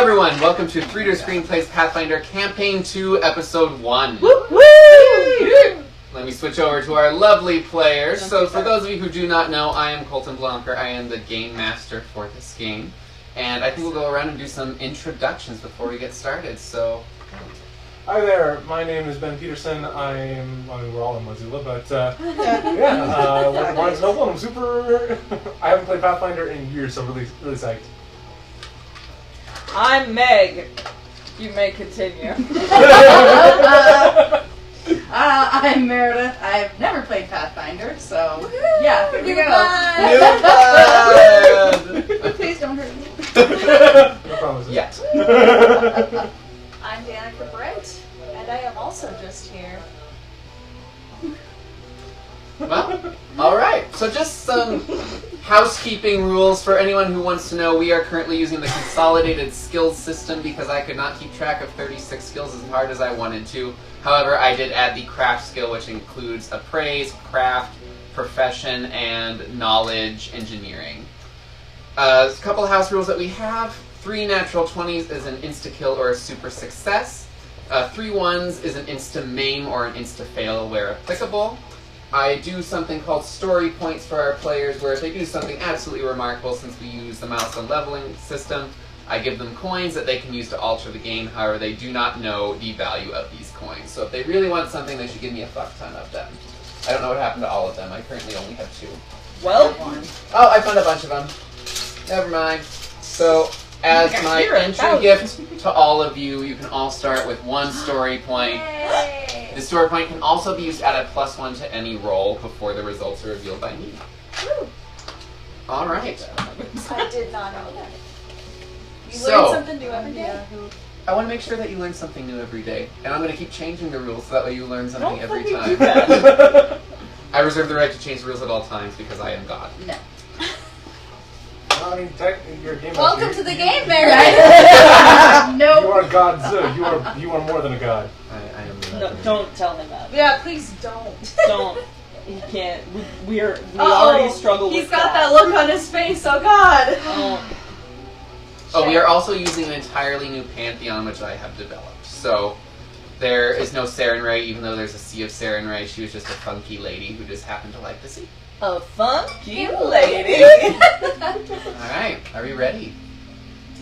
everyone, welcome to 3D Screenplays Pathfinder Campaign 2, Episode 1. Woo! Woo! Let me switch over to our lovely players. So for those of you who do not know, I am Colton Blomker. I am the Game Master for this game. And I think we'll go around and do some introductions before we get started. So, hi there, my name is Ben Peterson. We're all in Missoula, but we're Barnes & Noble, and I'm super... I haven't played Pathfinder in years, so I'm really psyched. I'm Meg. You may continue. I'm Meredith. I've never played Pathfinder, so yeah, here we go. new blood! Please don't hurt me. No promises. Yet. I'm Danicka Brent, and I am also just here. Well, alright. So just some housekeeping rules for anyone who wants to know. We are currently using the consolidated skills system because I could not keep track of 36 skills as hard as I wanted to. However, I did add the craft skill, which includes appraise, craft, profession, and knowledge engineering. A couple of house rules that we have. 3 natural 20s is an insta-kill or a super success. 3 1s is an insta-maim or an insta-fail where applicable. I do something called story points for our players, where if they do something absolutely remarkable, since we use the milestone leveling system, I give them coins that they can use to alter the game. However, they do not know the value of these coins. So if they really want something, they should give me a fuck ton of them. I don't know what happened to all of them. I currently only have 2. Well, Oh, I found a bunch of them. Never mind. So, as my entry gift to all of you, you can all start with 1 story point. Yay! The story point can also be used at a +1 to any roll before the results are revealed by me. Woo. Alright. I did not know that. You So- learn something new every day. I want to make sure that you learn something new every day. And I'm going to keep changing the rules so that way you learn something Don't every fucking do time. that. I reserve the right to change the rules at all times because I am God. No. I mean, technically, you're a game master. Welcome to the game, Meredith. You Nope. are God's. You are more than a god. I am No, don't tell him that. Yeah, please don't. Don't. He can't. We already struggle with He's got that look on his face. Oh God. Oh, we are also using an entirely new pantheon which I have developed. So there is no Sarenrae, even though there's a sea of Sarenrae. She was just a funky lady who just happened to like the sea. A funky lady. Alright, are we ready?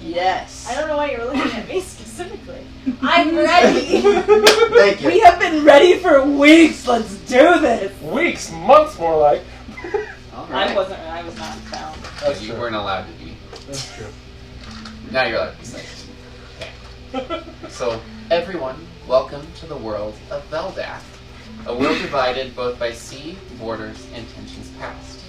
Yes. I don't know why you're looking at me specifically. I'm ready. Thank We have been ready for weeks. Let's do this. Weeks, months, more like. Alright. I was not in town. That's You true. weren't allowed to be. That's true. Now you're allowed to be psyched. Okay. So, everyone, welcome to the world of Veldath, a world divided both by sea, borders, and tensions past.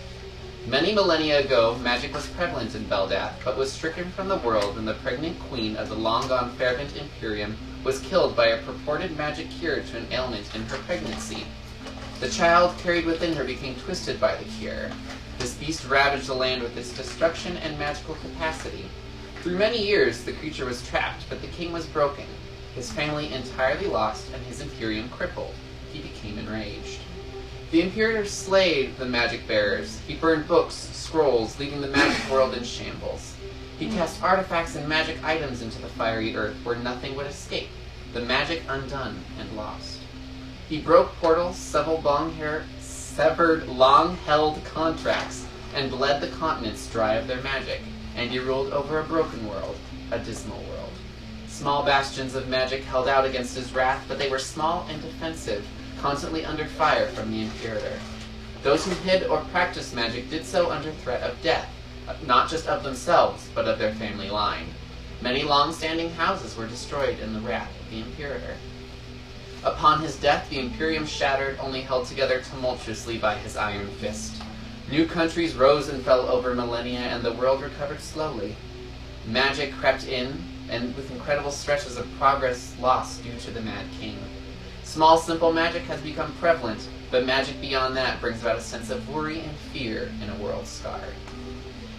Many millennia ago, magic was prevalent in Veldath, but was stricken from the world when the pregnant queen of the long-gone Fairvent Imperium was killed by a purported magic cure to an ailment in her pregnancy. The child carried within her became twisted by the cure. This beast ravaged the land with its destruction and magical capacity. Through many years, the creature was trapped, but the king was broken, his family entirely lost, and his Imperium crippled. He became enraged. The Imperator slayed the magic bearers. He burned books, scrolls, leaving the magic world in shambles. He cast artifacts and magic items into the fiery earth where nothing would escape, the magic undone and lost. He broke portals, severed long-held contracts, and bled the continents dry of their magic, and he ruled over a broken world, a dismal world. Small bastions of magic held out against his wrath, but they were small and defensive, constantly under fire from the Imperator. Those who hid or practiced magic did so under threat of death, not just of themselves, but of their family line. Many long-standing houses were destroyed in the wrath of the Imperator. Upon his death, the Imperium shattered, only held together tumultuously by his iron fist. New countries rose and fell over millennia, and the world recovered slowly. Magic crept in, and with incredible stretches of progress lost due to the Mad King. Small, simple magic has become prevalent, but magic beyond that brings about a sense of worry and fear in a world scarred.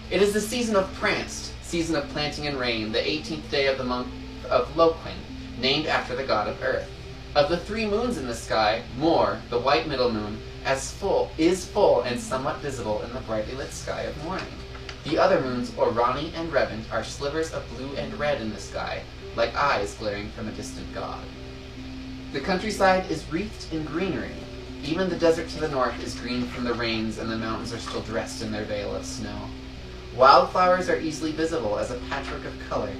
It is the season of Pranced, season of planting and rain, the 18th day of the month of Loquin, named after the god of earth. Of the 3 moons in the sky, Mor, the white middle moon, is full and somewhat visible in the brightly lit sky of morning. The other moons, Orani and Revent, are slivers of blue and red in the sky, like eyes glaring from a distant god. The countryside is wreathed in greenery. Even the desert to the north is green from the rains, and the mountains are still dressed in their veil of snow. Wildflowers are easily visible as a patchwork of color.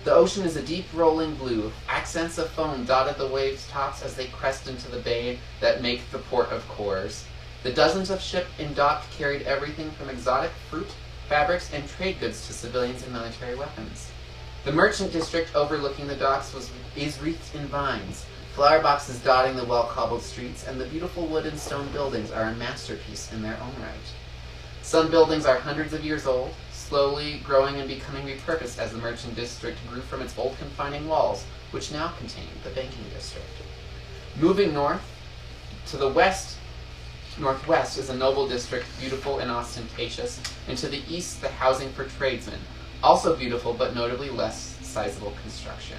The ocean is a deep rolling blue. Accents of foam dotted the waves' tops as they crest into the bay that make the port of Kors. The dozens of ships in dock carried everything from exotic fruit, fabrics, and trade goods to civilians and military weapons. The merchant district overlooking the docks is wreathed in vines. Flower boxes dotting the well-cobbled streets, and the beautiful wood and stone buildings are a masterpiece in their own right. Some buildings are hundreds of years old, slowly growing and becoming repurposed as the merchant district grew from its old confining walls, which now contain the banking district. Moving north, to the northwest is a noble district, beautiful and ostentatious, and to the east the housing for tradesmen, also beautiful but notably less sizable construction.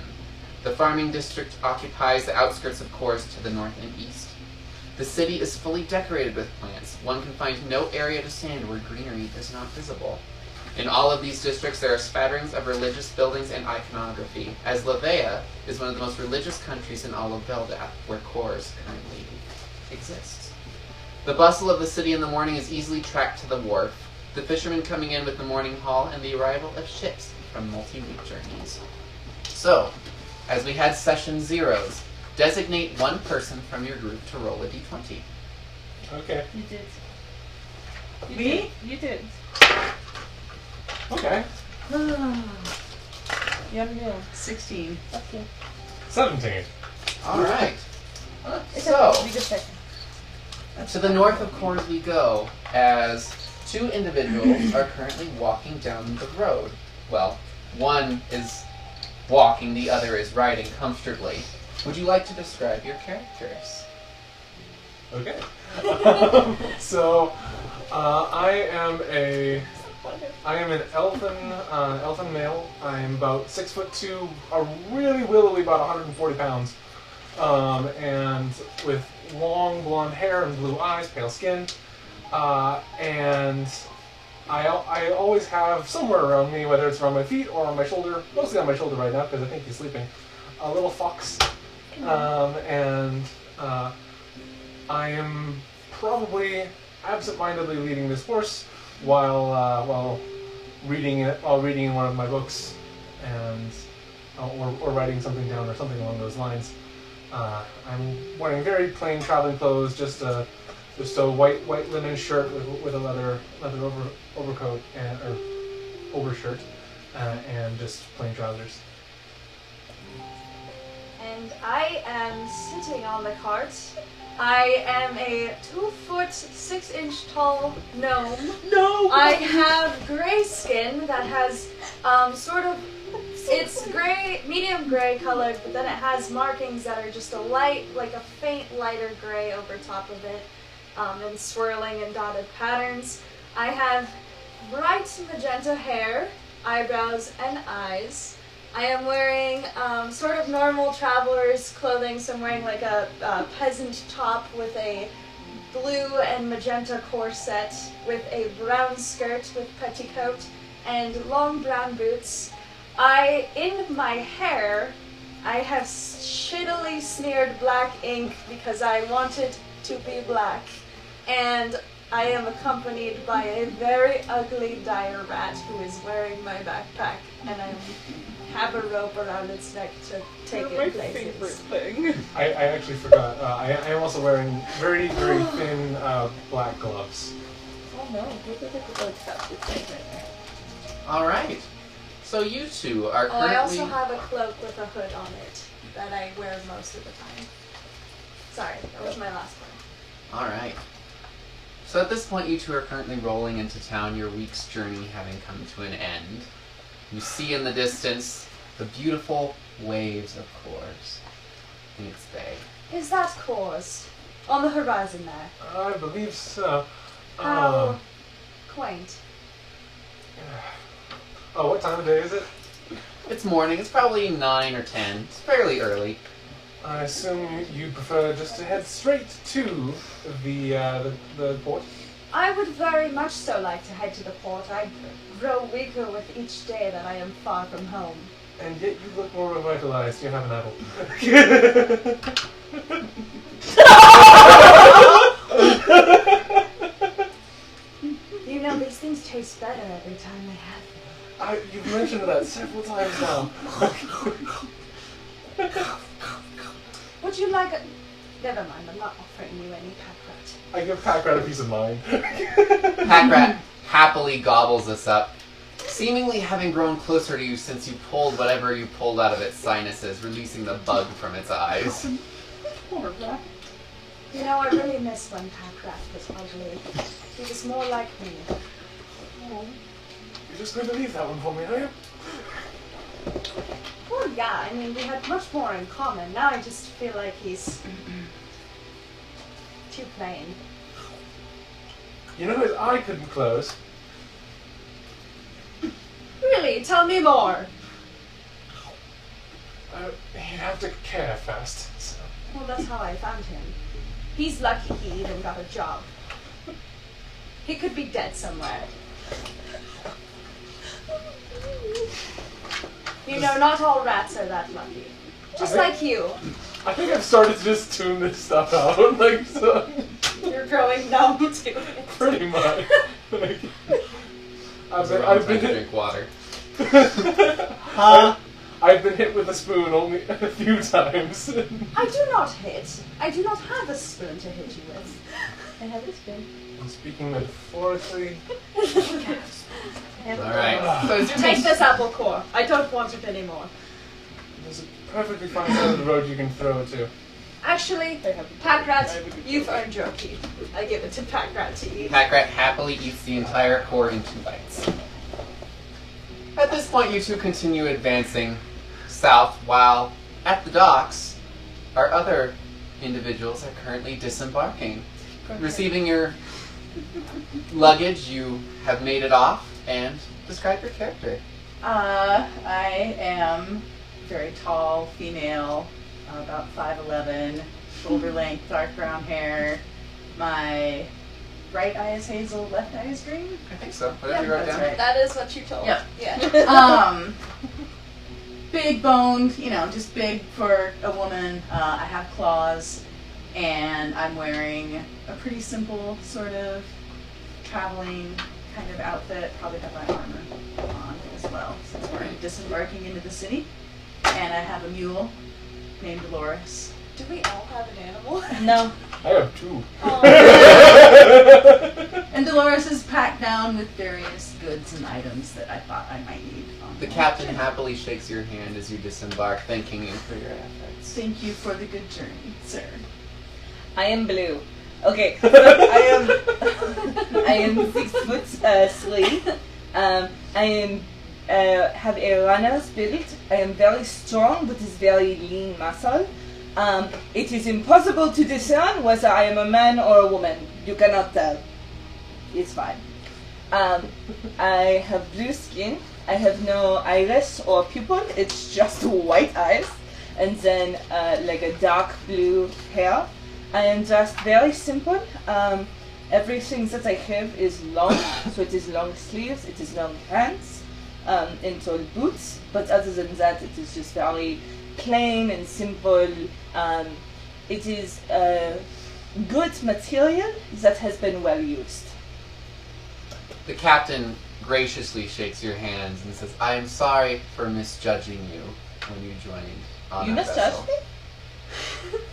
The farming district occupies the outskirts of Kors to the north and east. The city is fully decorated with plants. One can find no area to stand where greenery is not visible. In all of these districts there are spatterings of religious buildings and iconography, as Levea is one of the most religious countries in all of Veldath, where Kors currently exists. The bustle of the city in the morning is easily tracked to the wharf, the fishermen coming in with the morning haul, and the arrival of ships from multi-week journeys. So, as we had session zeros, designate one person from your group to roll a d20. Okay. You did. Me? You did. Okay. Yum yum. 16. Okay. 17. All right. It's So, okay. We just check. to the north of Kors we go, as two individuals are currently walking down the road. Well, one is walking, the other is riding comfortably. Would you like to describe your characters? Okay. So, I am an elfin male. I'm about 6'2", are really willowy, about 140 pounds, and with long blonde hair and blue eyes, pale skin, and I always have somewhere around me, whether it's around my feet or on my shoulder, mostly on my shoulder right now because I think he's sleeping, a little fox, and I am probably absent-mindedly leading this horse while reading in one of my books, and or writing something down or something along those lines. I'm wearing very plain traveling clothes, just a white linen shirt with a leather overcoat or overshirt, and just plain trousers. And I am sitting on the cart. I am a 2'6" tall gnome. No! I have gray skin that has it's gray, medium gray colored, but then it has markings that are just like a faint lighter gray over top of it, and swirling and dotted patterns. I have bright magenta hair, eyebrows, and eyes. I am wearing sort of normal traveler's clothing, so I'm wearing like a peasant top with a blue and magenta corset, with a brown skirt with petticoat, and long brown boots. In my hair, I have shittily smeared black ink because I want it to be black, and I am accompanied by a very ugly dire rat who is wearing my backpack, and I have a rope around its neck to take You're it my places. favorite thing. I actually forgot. I am also wearing very thin black gloves. Oh no, look at the good stuff with thing right there. All right. So you two are Oh, I currently... also have a cloak with a hood on it that I wear most of the time. Sorry, that was my last one. All right. So at this point, you two are currently rolling into town, your week's journey having come to an end. You see in the distance the beautiful waves of Kors in its bay. Is that Kors? On the horizon there. I believe so. How quaint. Oh, what time of day is it? It's morning. It's probably 9 or 10. It's fairly early. I assume you prefer just to head straight to the port. I would very much so like to head to the port. I grow weaker with each day that I am far from home. And yet you look more revitalized. You have an apple. You know, these things taste better every time they have them. You've mentioned that several times now. Would you like a... Never mind, I'm not offering you any pack rat. I give Packrat a piece of mind. Packrat happily gobbles this up, seemingly having grown closer to you since you pulled whatever you pulled out of its sinuses, releasing the bug from its eyes. Poor rat. You know, I really miss when pack rat was ugly. He was more like me. Oh, you're just going to leave that one for me, are you? Well, yeah, I mean, we had much more in common. Now I just feel like he's too plain. You know his eye couldn't close. Really? Tell me more. He'd have to care first. So. Well, that's how I found him. He's lucky he even got a job. He could be dead somewhere. You know, not all rats are that lucky. Just like you. I think I've started to just tune this stuff out. Like, so. You're growing numb to it. Pretty much. Like, I've Trying been to hit. drink water. I've been hit with a spoon only a few times. I do not hit. I do not have a spoon to hit you with. I have a spoon. I'm speaking metaphorically. Alright, so as you Take this apple core. I don't want it anymore. There's a perfectly fine side of the road you can throw it to. Actually, pack rat, you've earned your keep. I give it to pack rat to eat. Packrat happily eats the entire core in 2 bites. At this point, you two continue advancing south, while at the docks, our other individuals are currently disembarking. Receiving your luggage, you have made it off, and describe your character. I am very tall, female, about 5'11", shoulder length, dark brown hair. My right eye is hazel, left eye is green. I think so. Whatever you wrote That's down. right. That is what you told. Yep. Yeah. Big boned, just big for a woman. I have claws, and I'm wearing a pretty simple sort of traveling kind of outfit. Probably have my armor on as well, since we're disembarking into the city. And I have a mule named Dolores. Do we all have an animal? No. I have 2. Oh. And Dolores is packed down with various goods and items that I thought I might need. The captain happily shakes your hand as you disembark, thanking you for your efforts. Thank you for the good journey, sir. I am blue. Okay, so I am 6'3". I am have a runner spirit. I am very strong, but is very lean muscle. It is impossible to discern whether I am a man or a woman. You cannot tell. It's fine. I have blue skin. I have no iris or pupil. It's just white eyes, and then like a dark blue hair. I am just very simple. Everything that I have is long, so it is long sleeves, it is long pants, and tall boots. But other than that, it is just very plain and simple. It is good material that has been well used. The captain graciously shakes your hands and says, I am sorry for misjudging you when you joined on You that misjudged vessel.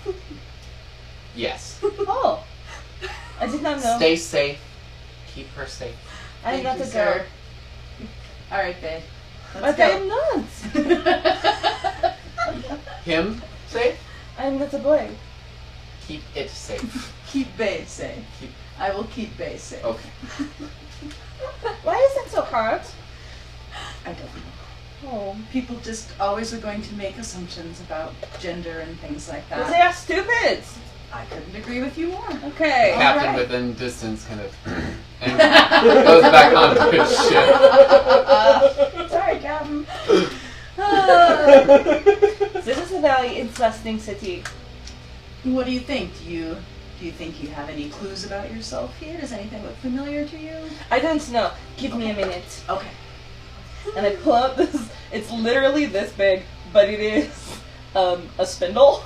me? Yes. Oh, I did not know. Stay safe. Keep her safe. I am Thank not you, a sir. girl. All right, babe. But Let's I go. am not. Him safe. I am not a boy. Keep it safe. Keep babe safe. Keep- I will keep babe safe. Okay. Why is that so hard? I don't know. Oh, People just always are going to make assumptions about gender and things like because that. they are stupid. I couldn't agree with you more. Okay. Captain right. within distance kind of and goes back onto his ship. Sorry, Captain. This is a very interesting city. What do you think? Do you Do you think you have any clues about yourself here? Does anything look familiar to you? I don't know. Give me a minute. Okay. And I pull out this. It's literally this big, but it is a spindle.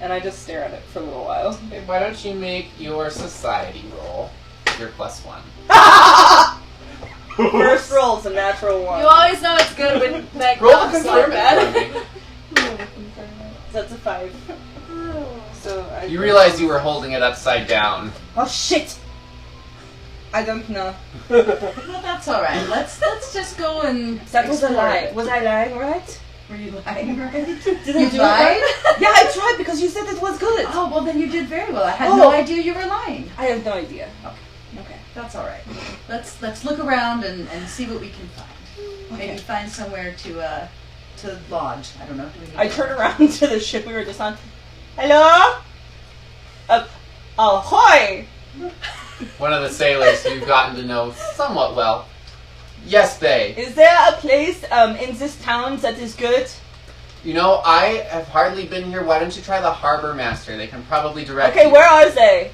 And I just stare at it for a little while. Okay, why don't you make your society roll? Your +1. First roll's a natural one. You always know it's good when Meg Roll knocks a like confirm that. it for me. That's a 5. So I You realize you were holding it upside down. Oh shit! I don't know. Well, that's all right. Let's just go and. That was a explore lie. it. Was I lying, right? Were you lying, right? Did I You do lied? it right? Yeah, I tried because you said it was good. Oh, well, then you did very well. I had Oh. no idea you were lying. I have no idea. Okay, that's all right. Let's look around and see what we can find. Maybe find somewhere to lodge. I don't know. Do we need I to- turn around to the ship we were just on. Hello? Ahoy! One of the sailors who you've gotten to know somewhat well. Yes, Bay. Is there a place in this town that is good? You know, I have hardly been here. Why don't you try the harbor master? They can probably direct Okay, you. where are they?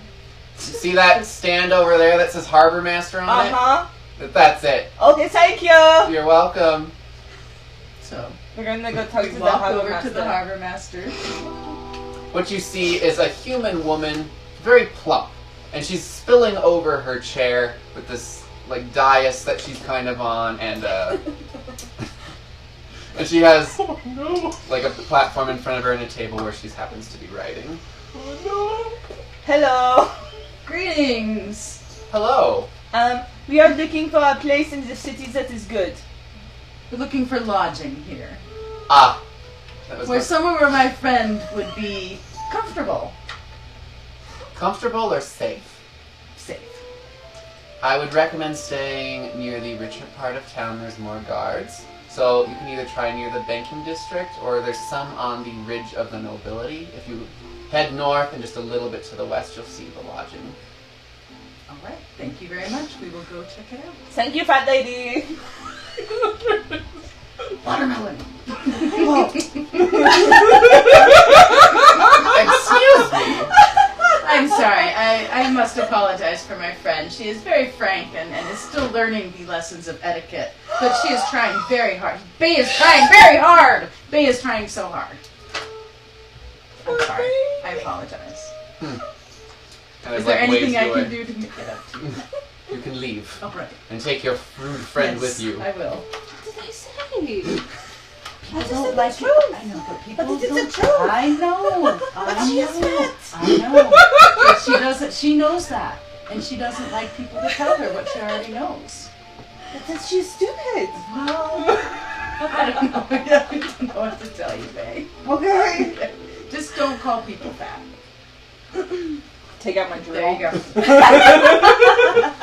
See that stand over there that says harbor master on Uh-huh. it? That's it. Okay, thank you. You're welcome. So We're gonna go talk we to the walk harbor over master. to the harbor master. What you see is a human woman, very plump, and she's spilling over her chair with this like dais that she's kind of on, and and she has like a platform in front of her and a table where she happens to be writing. Hello. Greetings. Hello. We are looking for a place in the city that is good. We're looking for lodging here, Ah, that was somewhere where my friend would be comfortable, comfortable or safe. safe. I would recommend staying near the richer part of town. There's more guards. So you can either try near the banking district, or there's some on the ridge of the nobility. If you head north and just a little bit to the west, you'll see the lodging. All right. Thank you very much. We will go check it out. Thank you, fat lady. Watermelon. Excuse me. I'm sorry. I must apologize for my friend. She is very frank and is still learning the lessons of etiquette. But she is trying very hard. Bay is trying very hard. Bay is trying so hard. I'm sorry. I apologize. And Is it, there like, waves anything I you can away. do to make it up to you? You can leave All right. and take your rude friend Yes, with you. I will. What did I say? People just don't said the like it. truth. I know, but people But this is don't. the truth. I know. I She is know. fat. I know. But she doesn't. She knows that, and she doesn't like people to tell her what she already knows. But she's stupid. Well, I don't know. I don't know what to tell you, babe. Okay. Just don't call people fat. Take out my drill. There you go.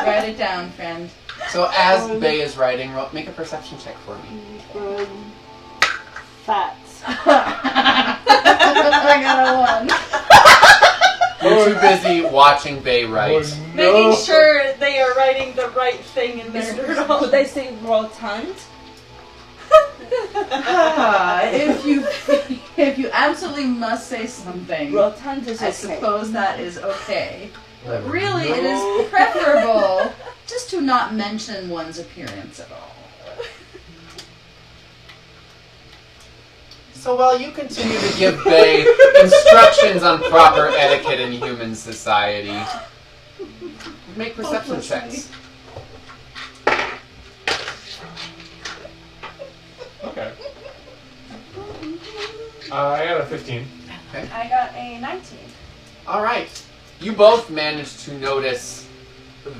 Write it down, friend. So as Bay is writing, make a perception check for me. Fat. I got a 1. You're too busy watching Bay write. Making sure they are writing the right thing in their journal. Could I say rotund? If you absolutely must say something, Rotund is okay. I suppose that is okay. But really, it is preferable just to not mention one's appearance at all. So while you continue to give Bay instructions on proper etiquette in human society, make perception checks. Okay. I got a 15. I got a 19. All right. You both managed to notice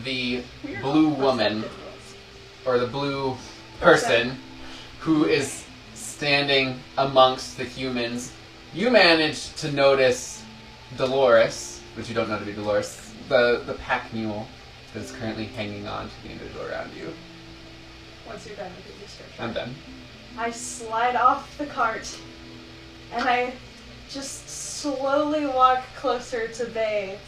the blue woman, or the blue person, who is standing amongst the humans. You managed to notice Dolores, which you don't know to be Dolores, the pack mule that is currently hanging on to the individual around you. Once you're done with the description. I'm done. I slide off the cart and I just slowly walk closer to Bay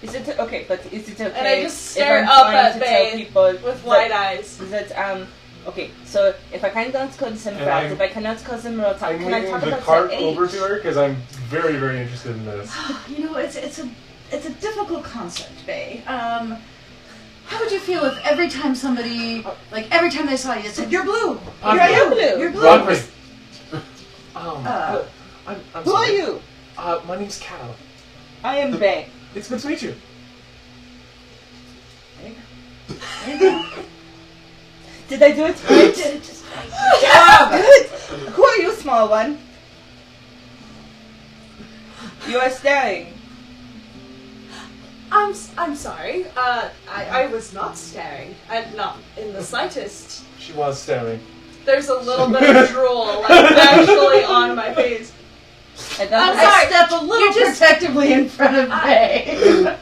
Is it okay? But is it okay? and I just if stare I'm up trying at to tell Bay people with wide eyes. that okay, so if I cannot call them And fat, if I cannot call them rotund, I'm can I moving talk the about cart their age? over to her because I'm very, very interested in this. You know, it's it's a difficult concept, Bay. How would you feel if every time somebody, every time they saw you, they said, "You're blue. You're blue. You're blue." Rodney. I'm Who are sorry. you? My name's Cal. I am Bay. It's good to meet you. Did I do it right? You did it just right. Good. Who are you, small one? You are staring. I'm sorry. I was not staring. Not in the slightest. She was staring. There's a little bit of drool, actually on my face. I'm sorry. I step a little You just- protectively in front of Bay.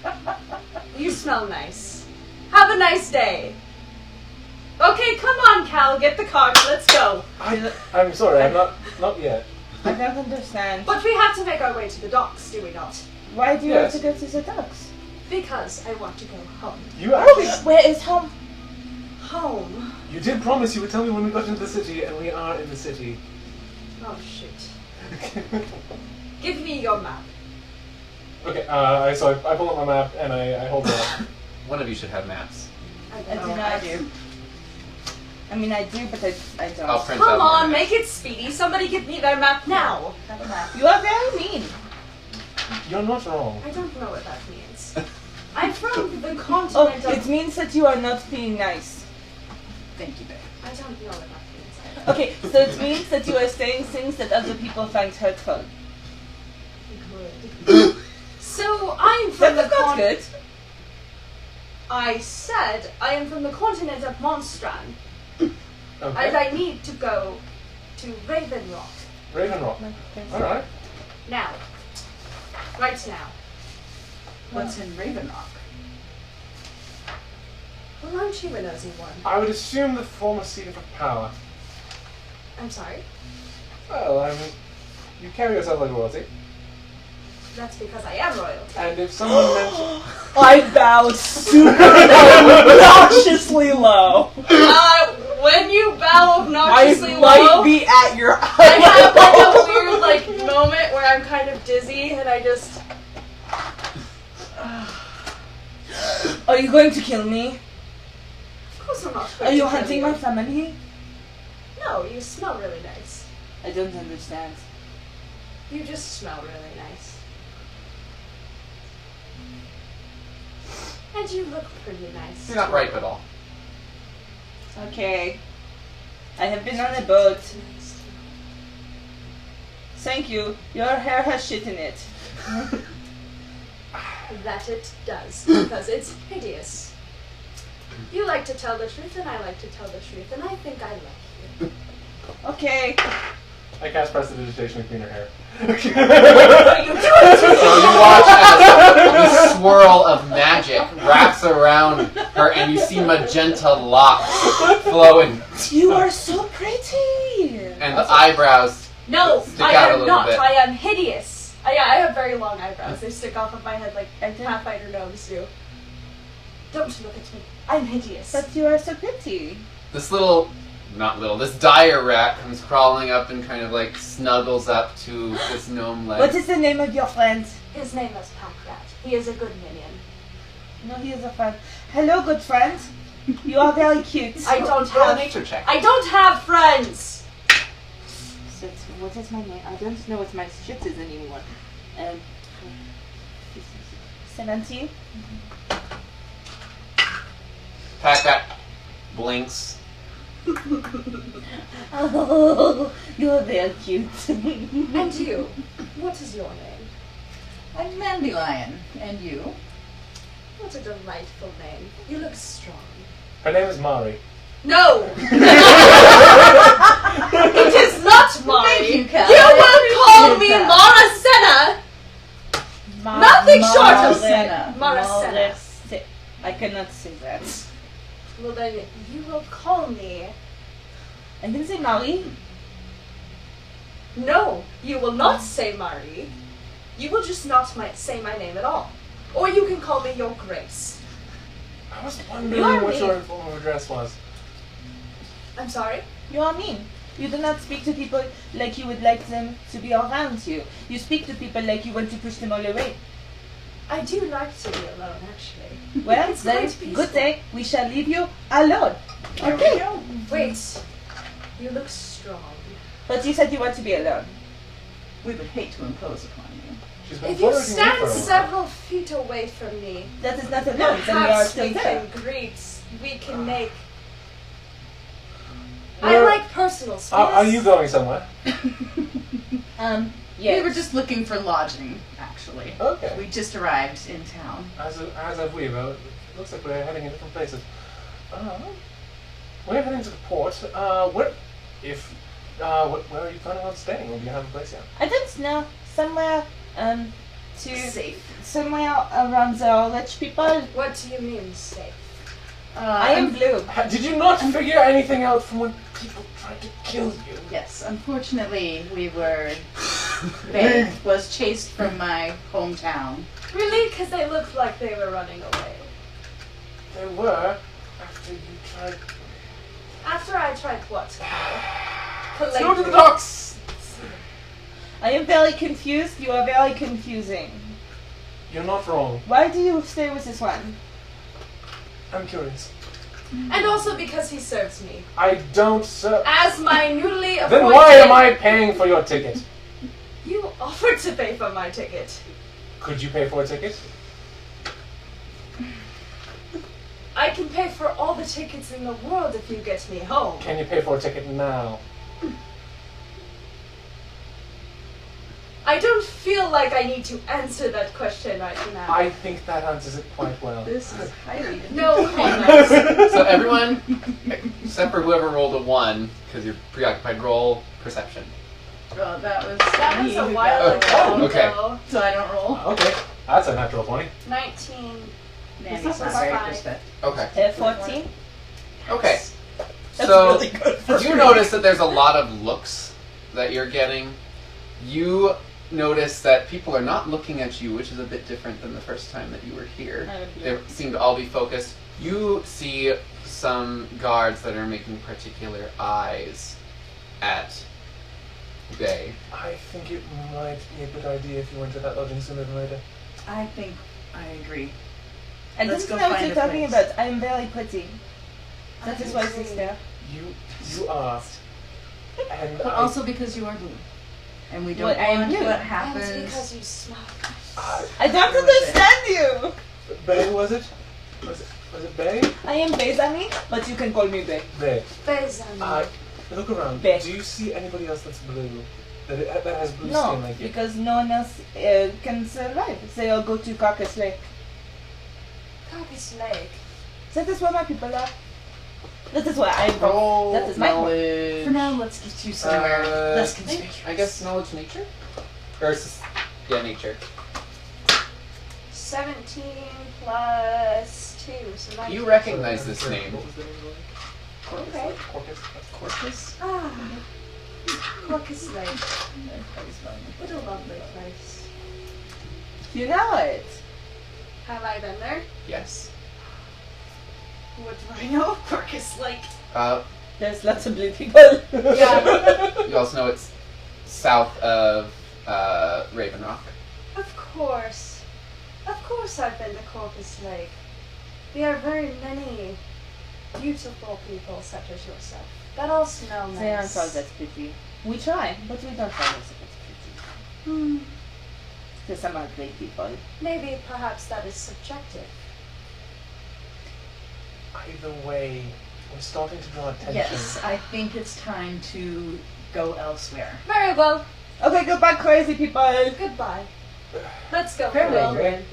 You smell nice. Have a nice day. Okay, come on, Cal. Get the car. Let's go. I'm sorry, I'm not yet. I don't understand. But we have to make our way to the docks, do we not? Why do you Yes. have to go to the docks? Because I want to go home. You actually, Where is home? Home? you did promise you would tell me when we got into the city, and we are in the city. Oh, shoot. Give me your map. Okay, so I pull up my map and I hold it up. One of you should have maps. I do not do. I mean, I do, but I don't. I'll print out Come more on, maps. make it speedy. Somebody give me their map now. Have a map. You are very mean. You're not wrong. I don't know what that means. I'm from the Oh, continent it of... means that you are not being nice. Thank you, Bay. I don't know what that means. Okay, so it means that you are saying things that other people find hurtful. Good. So, I'm from That's the not good. I said I am from the continent of Monstran, and Okay. I need to go to Raven Rock. Raven Rock. Alright. Now. Right now. What's in Raven Rock? Well, aren't you a nosy one? I would assume the former seat of power. I'm sorry. Well, you carry yourself like royalty. That's because I am royalty. And if someone mentioned... I bow super obnoxiously low. When you bow I obnoxiously might low, be at your I have eye like a level. weird moment where I'm kind of dizzy and I just... Are you going to kill me? Of course I'm not Are going you to kill hunting my family? No, you smell really nice. I don't understand. You just smell really nice. And you look pretty nice. You're not ripe at all. Okay. I have been on a boat. Nice. Thank you. Your hair has shit in it. That it does, because it's hideous. You like to tell the truth, and I like to tell the truth, and I think I like you. Okay. I cast prestidigitation to clean her hair. What are you doing to So you watch as the swirl of magic wraps around her, and you see magenta locks flowing, You are so pretty. and the eyebrows. No, Stick I out a am little not. bit. I am hideous. I have very long eyebrows. They stick off of my head like Pathfinder gnomes do. Don't look at me. I'm hideous. But you are so pretty. This this dire rat comes crawling up and kind of snuggles up to this gnome leg. What is the name of your friend? His name is Packrat. He is a good minion. No, he is a friend. Hello, good friend. You are very cute. I don't Roll a have. nature check. I don't have friends. What is my name? I don't know what my shit is anymore. 17? Packrat blinks. Oh, you're very cute. And you? What is your name? I'm Mandelion. And you? What a delightful name. You look strong. Her name is Mari. No! It is not Mari! Thank you, Cal. You will call me Appreciate Maracena! Nothing short of Senna. Maracena. I cannot say that. Well then, you will call me... I can say Maui. No, you will not say Mari. You will just not say my name at all. Or you can call me Your Grace. I was You wondering are what mean. your form of address was. I'm sorry? You are mean. You do not speak to people like you would like them to be around you. You speak to people like you want to push them all away. I do like to be alone, actually. Well, It's then, going to be good peaceful. day. We shall leave you alone. There we Okay. go. Wait, you look strong. But you said you want to be alone. We would hate to impose upon you. She's been If you flirting stand with her. several feet away from me, That is not alone. Then you are perhaps still we there. can greet. We can make. I Where- like personal space. Are you going somewhere? Yes. We were just looking for lodging, actually. Okay. We just arrived in town. As have we, but it looks like we're heading in different places. We're heading to the port. Where are you planning on staying? Or do you have a place yet? I don't know. Somewhere, Safe. somewhere around the rich people. What do you mean safe? I am blue. Did you not figure anything out from when people tried to kill you? Yes, unfortunately, we were. They was chased from my hometown. Really? Because they looked like they were running away. They were after you tried. After I tried what? Let's go to the docks! I am very confused. You are very confusing. You're not wrong. Why do you stay with this one? I'm curious. And also because he serves me. I don't serve. As my newly appointed... Then why am I paying for your ticket? You offered to pay for my ticket. Could you pay for a ticket? I can pay for all the tickets in the world if you get me home. Can you pay for a ticket now? I don't feel like I need to answer that question right now. I think that answers it quite well. This is highly. No comments. So everyone, except for whoever rolled a 1, because you're preoccupied, roll perception. Well, that was That me was a who while got- ago. okay. though. So I don't roll. Okay, that's a natural 20. 19. Mandy's This not is very fine. perspective. Okay. 14. Okay. That's So really good for you me. notice that there's a lot of looks that you're getting. You notice that people are not looking at you, which is a bit different than the first time that you were here. They seem to all be focused. You see some guards that are making particular eyes at Bay. I think it might be a good idea if you went to that lodging sooner than later. I think I agree. I Let's don't go know what find you're a talking place. about. I am very pretty. That is why agree. she's there. You are. And But also because you are blue. And we don't What, I am want blue? what And happens. because you smell I don't understand you. Bay, was it? Was it Bay? I am Bezami, but you can call me Be. Bay. Bezan. Look around. Bay. Do you see anybody else that's blue? That has blue No, skin like you? because no one else can survive. They all go to Caucasus Lake. Caucasus Lake. That is where my people are. That is where I'm from. Roll That is my home. knowledge. For now, let's get you somewhere less I conspicuous. guess knowledge nature? Or yeah, nature. 17 plus 2, so 19. You recognize this name. What was the name of it? Okay. Corpus. Corpus? Ah. Caucasus Lake. What a lovely place. You know it. Have I been there? Yes. What do I know? Caucasus Lake. There's lots of blue people. Yeah. You also know it's south of Raven Rock. Of course. Of course I've been to Caucasus Lake. There are very many beautiful people such as yourself that all smell nice. They aren't all that pretty. We try, but we don't always get pretty. There's some ugly people. Maybe perhaps that is subjective. Either way, we're starting to draw attention. Yes, I think it's time to go elsewhere. Very well. Okay, goodbye, crazy people. Goodbye. Let's go. Farewell. Okay.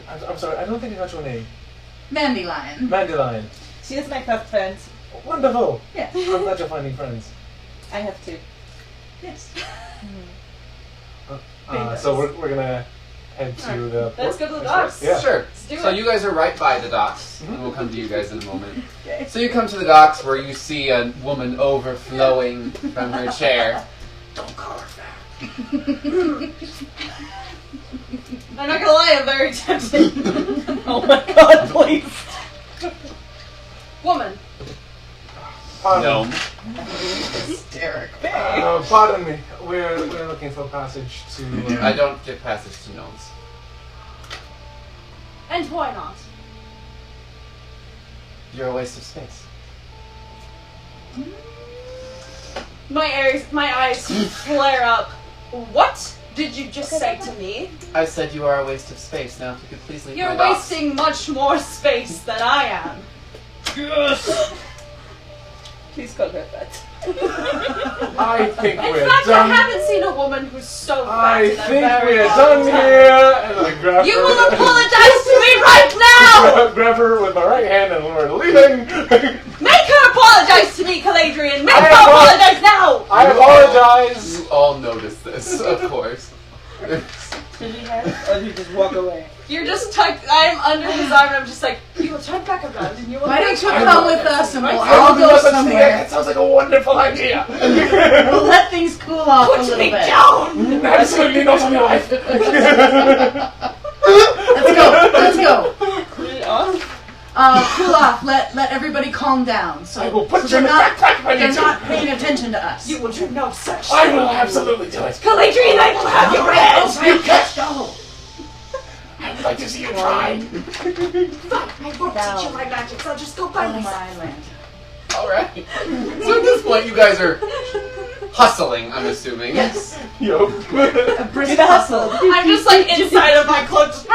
I'm sorry, I don't think I got your name. Mandy Lion. Mandelion. She is my first friend. Wonderful. Yeah. I'm glad you're finding friends. I have two. Yes. So we're gonna head to the port. Let's go to the That's docks. right. Yeah. Sure. do So it. you guys are right by the docks, Mhm. and we'll come to you guys in a moment. Okay. So you come to the docks where you see a woman overflowing from her chair. Don't call her fat. I'm not gonna lie, I'm very tempted. Oh my god, please. Woman. Pardon. Hysterical. Pardon me. We're looking for passage to. I don't give passage to gnomes. And why not? You're a waste of space. My eyes flare up. What did you just say to me? I said you are a waste of space. Now, if you could please leave You're my docks. wasting much more space than I am. Please call her fat. I think In we're fact, I done. haven't seen a woman who's so fat I in a think very we're long done time. here. And I grab You her. will apologize to me right now! Grab her with my right hand and we're leaving. Make her apologize to me, Caladrian! Make I her apologize now! I apologize. You all notice this, of course. Should he have? Or do you just walk away? You're just tucked. I'm under his arm and I'm just like, you will turn back around and you will. Why don't you I come know. with us and we'll I all will do go such thing. somewhere. That sounds like a wonderful idea. We'll let things cool off a Put little me bit. down! Absolutely not on your life. Let's go. Let's go. Cool off? Cool off. Let everybody calm down. So, I will put so you in they're the not backpack if I they're need to. not paying attention to us. You will do no such I thing. will absolutely do it. Caladrian, I will have your head! You can't go. I would like to see you try. Fine, I won't teach you my magic, I'll just go by Oh myself. my land. Alright. So at this point, you guys are hustling, I'm assuming. Yes. Yo. A brisk Did I hustle? hustle. I'm just like inside of my cloak. just-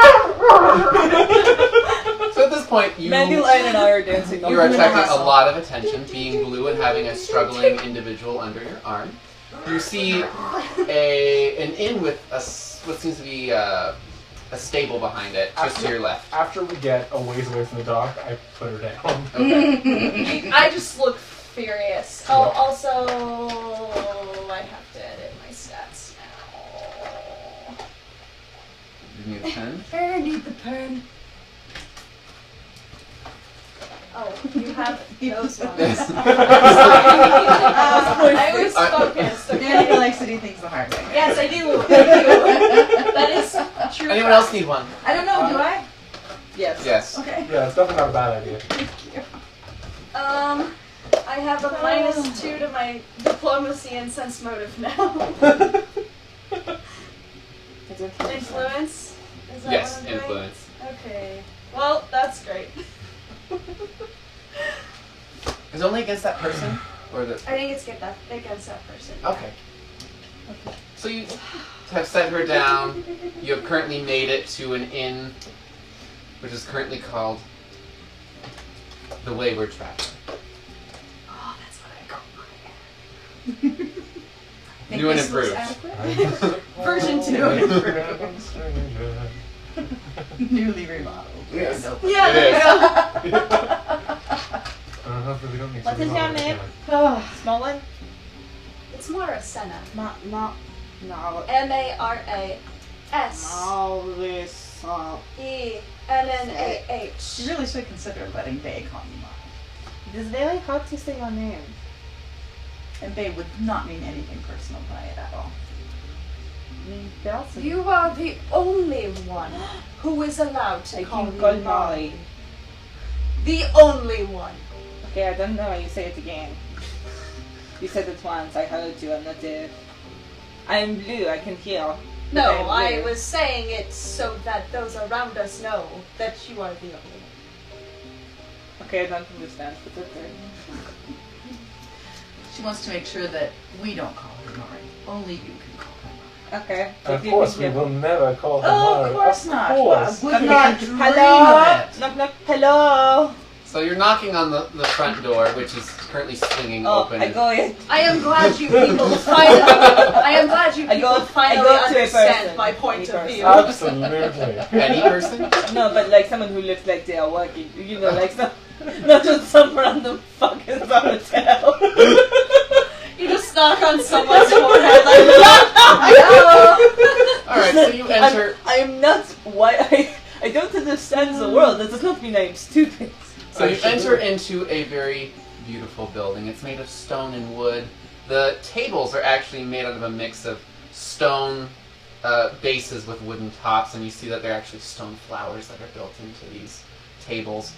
So at this point, you Mandalorian and I are dancing. are attracting a lot of attention, being blue and having a struggling individual under your arm. You see an inn with what seems to be a stable behind it, just to your left. After we get a ways away from the dock, I put her down. Okay. I just look furious. Oh, also, I have to edit my stats now. You need a pen? I need the pen. Oh, you have those ones. Yes. I was focused. Okay. Danicka likes to do things the hard way. Yes, I do. I do. That is true. Anyone else need one? I don't know, do I? Yes. Yes. Okay. Yeah, it's definitely not a bad idea. I have a -2 to my diplomacy and sense motive now. Influence? Is that Yes, what I'm doing? influence. Okay. Well, that's great. Is it only against that person? Or the... I think it's against that person. Okay. So you have set her down. You have currently made it to an inn, which is currently called the Wayward Traveler. Oh, that's what I call Think New and this looks improved. adequate? Version 2. Newly remodeled. Yes. Nope. Yeah. It is. Hopefully we don't need What to is your remodel it name? again. Small one? It's Marasena. No. Maras. ENNAH. You really should consider letting Bay call you Mom. It is very hard to say your name. And Bay would not mean anything personal by it at all. You are the only one who is allowed to I call can me call Molly. Molly. The only one. Okay, I don't know how you say it again. You said it once, I heard you, I'm not deaf. I am blue, I can hear. No, I am I blue. was saying it so that those around us know that you are the only one. Okay, I don't understand, but okay. She wants to make sure that we don't call her Mari. Only you can call her Mari. Okay. Of course, we will never call her Oh, Mari. of course not. course. Would Okay. not dream Hello? of it. Knock knock. Hello? So you're knocking on the front door, which is currently swinging Oh, open. I go in. I am glad you people finally. I am glad you I go- people finally I go to a understand person. my point Any of view. Absolutely. Any person? No, but like someone who looks like they are working. You know, like some, not just some random fucking hotel. You just knock on someone's forehead like, hello. Alright, so you enter. I am not. Why I don't understand the world. That does not mean I am stupid. So you enter into a very beautiful building. It's made of stone and wood. The tables are actually made out of a mix of stone bases with wooden tops, and you see that they're actually stone flowers that are built into these tables.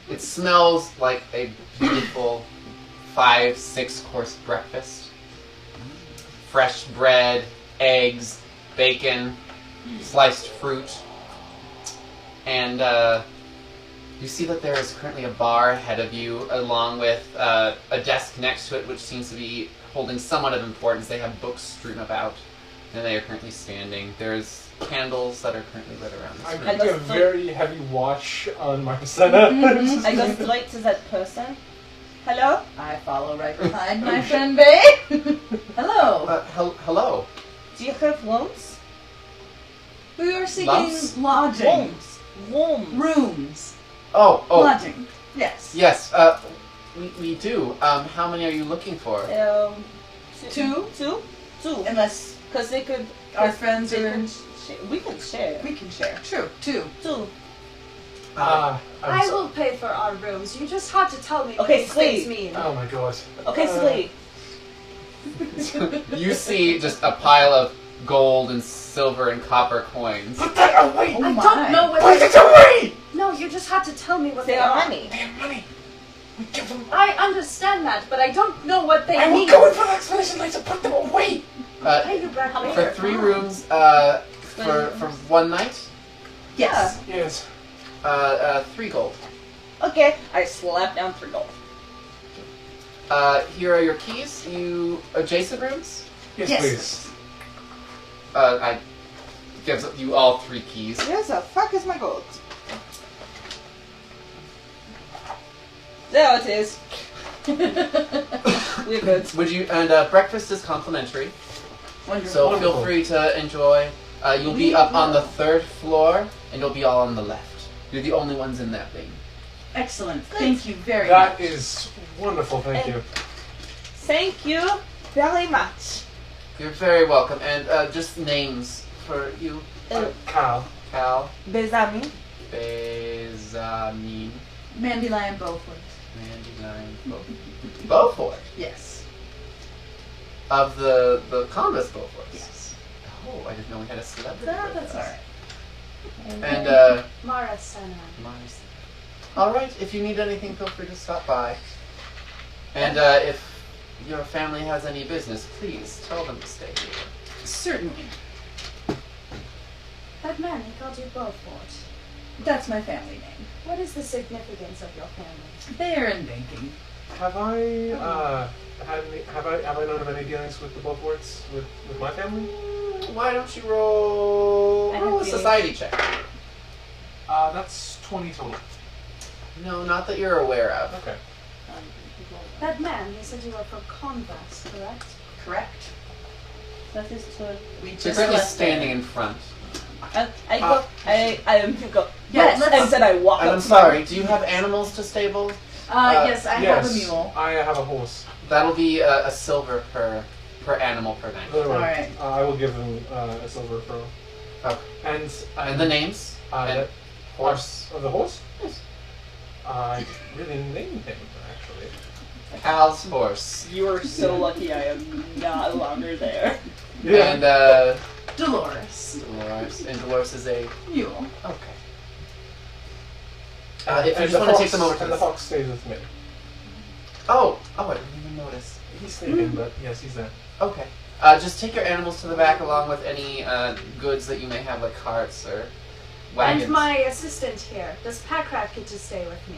It smells like a beautiful 5-6 course breakfast. Fresh bread, eggs, bacon, sliced fruit. And you see that there is currently a bar ahead of you, along with a desk next to it, which seems to be holding somewhat of importance. They have books strewn about, and they are currently standing. There's candles that are currently lit around this I'm room. putting a very heavy watch on Marcella. I go straight to that person. Hello? I follow right behind my friend Bay. Hello. Hello. Do you have rooms? We are seeking Lumps? lodging. Rooms. Rooms. Oh. Lodging. Yes. Yes. We do. How many are you looking for? Two? Unless Because they could. our friends They are. can we can share. We can share. True. Two. I'm I so- will pay for our rooms. You just have to tell me what Okay, these things sleep. mean. Oh my god. Okay, sleep. You see just a pile of gold and silver and copper coins. Put that away! Oh I my. don't know what Put it away! No, you just have to tell me what They they are are. money. They have money. We give them. I understand that, but I don't know what they I will mean. go in for the explanation later. Put them away. Pay you back For later. 3 rooms, for 1 night, Yes. Yes. 3 gold. Okay, I slap down 3 gold. Here are your keys. You adjacent rooms. Yes, Yes. please. I gives you all 3 keys. Where the fuck is my gold? There it is. We're good. Would you? And breakfast is complimentary, Wonderful. so Wonderful. feel free to enjoy. You'll be up on the 3rd floor, and you'll be all on the left. You're the only ones in that wing. Excellent. Good. Thank you very That much. is wonderful. Thank you. Thank you very much. You're very welcome. And just names for you, Cal. Cal, Bezami. Bezamin, Mandelion Beaufort. Beaufort. Yes. Of the Convus Beauforts. Yes. Oh, I didn't know we had a celebrity. That's with us. alright. And Mara Sana. Mars. All right. If you need anything, feel free to stop by. And if your family has any business, please tell them to stay here. Certainly. That man, he called you Beaufort. That's my family name. What is the significance of your family? They are in banking. Have I have I known of any dealings with the Beauforts with my family? Why don't you roll I a have society check? That's 20 total. No, not that you're aware of. Okay. That man, he said you were from Converse, correct? Correct. That is true. We She's just currently left standing there. in front. I go. I go. Yes, and then I walk And up I'm to sorry. Do you have animals to stable? Yes, I have yes, a mule. I have a horse. That'll be a silver per animal per night. Very well. Alright. I will give him a silver pearl. Okay. And And the names? And that horse. of the horse? Yes. I really named him actually. Cal's horse. You are so lucky I am not longer there. And Dolores. Dolores. And Dolores is a Mule. okay. If you And just the want to fox- take them over to and the this. fox stays with me. Oh, I didn't even notice. He's sleeping, but yes, he's there. Okay. Just take your animals to the back along with any goods that you may have, like carts or wagons. And my assistant here, does Packrat get to stay with me?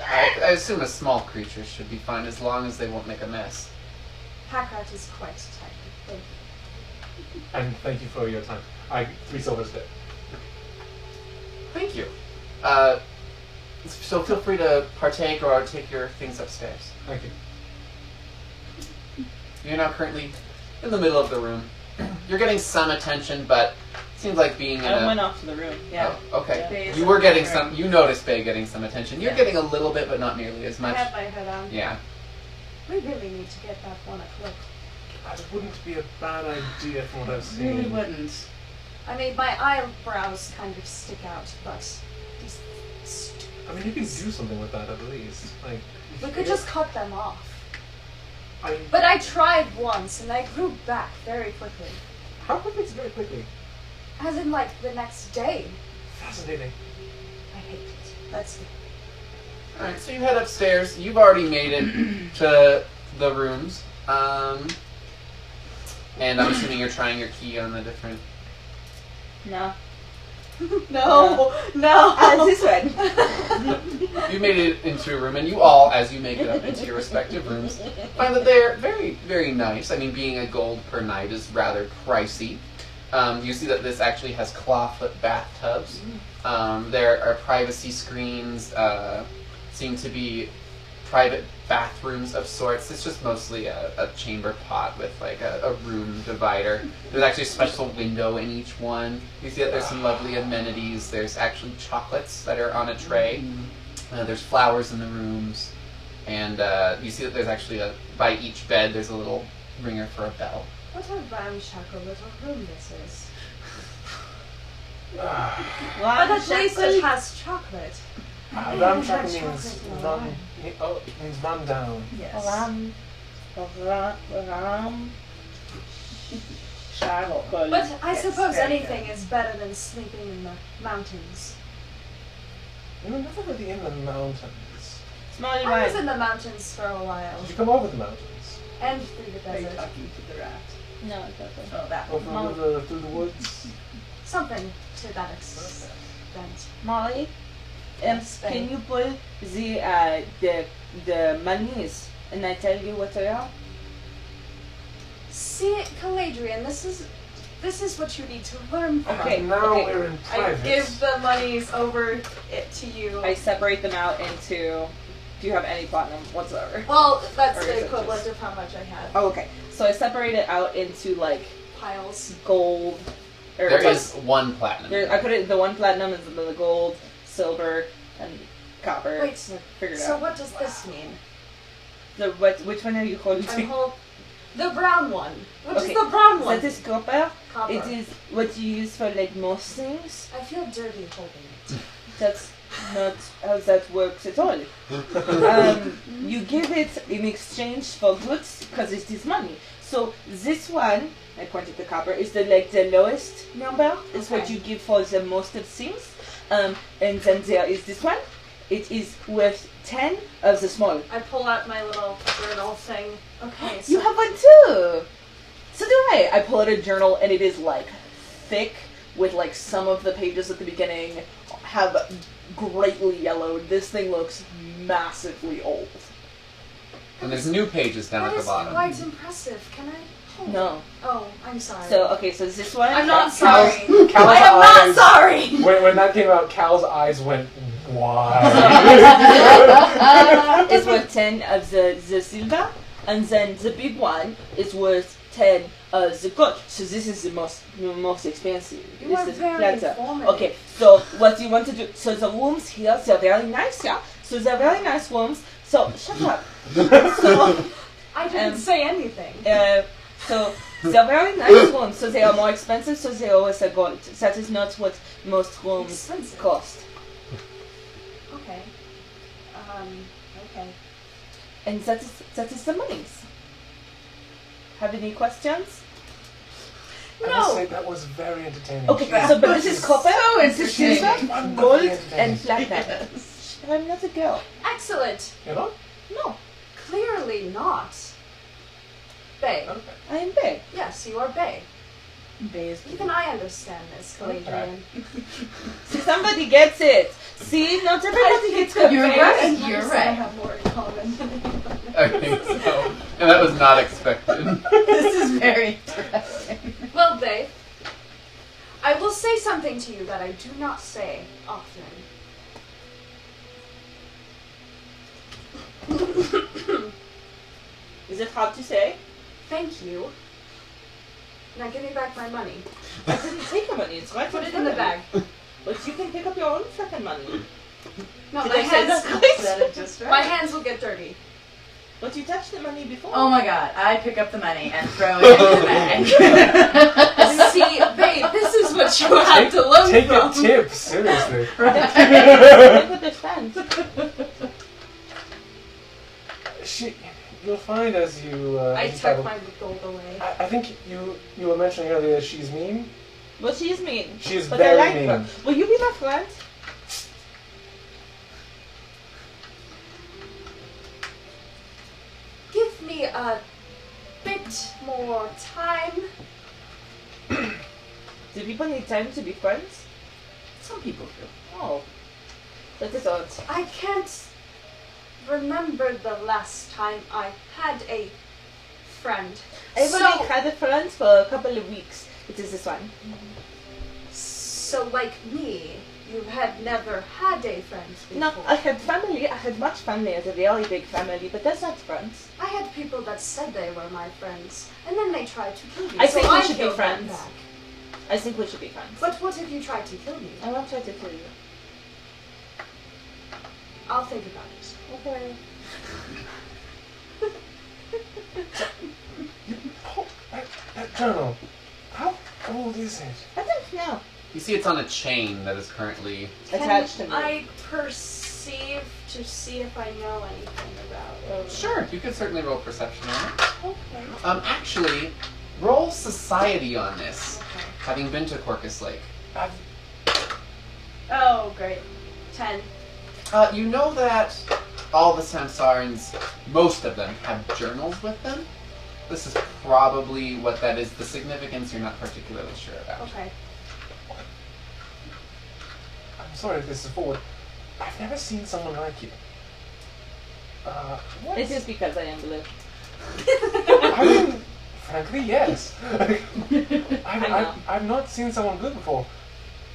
I assume a small creature should be fine as long as they won't make a mess. Packrat is quite tidy. Thank you. And thank you for your time. 3 silvers there. Thank you. So feel free to partake or take your things upstairs. Thank you. You're now currently in the middle of the room. You're getting some attention, but it seems like being in I a... went off to the room. Yeah. Oh, okay. Faye is You were in getting the some... room. You noticed Faye getting some attention. You're Yeah. getting a little bit, but not nearly as I much. have my head on. Yeah. We really need to get that 1 o'clock. That wouldn't be a bad idea from what I've seen. Really wouldn't. I mean, my eyebrows kind of stick out, but these I mean, you can do something with that at least. Like, we could just cut them off. I. But I tried once, and I grew back very quickly. How quickly? Very quickly. As in, like, the next day. Fascinating. I hate it. Let's go. Alright, so you head upstairs. You've already made it to the rooms. And I'm assuming you're trying your key on the different... No. No, no. This one. You made it into a room, and you all, as you make it up into your respective rooms, find that they're very, very nice. I mean, being a gold per night is rather pricey. You see that this actually has clawfoot bathtubs. There are privacy screens, seem to be private bathrooms of sorts. It's just mostly a chamber pot with like a room divider. There's actually a special window in each one. You see that there's some lovely amenities. There's actually chocolates that are on a tray. There's flowers in the rooms. And you see that there's actually by each bed there's a little ringer for a bell. What a ramshackle little room this is. But at least it has chocolate. Ramshackle Chocolate means in a run. line. Means run down. Yes. But I suppose anything is better than sleeping in the mountains. You're never really in the mountains. Smiley I was wine. in the mountains for a while. Did you come over the mountains? And through the Are you desert. talking to the rat? No, it's okay. Oh, that Over one. the river, through the woods? Something to that extent. Molly, Spain. can you pull the monies and I tell you what they are? See, Caladrian, this is what you need to learn from. Okay, Now okay. we're in I private. give the monies over it to you. I separate them out into. Do you have any platinum whatsoever? Well, that's Or is the it equivalent just- of how much I have. Oh, okay. So I separate it out into like Piles. gold. Or There is one platinum. I put it. The one platinum is the gold, silver, and copper. Wait, Figure it so out. what does this mean? Which one are you holding? The brown one. What Okay, is the brown one? That is copper. Copper. It is what you use for like most things. I feel dirty holding it. That's not how that works at all. You give it in exchange for goods because it is money. So this one, I pointed to copper, is the lowest number. Is what Okay. you give for the most of things. And then there is this one. It is worth 10 of the small. I pull out my little journal thing. Okay, so You have one too. So do I. I pull out a journal and it is like thick with like some of the pages at the beginning have greatly yellowed. This thing looks massively old. And there's new pages down that at the is bottom. quite impressive. Can I hold No. it? Oh, I'm sorry. So okay, so this one. I'm not Cal's sorry. I am eyes, not sorry. When that came out, Cal's eyes went wide. It's worth 10 of the silver, and then the big one is worth 10 of the gold. So this is the most expensive. You This are is very platter. informative. Okay, so what you want to do? So the rooms here, they're very nice, yeah. So they're very nice rooms. So shut up. So I didn't say anything. so they're very nice rooms. So they are more expensive. So they always are gold. That is not what most rooms Expensive. cost. Okay. Okay. And that is the monies. Have any questions? I must say that was very entertaining. Okay, so but this is copper, So this is entertaining. silver, gold, Entertaining. and platinum. I'm not a girl. Excellent. You know? No, Clearly not. Bay. Okay. I am big. Yes, you are Bay. Bay is Even I understand this, Caladrian. See, somebody gets it. See, not everybody gets it. You're right. You're I right. have more in common. I think so. And that was not expected. This is very interesting. Well, Bay, I will say something to you that I do not say often. Is it hard to say? Thank you. Now give me back my money. I didn't take your money. It's right Put in it in the front of bag. me. But you can pick up your own fucking money. No, Did my I say that hands. right? Said it just right. My hands will get dirty. But you touched the money before. Oh my god, I pick up the money and throw it into the bag. See, babe, this is what you have to learn Take from. a tip, seriously. I understand. You'll find as you. I as you tuck travel- my gold away. I think you were mentioning earlier that she's mean. Well, she is mean. She is But very I like mean. her. Will you be my friend? Give me a bit more time. Do people need time to be friends? Some people do. Oh. That is odd. I can't remember the last time I had a friend. I've only had a friend for a couple of weeks. It is this one. So like me, you had never had a friend before. No, I had family. I had much family as a very big family, but that's not friends. I had people that said they were my friends, and then they tried to kill me. I so think we should be killed them friends. back. I think we should be friends. But what if you tried to kill me? I won't try to kill you. I'll think about it. Okay. You pulled that journal. How old is it? I don't know. You see it's on a chain that is currently... Attached to me. I perceive to see if I know anything about it. Sure, you could certainly roll perception on it. Okay. Actually, roll society on this, Okay. having been to Corcus Lake. Oh, great. 10. You know that all the Samsarans, most of them, have journals with them? This is probably what that is. The significance you're not particularly sure about. Okay. I'm sorry if this is forward. I've never seen someone like you. What? It is because I am blue. I mean, frankly, yes. I know. I've not seen someone good before.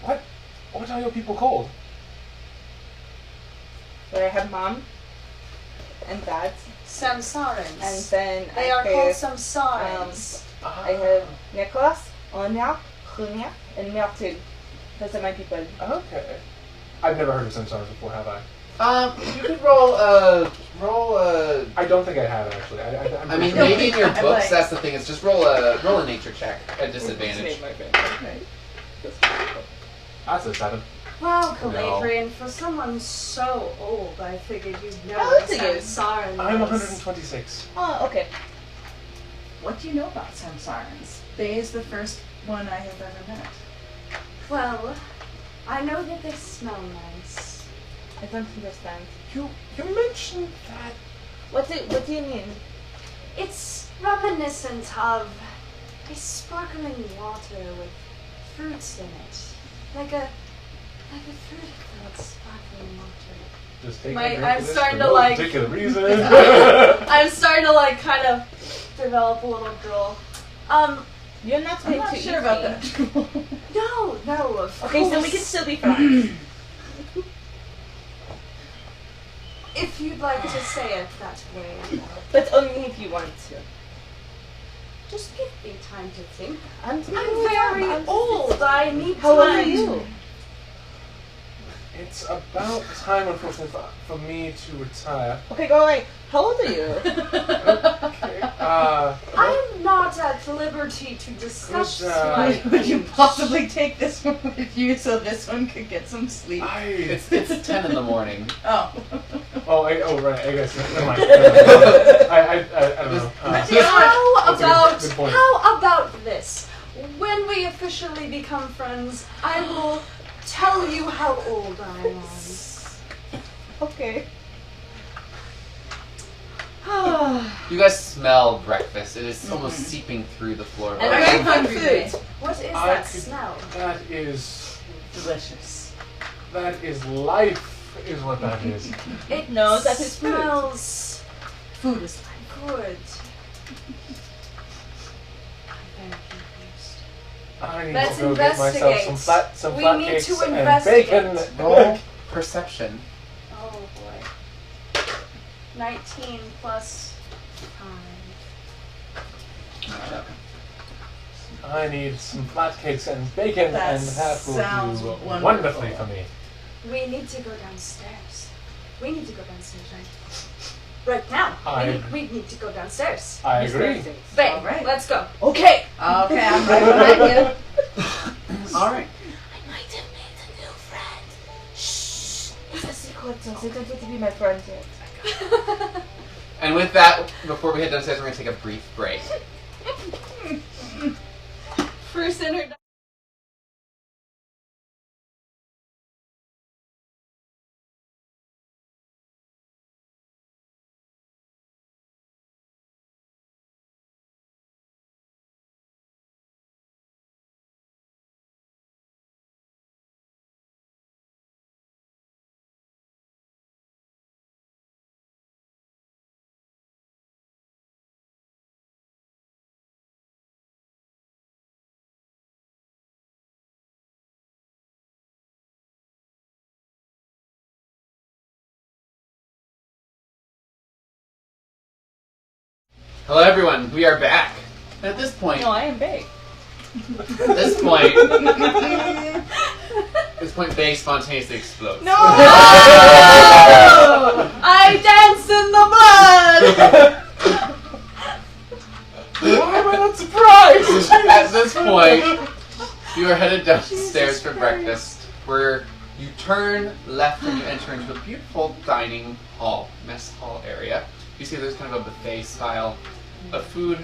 What are your people called? So I have mom and dad, Samsarans. and then They I are called have, Samsarans. I have Nicholas, Onya, Junia, and Meredith. Those are my people. Okay. I've never heard of Samsarans before, have I? You could roll a... I don't think I have, actually. I'm I mean, pretty sure. maybe in your I'm books, like- that's the thing, is just roll a nature check at disadvantage. Okay. That's a 7. Well, No. Caladrian, for someone so old, I figured you'd know How what old are you? Samsaran I'm was. 126. Oh, okay. What do you know about Samsarans? Bay is the first one I have ever met. Well, I know that they smell nice. I don't understand. You mentioned that. What do you mean? It's reminiscent of a sparkling water with fruits in it. Like a fruit-filled sparkling water. Just take My- a drink I'm of this starting for to, no like- particular reason. I'm starting to kind of develop a little drool. You're not I'm going not to sure eat about me. that. No, of Okay, so we course. can still be friends. If you'd like to say it that way. But only if you want to. Just give me time to think. I'm I'm very old. I need How old are time. you? It's about time, unfortunately, for me to retire. Okay, go away. How old are you? Okay. I'm not at liberty to discuss Good, my Would you age. possibly take this one with you so this one could get some sleep? It's 10 in the morning. Oh. Right. I guess. Never mind. I don't know. How about this? When we officially become friends, I will tell you how old I am. Okay. You guys smell breakfast. It is almost seeping through the floor. And I'm very hungry. Food. What is I that could- smell? That is Delicious. life, is what that is. It No, that is food. smells Food is fine. good. I'm very confused. I need Let's to go get myself investigate. some We flat need cakes to and investigate. bacon. Roll perception. Oh boy. 19 plus 5. I need some flat cakes and bacon, That and that will sounds do wonderful. wonderfully for me. We need to go downstairs. We need to go downstairs right now. We need to go downstairs. I agree. Babe, All right. let's go. Okay. Okay, I'm right behind you. Alright. I might have made a new friend. Shh. It's a secret, so they don't get to be my friend yet. And with that, before we head downstairs, we're going to take a brief break. First introduction. Hello, everyone. We are back. At this point, No, I am big. This point, Bay spontaneously explodes. No! I dance in the blood! Why am I not surprised? At this point, you are headed downstairs for breakfast, where you turn left and you enter into a beautiful dining hall, mess hall area. You see there's kind of a buffet style of food.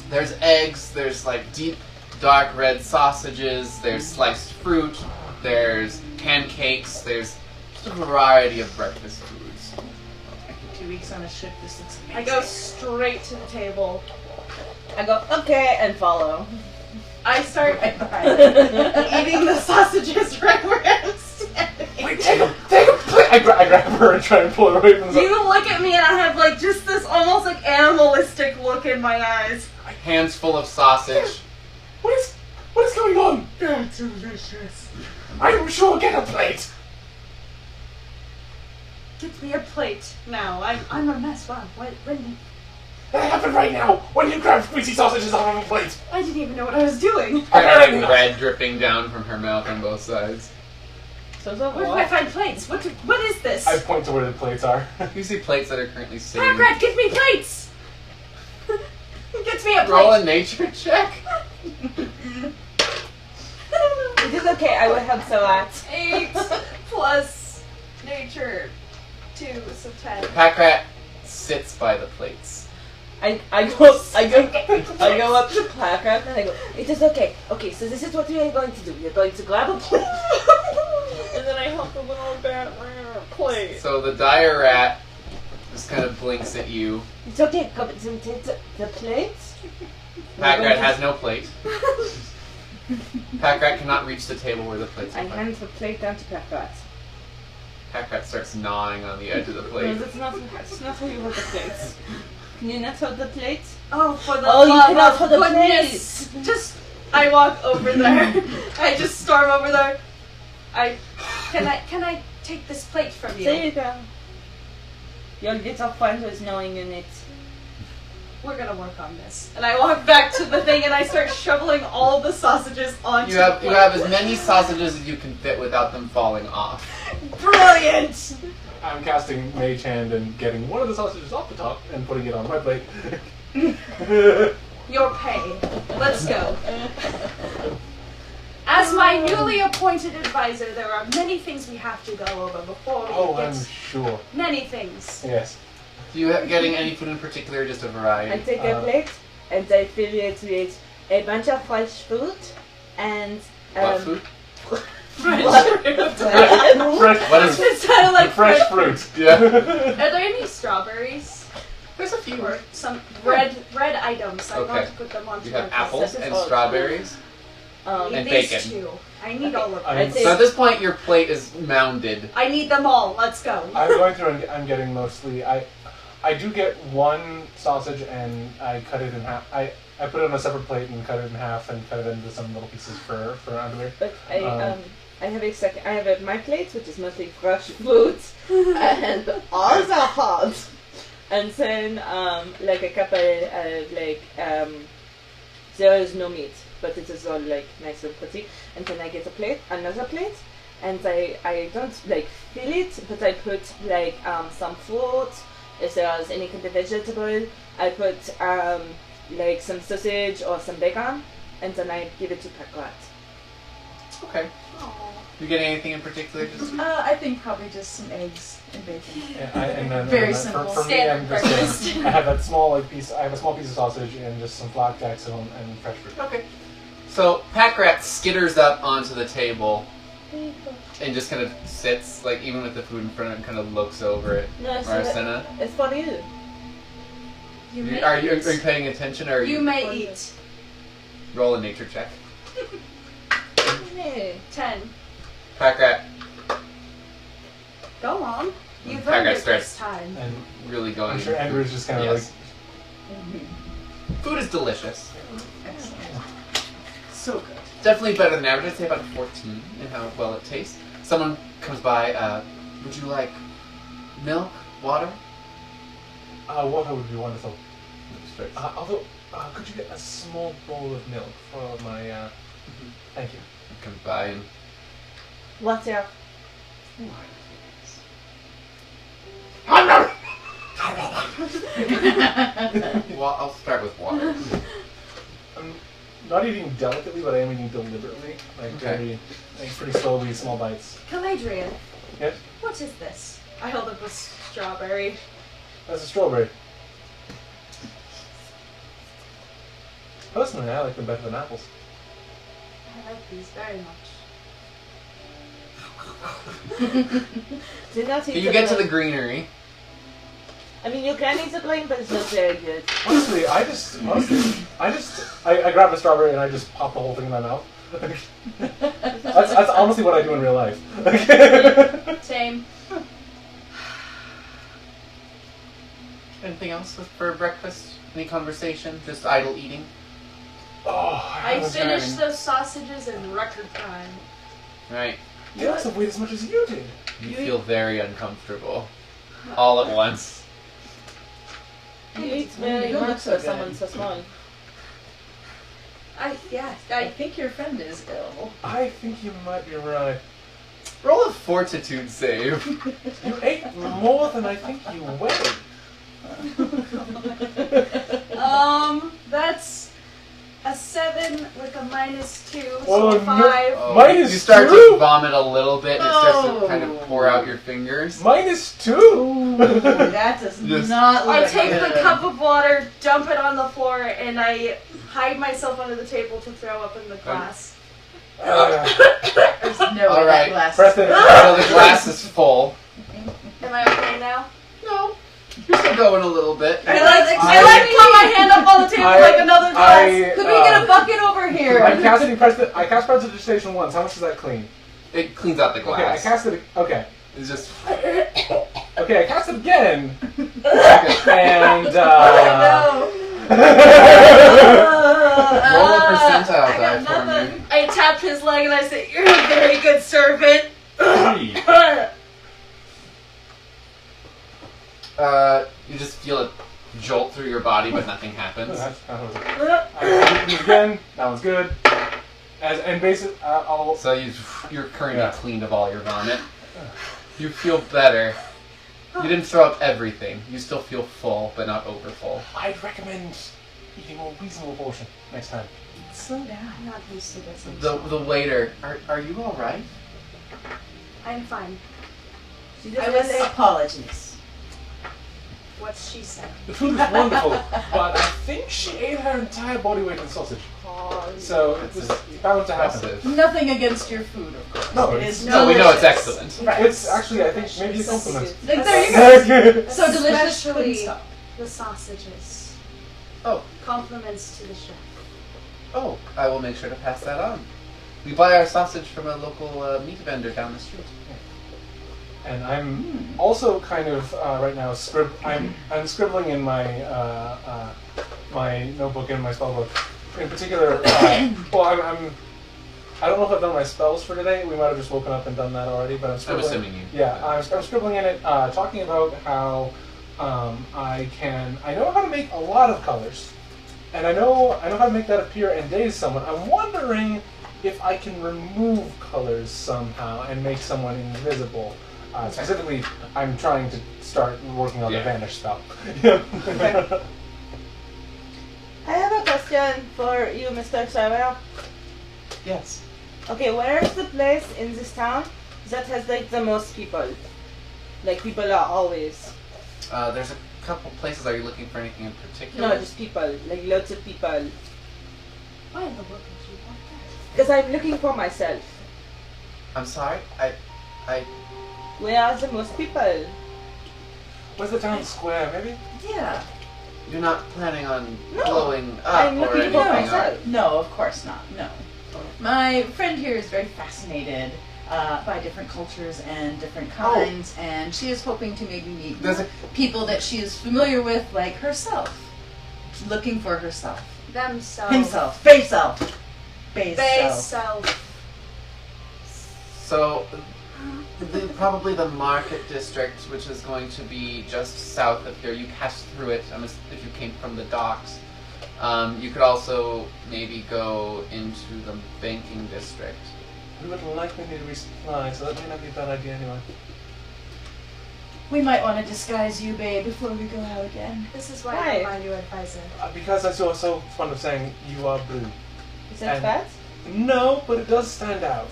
There's eggs, there's like deep dark red sausages, there's sliced fruit, there's pancakes, there's just a variety of breakfast foods. 2 weeks on a ship, this looks amazing. I go straight to the table. I go, okay, and follow. I start eating the sausages right where I'm standing. Wait, take a plate! I grab her and try and pull her away from the... You look at me and I have like just this almost like animalistic look in my eyes. Hands full of sausage. What is going on? They're delicious. I'm sure get a plate! Get me a plate now. I'm a mess. Wow. When That happened right now! When you grabbed greasy sausages out of a plate! I didn't even know what I was doing. Red dripping down from her mouth on both sides. So Where do I find plates? What is this? I point to where the plates are. You see plates that are currently sitting. Pancrat, give me plates! Get me a plate! Roll a nature check. It is okay, I will help Salat. 8 plus nature 2, so 10. Packrat sits by the plates. I go up to Placard and I go, it is okay. Okay, so this is what we are going to do. We are going to grab a plate. And then I help the little bat plate. So the dire rat just kind of blinks at you. It's okay, come and take the plate. Packrat has no plate. Packrat cannot reach the table where the plates I are. hand the plate down to Placard. Packrat starts gnawing on the edge of the No, plate. that's not how you hold the plates. Can you not hold the plate? Oh, for the Oh, you love cannot of hold the goodness. Just, I walk over there. I just storm over there. Can I take this plate from you? There you go. Your little friend was gnawing on it. We're gonna work on this. And I walk back to the thing and I start shoveling all the sausages onto You the plate. have as many sausages as you can fit without them falling off. Brilliant! I'm casting Mage Hand and getting one of the sausages off the top and putting it on my plate. Your pay. Let's go. As my newly appointed advisor, there are many things we have to go over before we I'm get sure. many things. Yes. Do you getting any food in particular, or just a I variety? take a plate and I fill it with a bunch of fresh fruit and What food? Fresh, What is It sounded like fresh fruit. Yeah. Are there any strawberries? There's a few. Or some red items? I'm going Okay. to put them onto You have my apples plate. and strawberries. I need and these bacon. 2. I need all of them. I'd say So at this point, your plate is mounded. I need them all. Let's go. I'm going through and I'm getting mostly... I do get one sausage and I cut it in half. I put it on a separate plate and cut it in half and cut it into some little pieces for underwear. But I have my plate, which is mostly fresh fruit and all the hot. And then like a couple there is no meat, but it is all like nice and pretty. And then I get another plate, and I don't like fill it, but I put like some fruit. If there's any kind of vegetable, I put like some sausage or some bacon, and then I give it to Packrat. Okay. You getting anything in particular? Just I think probably just some eggs and bacon. Very simple. For me, Standard I'm just breakfast. I have that small piece. I have a small piece of sausage and just some flapjacks and fresh fruit. okay. So Packrat skitters up onto the table and just kind of sits, like even with the food in front of it, kind of looks over it. No, Marcena, it's for you. are you paying attention, or are You you may eat. roll a nature check? Hey. 10. Packrat Go on. You've Packrat earned it starts this time. And really going. I'm sure Andrew's just kind of Yes. Food is delicious. Excellent. So good. Definitely better than average. I'd say about a 14 in how well it tastes. Someone comes by. Would you like milk, water? water would be wonderful. first. Although, could you get a small bowl of milk for my? Thank you. Combine. Water. Well, I'll start with water. I'm not eating delicately, but I am eating deliberately, very, pretty slowly, small bites. Caladrian, Yes, what is this? I held up a strawberry. that's a strawberry. Personally, I like them better than apples. I like these very much. Do not eat You get to the greenery. I mean, you can eat the green, but it's not very good. Honestly, I grab a strawberry and I just pop the whole thing in my mouth. that's honestly what I do in real life. Same. Anything else for breakfast? Any conversation? Just idle eating? Oh, I finished those sausages in record time. Right. You must have weighed as much as you did. You feel very uncomfortable. All at once. You eat very You look much so for good. someone so small. I think your friend is ill. I think you might be right. Roll a fortitude save. You ate more than I think you weighed. That's a 7 with a -2, so Oh, a no. 5. Oh, Minus you start two? to vomit a little bit and it starts to kind of pour out your fingers. -2. That does Just- not look I take good. the cup of water, dump it on the floor, and I hide myself under the table to throw up in the glass. There's no All way right. that glass Preston, So the glass is full. Am I okay now? No. You're still going a little bit. I put my hand up on the table like another glass. Could we get a bucket over here? I cast Prestidigitation once. How much does that clean? It cleans out the glass. Okay, I cast it. Okay. It's just. Okay, I cast it again. And No. Roll a percentile I die got for me. nothing. I tap his leg and I say, "You're a very good servant." 3. You just feel it jolt through your body, but nothing happens. Again, that one's good. And basically, I'll. So you're currently Yeah. cleaned of all your vomit. You feel better. You didn't throw up everything. You still feel full, but not over full. I'd recommend eating a reasonable portion next time. Slow down. I'm not used to this. The waiter, are you all right? I'm fine. She I just was went apologies. What she said. The food was wonderful, but I think she ate her entire body weight in sausage. So it was bound to happen. Impressive. Nothing against your food, of course. No, it it's- is No, we know it's delicious. excellent. Right. It's actually, I think, maybe a compliment. Like, there you go. So delicious. Couldn't Especially stop. the sausages. Oh. Compliments to the chef. Oh, I will make sure to pass that on. We buy our sausage from a local meat vendor down the street. And I'm also kind of right now I'm scribbling in my my notebook and my spell book. In particular, well, I don't know if I've done my spells for today. We might have just woken up and done that already, but I'm I'm scribbling. assuming you. Yeah, I'm scribbling in it, talking about how I know how to make a lot of colors, and I know how to make that appear and daze someone. I'm wondering if I can remove colors somehow and make someone invisible. Specifically, I'm trying to start working on the vanish spell. I have a question for you, Mr. Sarah. Yes. Okay, where is the place in this town that has like the most people? Like people are always. There's a couple places. Are you looking for anything in particular? No, just people. Like lots of people. Why in the world would you want that? Because I'm looking for myself. I'm sorry. I. Where are the most people? Where's the town square, maybe? Yeah. You're not planning on No, blowing up I'm or looking anything, for are you? myself. No, of course not. No. My friend here is very fascinated by different cultures and different kinds, and she is hoping to maybe meet There's a- people that she is familiar with, like herself. Looking for herself. Themselves. Himself. Bayself. They self. So, Probably the market district, which is going to be just south of here. You passed through it if you came from the docks. You could also maybe go into the banking district. We would likely need a resupply, so that may not be a bad idea anyway. We might want to disguise you, babe, before we go out again. This is why Why? I'm my new advisor. Because I saw so fond of saying you are blue. Is that And- bad? No, but it does stand out.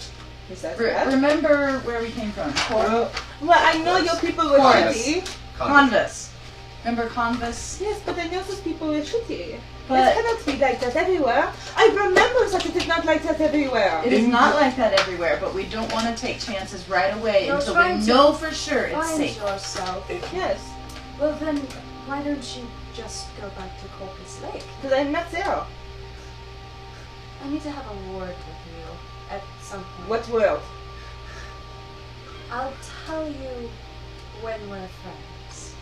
Is that bad? Remember where we came from? Well, Well, I know your people were Convus. shitty. Convus. Remember Convus? Yes, but I know those people were shitty. But It cannot be like that everywhere. I remember that it is not like that everywhere. it is not like that everywhere, but we don't want to take chances right away You're until trying we to know for sure it's Find safe. yourself. Yes, Well then, why don't you just go back to Colchis Lake? because I'm not there. I need to have a word with you at some point. What world? I'll tell you when we're friends.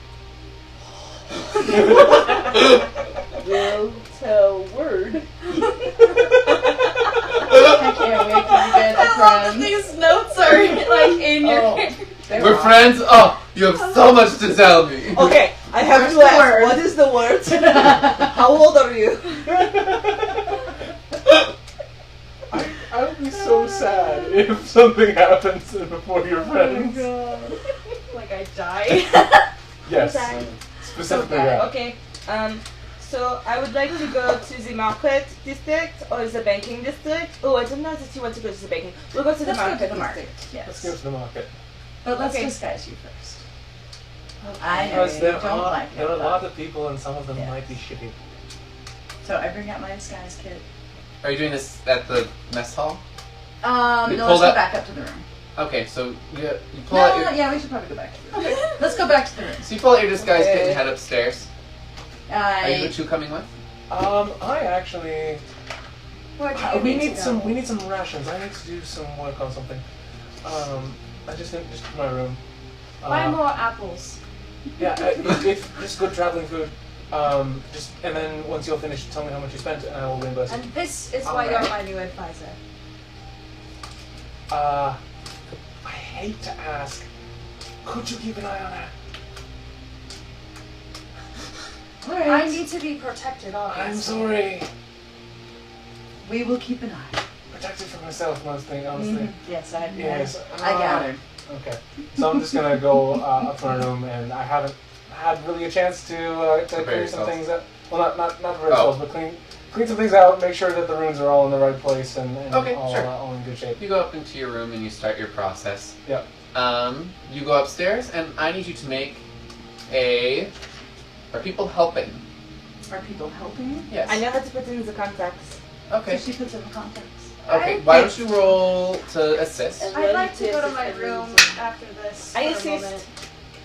Will tell word. I can't wait till you get a friend. These notes are like in We're friends? Oh, you have so much to tell me. Okay, I have Where's to the ask, word? what is the word? How old are you? I would be so sad if something happens before your friends. God. Like I die. Yes, Okay. specifically Okay, that. okay. So I would like to go to the market district or the banking district. Oh, I don't know if you want to go to the banking. We'll go to the Let's go market to the market. district. Let's Yes. go to the market. But let's Okay. disguise you first. I know Because you there don't are, like it. there are a but- lot of people and some of them Yes. might be shitty. So I bring out my disguise kit. Are you doing this at the mess hall? You No, pull let's go that- back up to the room. Okay, so you pull out your Yeah, we should probably go back to the room. Let's go back to the room. so you pull out your disguise kit Okay. and head upstairs. Are you the I two coming with? I actually Where do you we need need to go? some rations. I need to do some work on something. I just in my room. Buy more apples. Yeah, it's just good traveling food. And then once you're finished, tell me how much you spent, and I will reimburse you. And this is why Alright. you're my new advisor. I hate to ask. Could you keep an eye on her? I need to be protected, obviously. I'm sorry. We will keep an eye. Protected from myself, honestly. Yes, Yes. I gathered. Okay. So I'm just gonna go up to my room, and I haven't had really a chance to Prepare clear some yourself. things up. Well, not prepare ourselves, but clean some things out, make sure that the runes are all in the right place and Okay, all, sure. all in good shape. You go up into your room and you start your process. Yep. You go upstairs and I need you to make a. Are people helping? Are people helping? Yes. I know how to put in the contacts. Okay. So she puts in the contacts. Okay. Why don't you roll to assist? I'd like to go to my room after this. I for a assist. moment.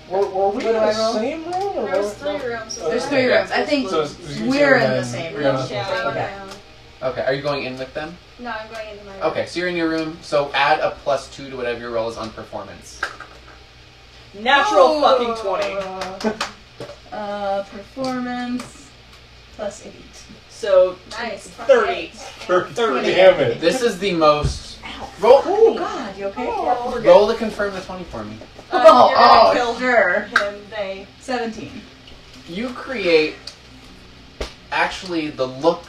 Were we What in do I the roll? same room? Or There's were- 3 rooms. Oh, There's okay. 3 rooms. I think So it's you we're two in and the then same we're room. gonna- Yeah. I'm on Okay. my own. Okay. Are you going in with them? No, I'm going into my room. Okay. So you're in your room. So add a +2 to whatever your roll is on performance. Natural fucking 20. Performance plus 8. So Nice. 30. 30. Damn it. This is the most. Roll. Oh God, you okay? Roll to confirm the 20 for me. You're gonna kill sure. him, they. 17. You create actually the look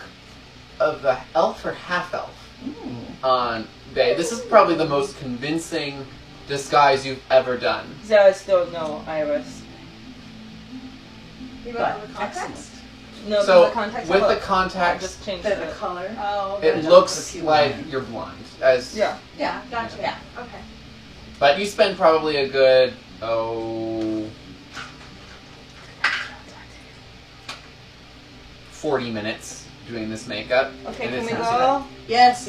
of the elf or half elf on Bay. This is probably the most convincing disguise you've ever done. There is still no iris. You But went to the excellent. contacts? No, So the contacts with the look. I contacts, just changed The it. color. Oh, it okay. looks Put a like few you're blind. As Yeah. Yeah, gotcha. Yeah. Okay. but you spend probably a good 40 minutes doing this makeup. Okay, and can it's we not- go? Yes.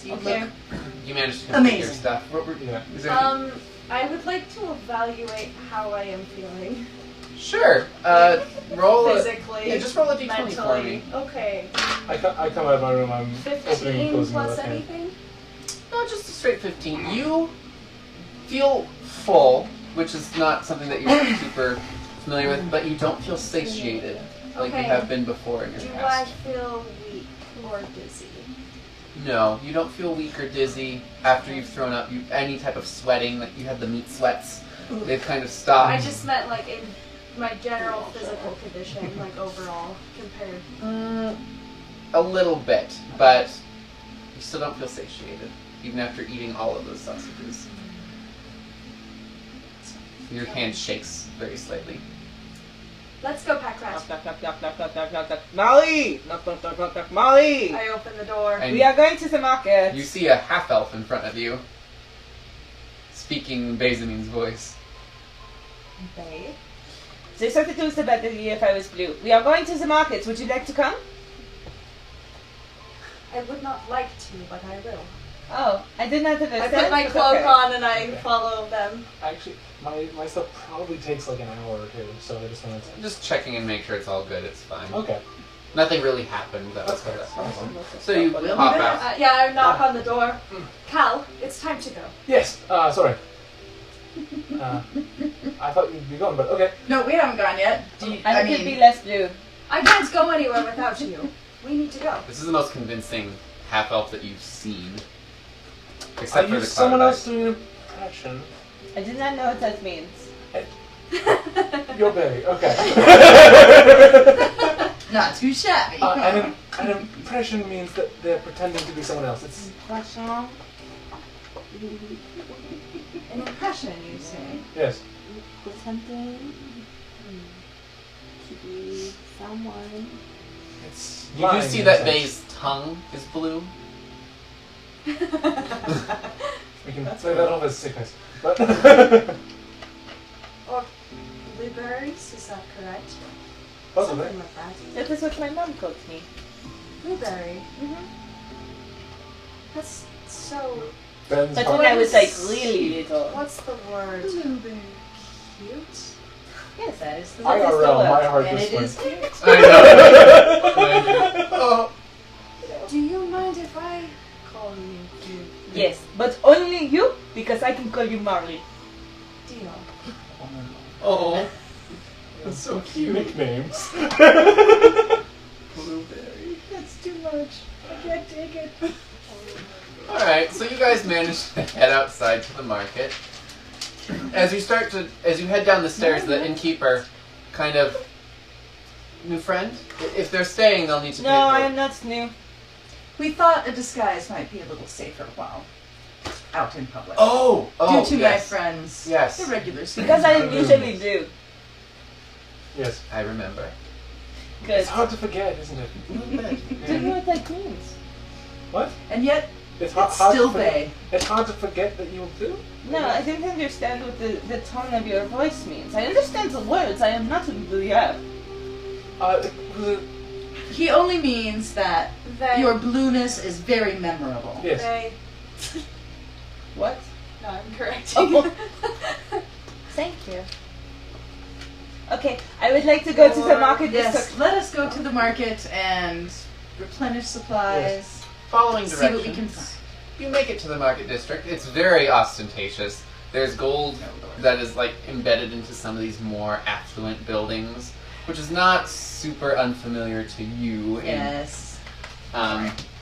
You Okay. look. You managed to complete your Amazing. stuff. Yeah. Is there I would like to evaluate how I am feeling. Sure. Roll a, Physically. yeah, just roll a d20 for mentally. me. Okay. I come out of my room, I'm opening and 15 closing the plus left hand. anything? No, just a straight 15. You feel full, which is not something that you're super familiar with, but you don't feel satiated like Okay. you have been before in your Do I past. feel weak or dizzy? No, you don't feel weak or dizzy after you've thrown up. Any type of sweating, like you had the meat sweats, they've kind of stopped. I just meant like in my general physical condition, like overall, compared. A little bit, but you still don't feel satiated, even after eating all of those sausages. Your hand shakes very slightly. Let's go, pack rat. Knock, knock, knock, knock, knock, knock, knock, knock. Molly! Knock, knock, knock, knock, knock. Molly! I open the door. And We are going to the market. you see a half-elf in front of you, speaking Bazamin's voice. Babe. They said it was a better year if I was blue. We are going to the market. Would you like to come? I would not like to, but I will. Oh, I did not understand. I put my but cloak okay. on and I follow them. Actually, my stuff probably takes like an hour or two, so I just wanted to... Just checking and make sure it's all good, it's fine. Okay. Nothing really happened that was That's good. fair. So you We'll pop be out. Yeah, I knock on the door. Cal, it's time to go. Yes, sorry. I thought you'd be gone, but okay. No, we haven't gone yet. I could be less blue. I can't go anywhere without you. We need to go. This is the most convincing half-elf that you've seen. Are Except for you the someone cloud else doing an impression? I did not know what that means. You're Barry, okay. Not too shabby. An impression means that they're pretending to be someone else. It's An impression, you say? yes. Pretending to be someone. It's You do lying see in a that sense. Bay's tongue is blue. We can play that off as sickness. But Or blueberries, is that correct? possibly. Something like that. That is what my mom called me. Blueberry. That's so... Ben's But heart- when I was like really little. What's the word? Blueberry. Cute? Yes, that is the IRL, my heart And just it went. is cute. I know. Do you mind if I call you cute? Yes, but only you, because I can call you Marley. Deal. Oh, that's so cute. Nicknames. Blueberry. That's too much. I can't take it. Alright, so you guys managed to head outside to the market. As you head down the stairs, the innkeeper kind of... New friend? If they're staying, they'll need to No, pay for I it. am not new. We thought a disguise might be a little safer while out in public. Oh! Due to Yes. my friends, Yes. the regular Because I am usually blue. Yes. I remember. Good. It's hard to forget, isn't it? Do you know what that means? What? And yet, It's it's still to Bay. It's hard to forget that you do. No, I didn't understand what the tone of your voice means. I understand the words. I am not a blue yap. Was it? He only means that They... your blueness is very memorable. Yes. They... What? No, I'm correcting. Oh. Thank you. Okay, I would like to go to the market Yes, district. let us go to the market and replenish supplies. Following See what we directions, can find. you make it to the market district. It's very ostentatious. There's gold that is like embedded into some of these more affluent buildings, which is not super unfamiliar to you. Yes.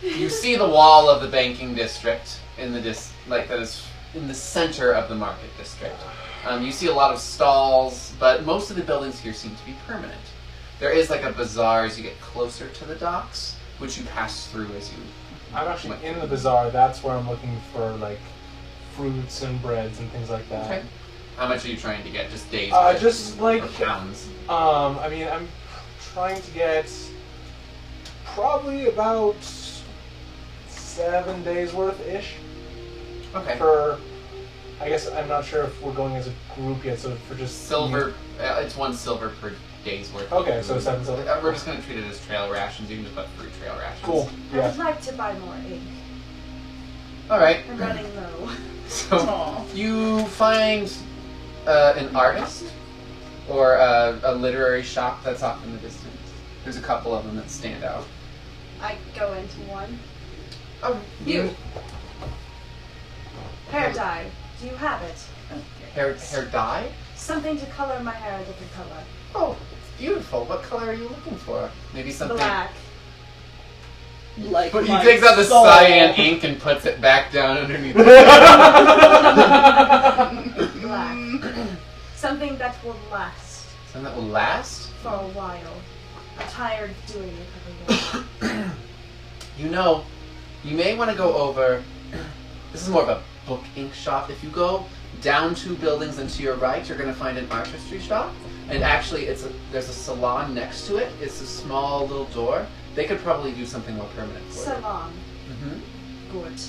You see the wall of the banking district in the that is in the center of the market district. You see a lot of stalls, but most of the buildings here seem to be permanent. There is like a bazaar as you get closer to the docks, which you pass through as you... I'm actually in the bazaar. That's where I'm looking for like fruits and breads and things like that. Okay. How much are you trying to get? Just days worth? Just like Or pounds? I mean, I'm trying to get probably about 7 days worth ish. Okay. For, I guess I'm not sure if we're going as a group yet. So for just Silver, it's 1 silver per day's worth. Okay, so 7 silver. We're just going to treat it as trail rations. You can just put free trail rations. Cool. I Yeah. would like to buy more ink. Alright. I'm running low. So Aw. you find an artist or a literary shop that's off in the distance. There's a couple of them that stand out. I go into one. Oh, You. Hair dye. Do you have it? Hair dye? Something to color my hair a different color. Oh, beautiful. What color are you looking for? Maybe something... Black. Like But he my takes out the soul. cyan ink and puts it back down underneath. Black. Something that will last Something that will last? for a while. I'm tired of doing it every day. You know, you may want to go over. This is more of a book ink shop. If you go down 2 buildings and to your right, you're going to find an artistry shop. And actually, there's a salon next to it. It's a small little door. They could probably do something more permanent for you. Salon. Mm-hmm. Good.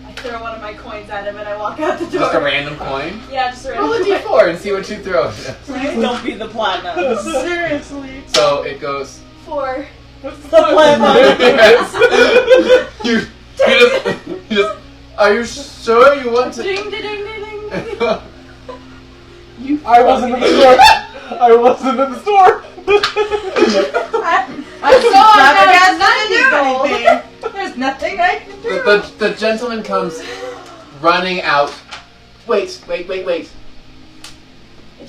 I throw one of my coins at him and I walk out the door. Just a random coin. Yeah, just a random Roll a coin. d4 and see what you throw. Please don't be the platinum. Seriously. So it goes. 4. The platinum. Yes. you just. Are you sure you want to? Ding, ding, ding, ding, ding. I wasn't in the store. I wasn't in the store. I'm so extravagant, anything. There's nothing I can do. The gentleman comes running out. Wait. If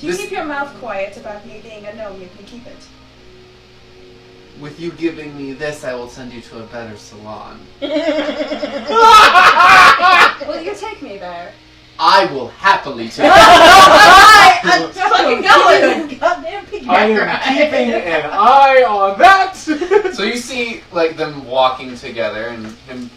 you This- keep your mouth quiet about me being a gnome, you can keep it. With you giving me this, I will send you to a better salon. Will you take me there? I will happily take I'm fucking going. Goddamn piggy I am keeping an eye on that. So you see, like, them walking together and him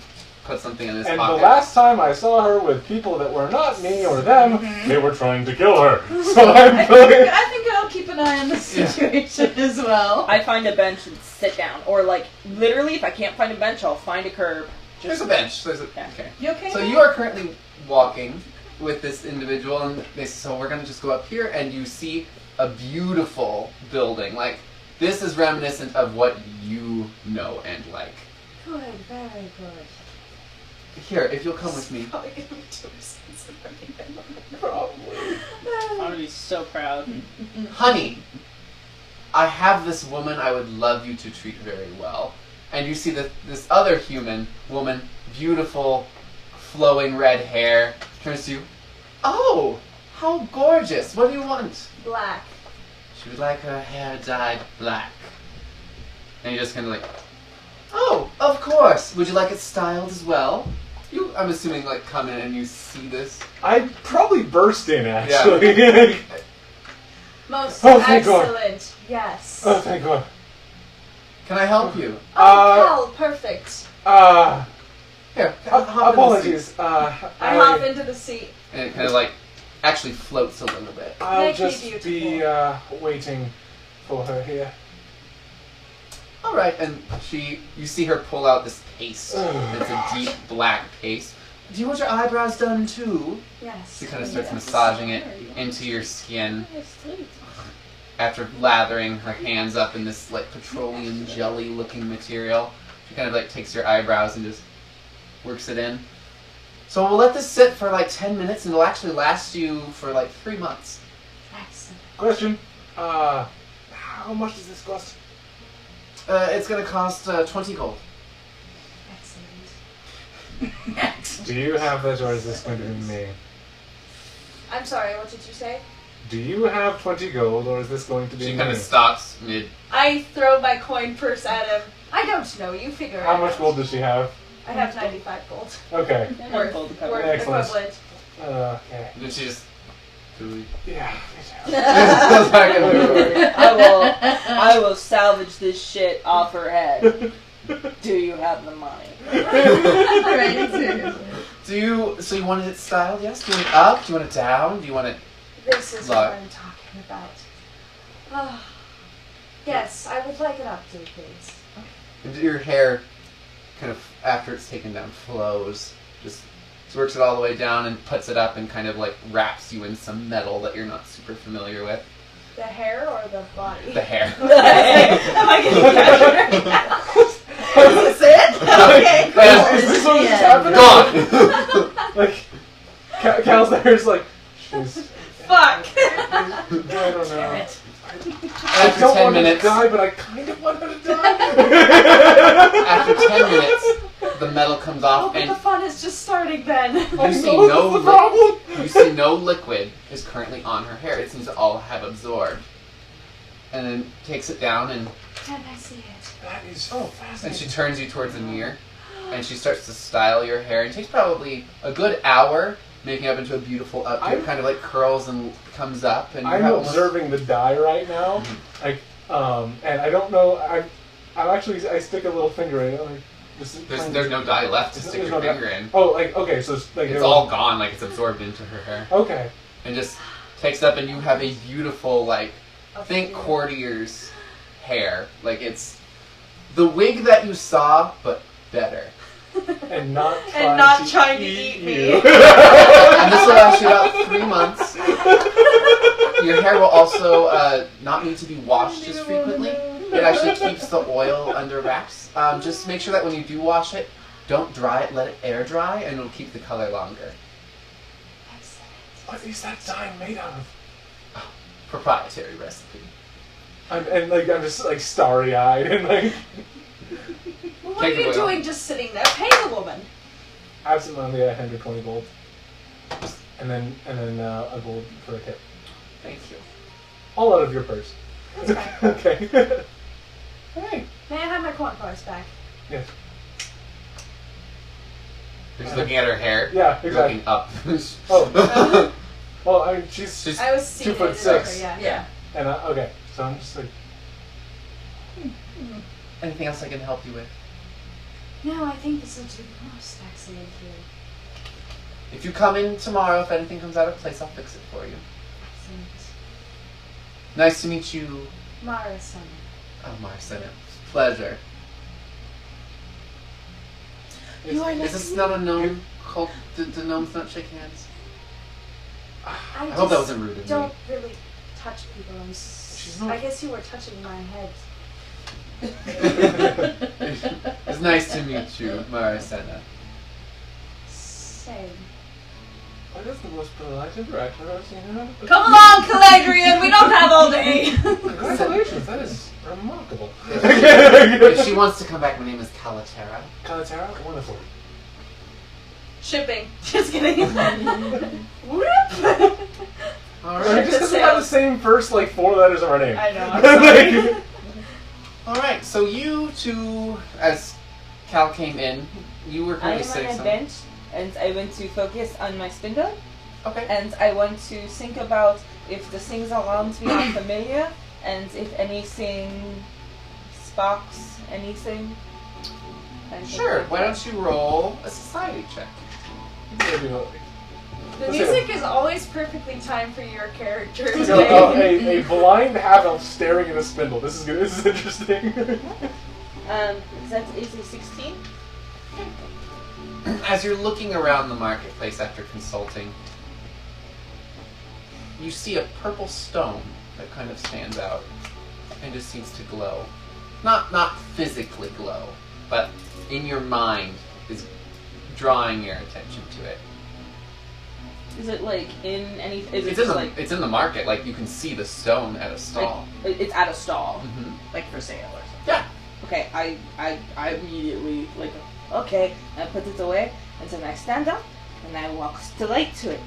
put something in his And the pocket. last time I saw her with people that were not me or them, they were trying to kill her. So I'm going. I think I'll keep an eye on the situation as well. I find a bench and sit down. Or, like, literally, if I can't find a bench, I'll find a curb. There's a bench. Yeah. Okay. You okay? So man? you are currently walking with this individual, and so we're gonna just go up here, and you see a beautiful building. Like, this is reminiscent of what you know and like. Good, very good. Here, if you'll come with me. Probably gonna be too sensitive. Probably. I'm gonna be so proud. Honey, I have this woman I would love you to treat very well. And you see this other woman, beautiful, flowing red hair, turns to you. Oh, how gorgeous. What do you want? Black. She would like her hair dyed black. And you're just kind of like, oh, of course. Would you like it styled as well? I'm assuming, like, come in and you see this. I probably burst in, actually. Most Oh, thank God. excellent. Yes. Oh, thank God. Can I help you? Oh, perfect. Here, hop in the seat. Apologies. I hop into the seat. And it kind of, like, actually floats a little bit. I'll Make me just be waiting for her here. All right, and you see her pull out this paste. It's a deep black paste. Do you want your eyebrows done too? Yes. She kind of starts massaging it into your skin after lathering her hands up in this like petroleum jelly looking material. She kind of like takes your eyebrows and just works it in. So we'll let this sit for like 10 minutes and it'll actually last you for like 3 months. Excellent. Question. How much does this cost? It's gonna cost 20 gold. Excellent. Do you have that, or is this going to be me? I'm sorry, what did you say? Do you have 20 gold, or is this going to be She me? kind of stops mid. I throw my coin purse at him. I don't know, you figure it How out. much gold does she have? I have 95 gold. Okay. Worth Excellent. equivalent. Okay. And then she just. Yeah. I will salvage this shit off her head. Do you have the money? Right, seriously. So you wanted it styled, yes? Do you want it up? Do you want it down? Do you want it... This is Look. what I'm talking about. Oh. Yes, I would like it up too, please. Your hair, kind of, after it's taken down, flows. Just works it all the way down and puts it up and kind of like wraps you in some metal that you're not super familiar with. The hair or the body? The hair. Am I getting captured? Is this it? Okay, cool. Yeah. Is this what The just end. happened? Gone! Like, Cal's there's like, she's... Fuck! I don't know. it. I After don't 10 want minutes, her to die, but I kind of want her to die. after 10 minutes, the metal comes Oh, off but and the fun is just starting then. you see know, no that's the problem. you see no liquid is currently on her hair. It seems to all have absorbed. And then takes it down and Can I see it? That is and fascinating. she turns you towards the mirror. and she starts to style your hair. It takes probably a good hour making up into a beautiful updo. It kind of like curls and comes up. And I'm observing the dye right now, like, and I don't know. I'm actually I stick a little finger in it. Like, there's no dye left to stick your finger in. Oh, like okay, so it's, like, it's all gone. Like it's absorbed into her hair. Okay. And just takes up, and you have a beautiful like think courtier's hair. Like it's the wig that you saw, but better. And not trying to eat me. And this will last you about 3 months. Your hair will also not need to be washed as frequently. It actually keeps the oil under wraps. Just make sure that when you do wash it, don't dry it, let it air dry, and it'll keep the color longer. What is that dye made out of? Oh, proprietary recipe. I'm just like starry-eyed and like... What are you doing just sitting there? Pay the woman. Absolutely, 120 gold. And then a gold for a tip. Thank you. All out of your purse. That's fine. Okay. Hey. May I have my corn bars back? Yes. You're just looking at her hair. Yeah, You're exactly. looking up. Oh. Well, I mean, she's I was seated 2'6". Yeah. And okay, so I'm just like. Anything else I can help you with? No, I think this will do the most. Excellent here. If you come in tomorrow, if anything comes out of place, I'll fix it for you. Excellent. Nice to meet you. Mara-san. Oh, Marcena. Pleasure. Is this not a gnome cult? Do gnomes not shake hands? I hope that wasn't rude of me. Don't really touch people. not- I guess you were touching my head. It's nice to meet you, Marcena. Same. That is the most polite interaction I've ever seen in a... Come along, Caladrian! We don't have all day! Congratulations, that is remarkable. If she wants to come back, my name is Calatera. Calatera, wonderful. Shipping. Just kidding. Whoop! Alright. Just because we have the same first, like, 4 letters of our name. I know, I'm sorry. Alright, so you two, as Cal came in, you were I currently am on sitting a bench, and I want to focus on my spindle, Okay. and I want to think about if the things around me are familiar, and if anything sparks anything. Sure, why don't you roll a society check? The music is always perfectly timed for your character. A blind half-elf staring at a spindle. This is good. This is interesting. That is a 16. As you're looking around the marketplace after consulting, you see a purple stone that kind of stands out and just seems to glow. Not physically glow, but in your mind is drawing your attention to it. Is it like in any? It's in the market. Like you can see the stone at a stall. Like, it's at a stall. Mm-hmm. Like for sale or something. Yeah. Okay, I immediately like okay, I put it away, and then I stand up and I walk straight to it.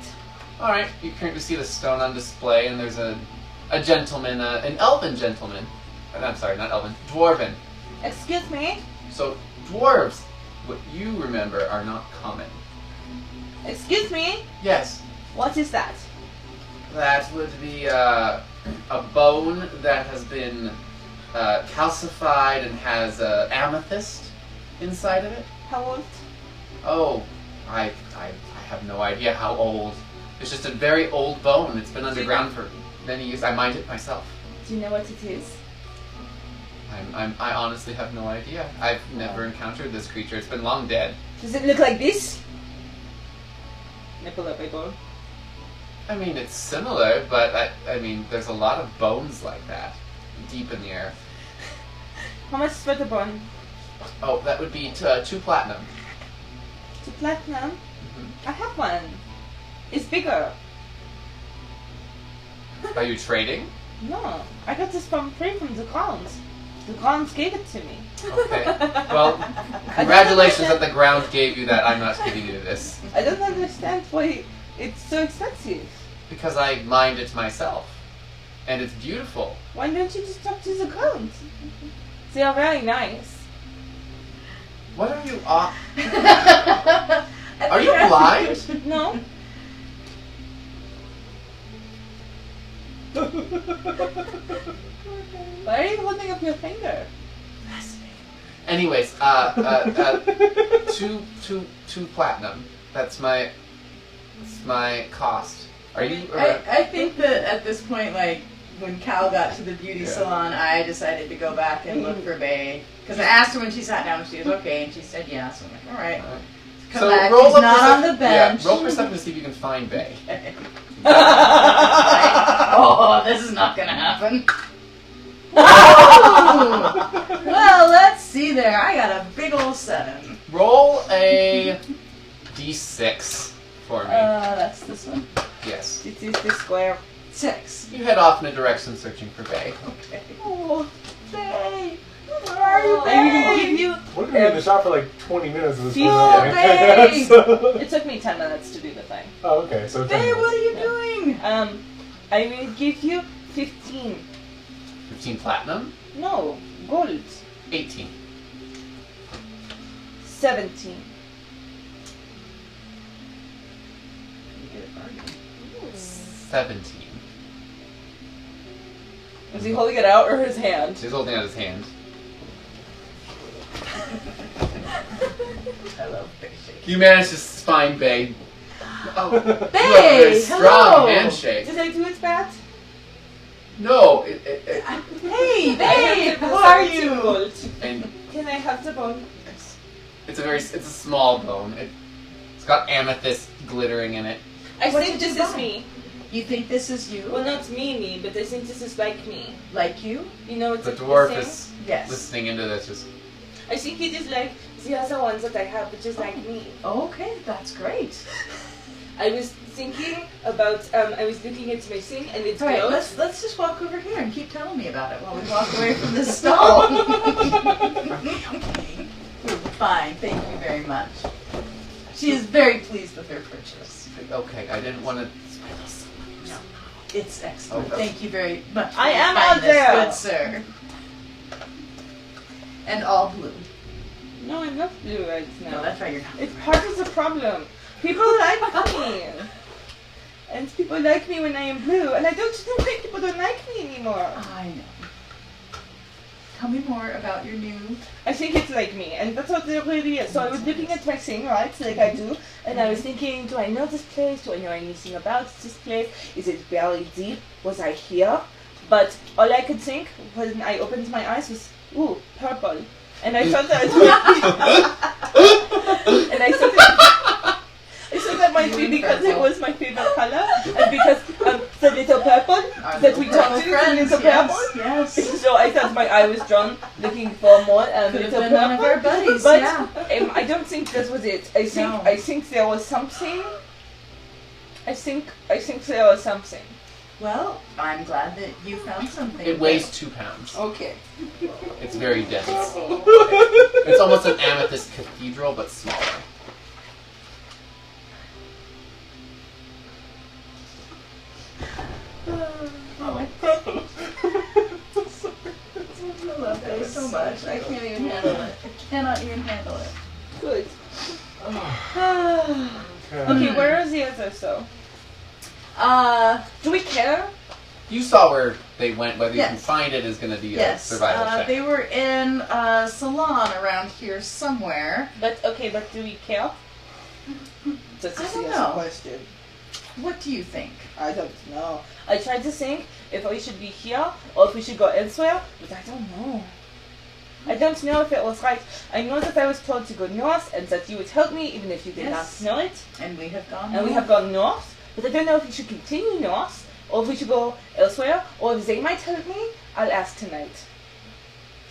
All right. You currently see the stone on display, and there's a gentleman, an elven gentleman. I'm sorry, not elven, dwarven. Excuse me. So dwarves, what you remember, are not common. Excuse me. Yes. What is that? That would be a bone that has been calcified and has amethyst inside of it. How old? Oh, I have no idea how old. It's just a very old bone. It's been underground for many years. I mined it myself. Do you know what it is? I honestly have no idea. I've never encountered this creature. It's been long dead. Does it look like this? I pull up a bone. I mean, it's similar, but I mean, there's a lot of bones like that deep in the earth. How much is for the bone? Oh, that would be 2 platinum. 2 platinum? Mm-hmm. I have one. It's bigger. Are you trading? No, I got this free from the ground. The ground gave it to me. Okay. Well, congratulations that the ground gave you that. I'm not giving you this. I don't understand why it's so expensive. Because I mined it myself. And it's beautiful. Why don't you just talk to the ground? They are very nice. What are you off? Are you blind? No. Why are you holding up your finger? Anyways, two platinum. That's my cost. Are you? I think that at this point, like, when Cal got to the beauty salon, I decided to go back and look for Bae. Because I asked her when she sat down if she was okay, and she said yes. So I'm like, all right. Come So back. roll He's up not on the bench. Yeah, roll perception to see if you can find Bae. Oh, this is not going to happen. Oh! Well, let's see there. I got a big old 7. Roll a d6 for me. That's this one. Yes. It is the square. 6. You head off in a direction searching for Bae. Okay. Oh, Bae. Where are you, I will give you. We're gonna be in the shop for like 20 minutes at this point. Oh, Bae! So- It took me 10 minutes to do the thing. Oh, okay. So 10 Bae, minutes. what are you doing? I will give you 15. 15 platinum. No, gold. 18. 17. 17. Is he holding it out or his hand? He's holding out his hand. I love Bae. You manage to find Bae. Oh, Bae, you have a very strong hello. handshake. Did I do it bad? No, Hey, I Bae, have how are 17 you? Gold. and Can I have the bone? it's a small bone. It's got amethyst glittering in it. I What think did you this is buy? me. You think this is you? Well, not me, but I think this is like me. Like you? You know, it's The like dwarf the same. is Yes. listening into this. Just I think it is like the other ones that I have, which is like me. Okay, that's great. I was thinking about, I was looking at my thing and it's All right, closed. let's just walk over here and keep telling me about it while we walk away from this stall. Fine, thank you very much. She is very pleased with her purchase. okay. I didn't want to. No, it's excellent. Okay. Thank you very much. I for your am out kindness, there. good sir. And all blue. No, I'm not blue right now. No, that's right. You're not. It's part of the problem. People like me. And people like me when I am blue. And I don't know why people don't like me anymore. I know. Tell me more about your new. I think it's like me. And that's what it really is. So I was looking at my thing, right, like I do. And I was thinking, do I know this place? Do I know anything about this place? Is it very deep? Was I here? But all I could think when I opened my eyes was, ooh, purple. And I thought that and I thought that might be because it was my favorite color, and because the little purple that we talked to, the little purple. Yes. So I thought my eye was drawn, looking for more Could have little been one of our purple. buddies. But Yeah. I don't think that was it. I think there was something. I think there was something. Well, I'm glad that you found something. It weighs 2 pounds. Okay. It's very dense. It's almost an amethyst cathedral, but smaller. I love that so much. I can't even handle it. I cannot even handle it. Good. Okay. Okay, where is the other so? Do we care? You saw where they went. Whether you can Yes. find it is going to be a Yes. survival check. They were in a salon around here somewhere. But do we care? That's a I don't serious know. question. What do you think? I don't know. I tried to think if we should be here or if we should go elsewhere, but I don't know. I don't know if it was right. I know that I was told to go north and that you would help me even if you did Yes. not know it. And we have gone. And we have gone north, but I don't know if we should continue north or if we should go elsewhere or if they might help me. I'll ask tonight.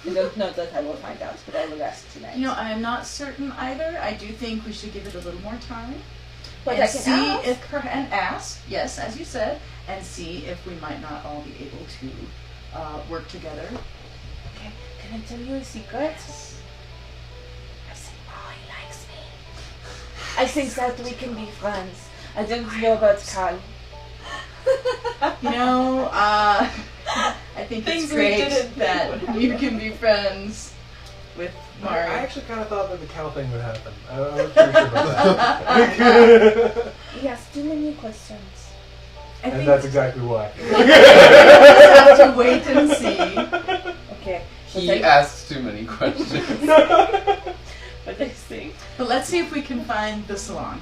I don't know that I will find out, but I will ask tonight. You know, I am not certain either. I do think we should give it a little more time. but and I can see ask. and ask, yes, as you said, and see if we might not all be able to work together. Okay, can I tell you a secret? I think Molly likes me. I think that we can be friends. I don't know about Carl. You know, I think Things it's we great didn't that you can be friends with I Mari. actually kind of thought that the cow thing would happen. I was pretty sure about that. He has too many questions. I And think that's exactly why. we'll just have to wait and see. Okay. He asks too many questions. But I think. But let's see if we can find the salon.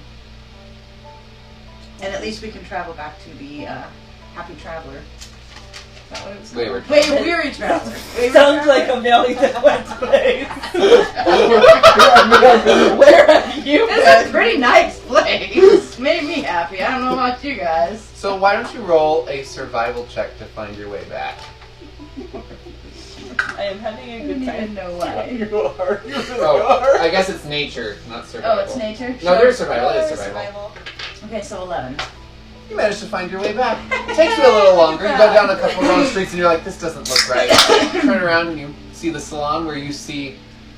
And at least we can travel back to the Happy Traveler. Is that what it was Wayward. called? Weary Traveler. Wayward Sounds Traveler? like a very different place. Where have you It's been? a pretty nice place. Made me happy. I don't know about you guys. So why don't you roll a survival check to find your way back? I am having a I good don't even time. know why. You are. You really Oh, are. I guess it's nature, not survival. Oh, it's nature? No, there's survival. It is survival. Okay, so 11. You managed to find your way back. It takes you a little longer. You go down a couple wrong streets and you're like, this doesn't look right. You turn around and you see the salon where you see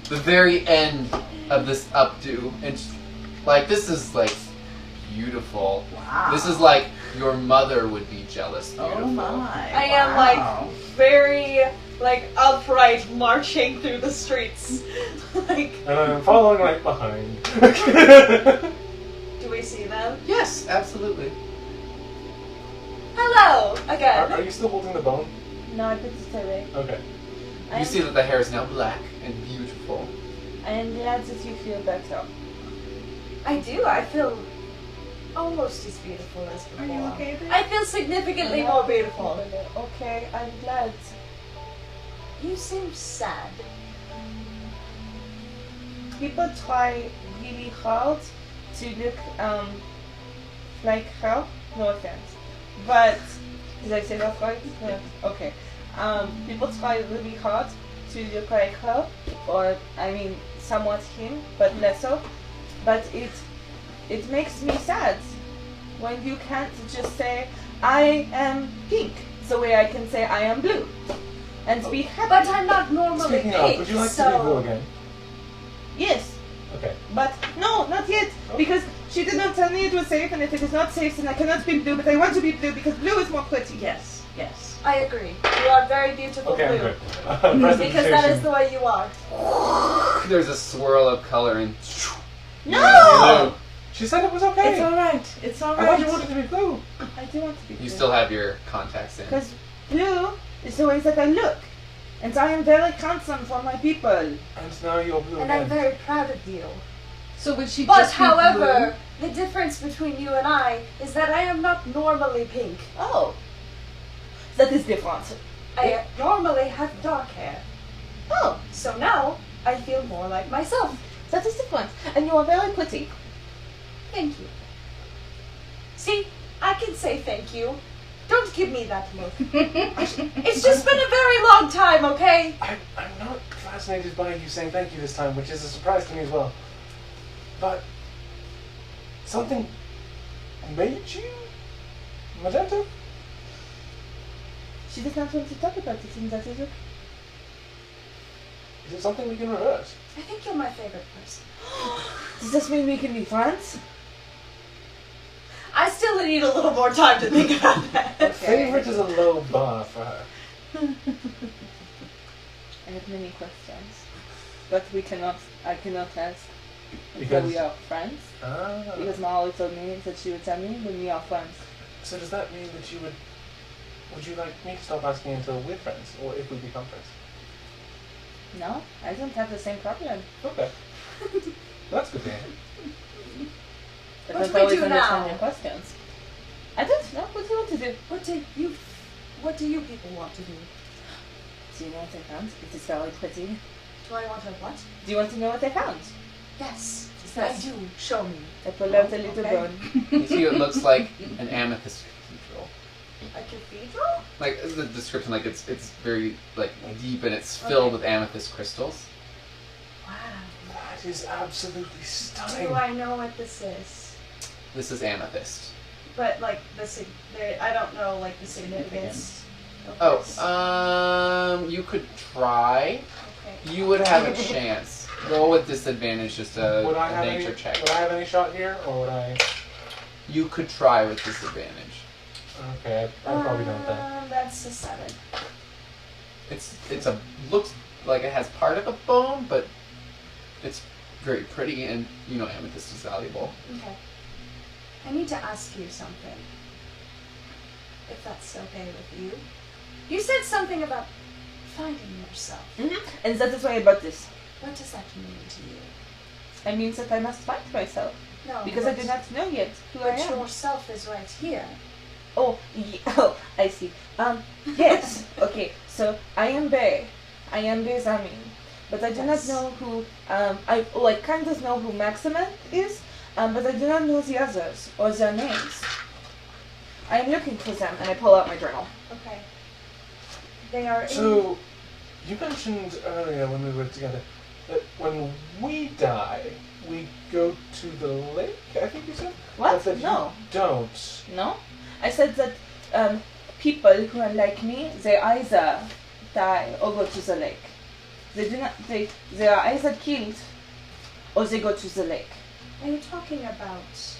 the very end of this updo. And like, this is like beautiful. Wow. This is like your mother would be jealous beautiful. Oh my. I am Wow. like very like upright marching through the streets. Like, And I'm following right behind. do we see them? Yes, absolutely. Hello again. Are you still holding the bone? No, I put it away. Okay. You see that the hair is now black and beautiful. I am glad that you feel better. I do. I feel almost as beautiful as Are before. you okay, babe? I feel significantly more beautiful. Okay, I'm glad. You seem sad. People try really hard to look like her. No offense, but did I say that right? Yeah. Okay. People try really hard to look like her, or I mean, somewhat him, but lesser. But it makes me sad when you can't just say I am pink the way I can say I am blue, and be happy. But I'm not normally Speaking of, pink, would you like to so... be blue again? Yes. Okay. But no, not yet, because she did not tell me it was safe, and if it is not safe, then I cannot be blue, but I want to be blue because blue is more pretty. Yes, yes. I agree. You are very beautiful Okay, I'm blue. good. Because that is the way you are. There's a swirl of color and No! She said it was okay. It's alright. It's I thought alright. you wanted to be blue. I do want to be blue. you still have your contacts in. Because blue is the way that I look. And I am very handsome for my people. And now you're blue And again. I'm very proud of you. So would she But just be however, the difference between you and I is that I am not normally pink. Oh. That is different. I normally have dark hair. Oh, So now, I feel more like myself. that is different. And you are very pretty. Thank you. See, I can say thank you. Don't give me that look. It's just been a very long time, okay? I'm not fascinated by you saying thank you this time, which is a surprise to me as well. But something made you magenta? She does not want to talk about it, and that is okay. Is it something we can reverse? I think you're my favorite person. Does this mean we can be friends? I still need a little more time to think about that. But favorite is a low bar for her. I have many questions. But I cannot ask until Because- we are friends. Ah. Because Molly told me that she would tell me when we are friends. So does that mean that would you like me to stop asking until we're friends, or if we become friends? No, I don't have the same problem. Okay. That's good to hear. I What don't do we always do understand now? your questions. I don't know. What do you want to do? What do you people want to do? Do you know what I found? It is very pretty. Do I want to what? Do you want to know what I found? Yes, Yes. I do. Show me. I pulled out a little Okay. bone. You see, it looks like an amethyst cathedral. A cathedral? Like the description, like it's very like deep and it's filled Okay. with amethyst crystals. Wow. That is absolutely stunning. Do I know what this is? This is amethyst. But like I don't know like the significance of this. Oh, you could try. Okay. You would have a chance. Roll with disadvantage, just a Would I have nature any? check. Would I have any shot here, or would I? You could try with disadvantage. Okay, I probably don't then. That's a 7. It's looks like it has part of a bone, but it's very pretty, and you know amethyst is valuable. Okay. I need to ask you something. If that's okay with you. You said something about finding yourself. And that is why I bought this. What does that mean to you? It means that I must find myself. No. Because I do not know yet who I But am. yourself is right here. Oh, oh, I see. Yes. Okay, so I am Bay. I am Bay Zamin. But I do not Yes. know who, I kind of know who Maximin is, but I do not know the others, or their names. I am looking for them, and I pull out my journal. Okay. They are in... So, you mentioned earlier when we were together that when we die, we go to the lake, I think you said? What? But that No. you don't. No? I said that people who are like me, they either die or go to the lake. They do not. They are either killed or they go to the lake. Are you talking about...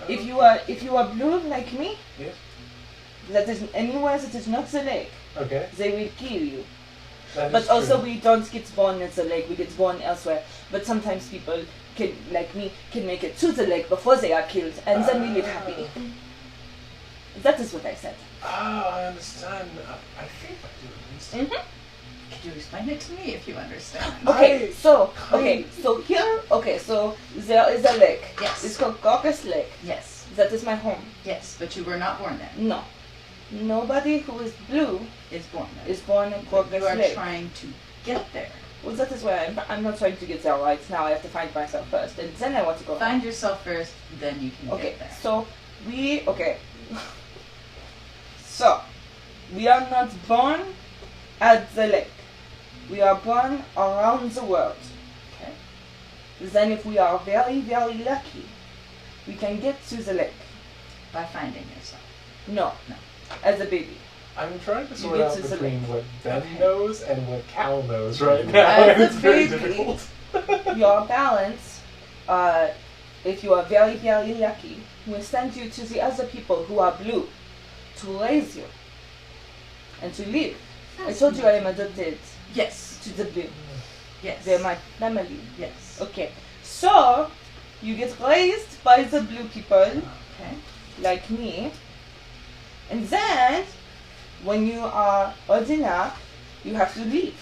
If you are blue like me, Yes. that is anywhere that is not the lake, Okay. they will kill you. That But is also true. we don't get born at the lake, we get born elsewhere. But sometimes people can, like me, can make it to the lake before they are killed, and then we live happily. That is what I said. Oh, I understand. I think I do understand. Could you explain it to me if you understand? Okay, so here, so there is a lake. Yes. It's called Caucasus Lake. Yes. That is my home. Yes, but you were not born there. No. Nobody who is blue Is born there. is born in But Caucasus you are Lake. trying to get there. Well, that is where I'm not trying to get there right now. I have to find myself first, and then I want to go. Find yourself first, then you can Okay, get there. so so we are not born at the lake. We are born around the world. Okay. Then if we are very, very lucky, we can get to the lake. By finding yourself. No. No. As a baby. I'm trying to You sort get out to the between lake. what Ben Okay. knows and what Cal knows right now. As a It's very baby. difficult. Your balance, if you are very, very lucky, will send you to the other people who are blue to raise you and to live. I told you I am adopted Yes. to the blue. Yes. They're my family. Yes. Okay. So, you get raised by the blue people, Okay. like me, and then, when you are old enough, you have to leave.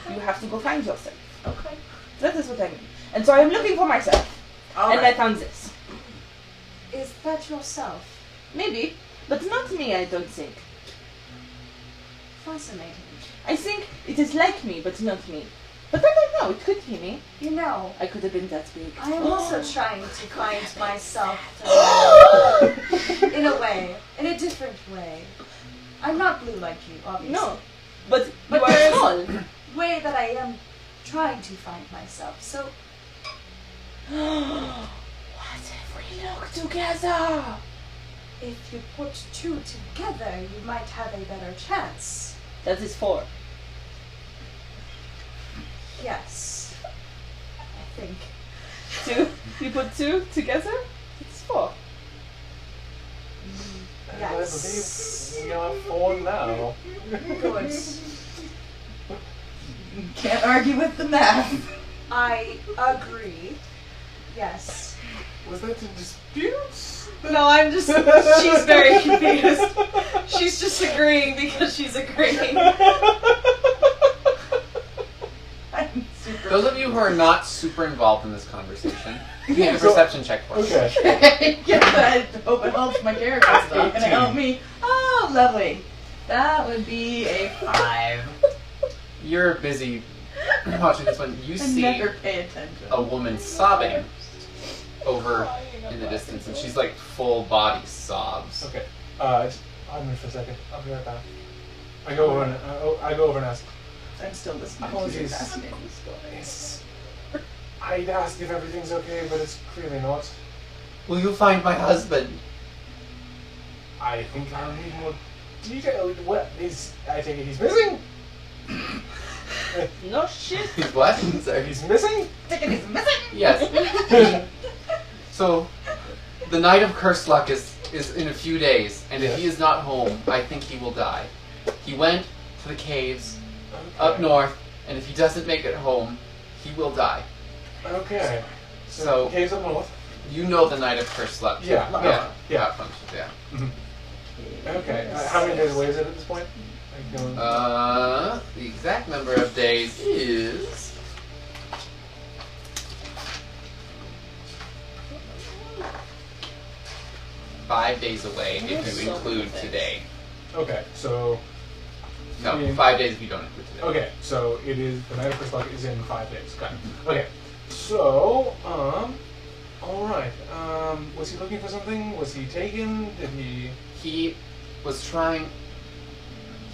You have to go find yourself. Okay. That is what I mean. And so I'm looking for myself. All and right. I found this. Is that yourself? Maybe, but not me, I don't think. Fascinating. I think it is like me, but not me. But I don't know, it could be me. You know, I could have been that big. I am also trying to find myself in a way, in a different way. I'm not blue like you, obviously. No, but But you are there's- small. Way that I am trying to find myself. So, What if we look together? if you put two together, you might have a better chance. That is 4. Yes. I think. 2? You put 2 together? It's 4. And Yes. I believe we are 4 now. Good. You can't argue with the math. I agree. Yes. Was that a dispute? No, I'm just. She's very confused. She's just agreeing because she's agreeing. I'm super. Those of you who are not super involved in this conversation, make a perception check for me. Okay. Yeah, I hope it helps my character. It's not gonna 18. help me. Oh, lovely. That would be a 5. You're busy watching this one. You I see never pay attention. a woman sobbing over in the distance, and she's like full body sobs. Okay. Just pardon me for a second. I'll be right back. I go over and ask. I'm still listening. Apologies. It's a fascinating story. It's, I'd ask if everything's okay, but it's clearly not. Will you find my husband? I think I'll need more detail. What is? I take it he's missing. No shit. He's what? Sorry. He's missing. Ticket is missing. Yes. So, the night of cursed luck is in a few days, and if he is not home, I think he will die. He went to the caves up north and if he doesn't make it home, he will die. Okay. So caves up north. you know the Night of Cursed Luck. Yeah. Yeah. Functions. Yeah. Okay. How many days away is it at this point? The exact number of days is 5 days away if you include today. Okay, so... No, 5 days if you don't include today. Okay, so it is... The Night of First Luck is in 5 days. Got it. Okay, so... Alright. Was he looking for something? Was he taken? Did he... He was trying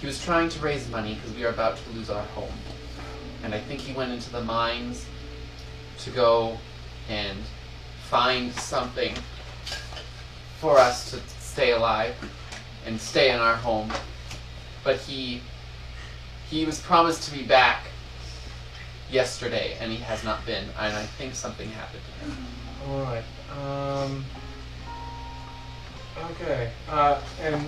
to raise money because we are about to lose our home. And I think he went into the mines to go and find something for us to stay alive and stay in our home. But he was promised to be back yesterday, and he has not been, and I think something happened to him. Alright. Okay. And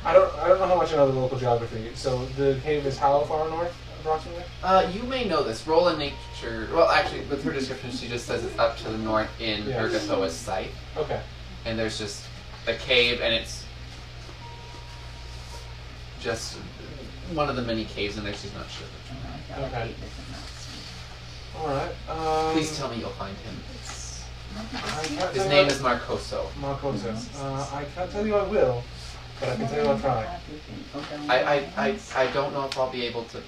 I don't know how much I know the local geography. So the cave is how far north, approximately? You may know this. Roll a nature. Well, actually, with her description, she just says it's up to the north in Ergothoa's site. Okay. And there's just a cave, and it's just one of the many caves in there. She's not sure which one. Okay. Alright. Please tell me you'll find him. His His name is Marcoso. Marcoso. I can't tell you I will, but I can tell you I'll try. I don't know if I'll be able to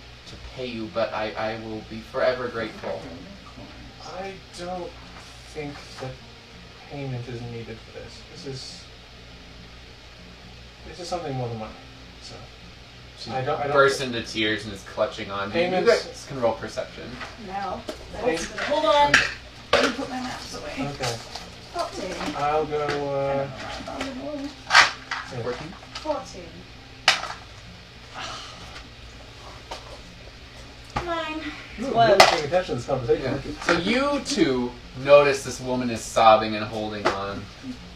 pay you, but I will be forever grateful. I don't think that payment is needed for this. This is something more than money. So She I don't bursts into tears and is clutching on. You Payments- guys can roll perception. Now. Pay- Hold on. Let me put my maps away. Okay. Updating. I'll go 14? 14. 9. You're Well- really paying attention to this conversation. Yeah. aren't you? So you two notice this woman is sobbing and holding on.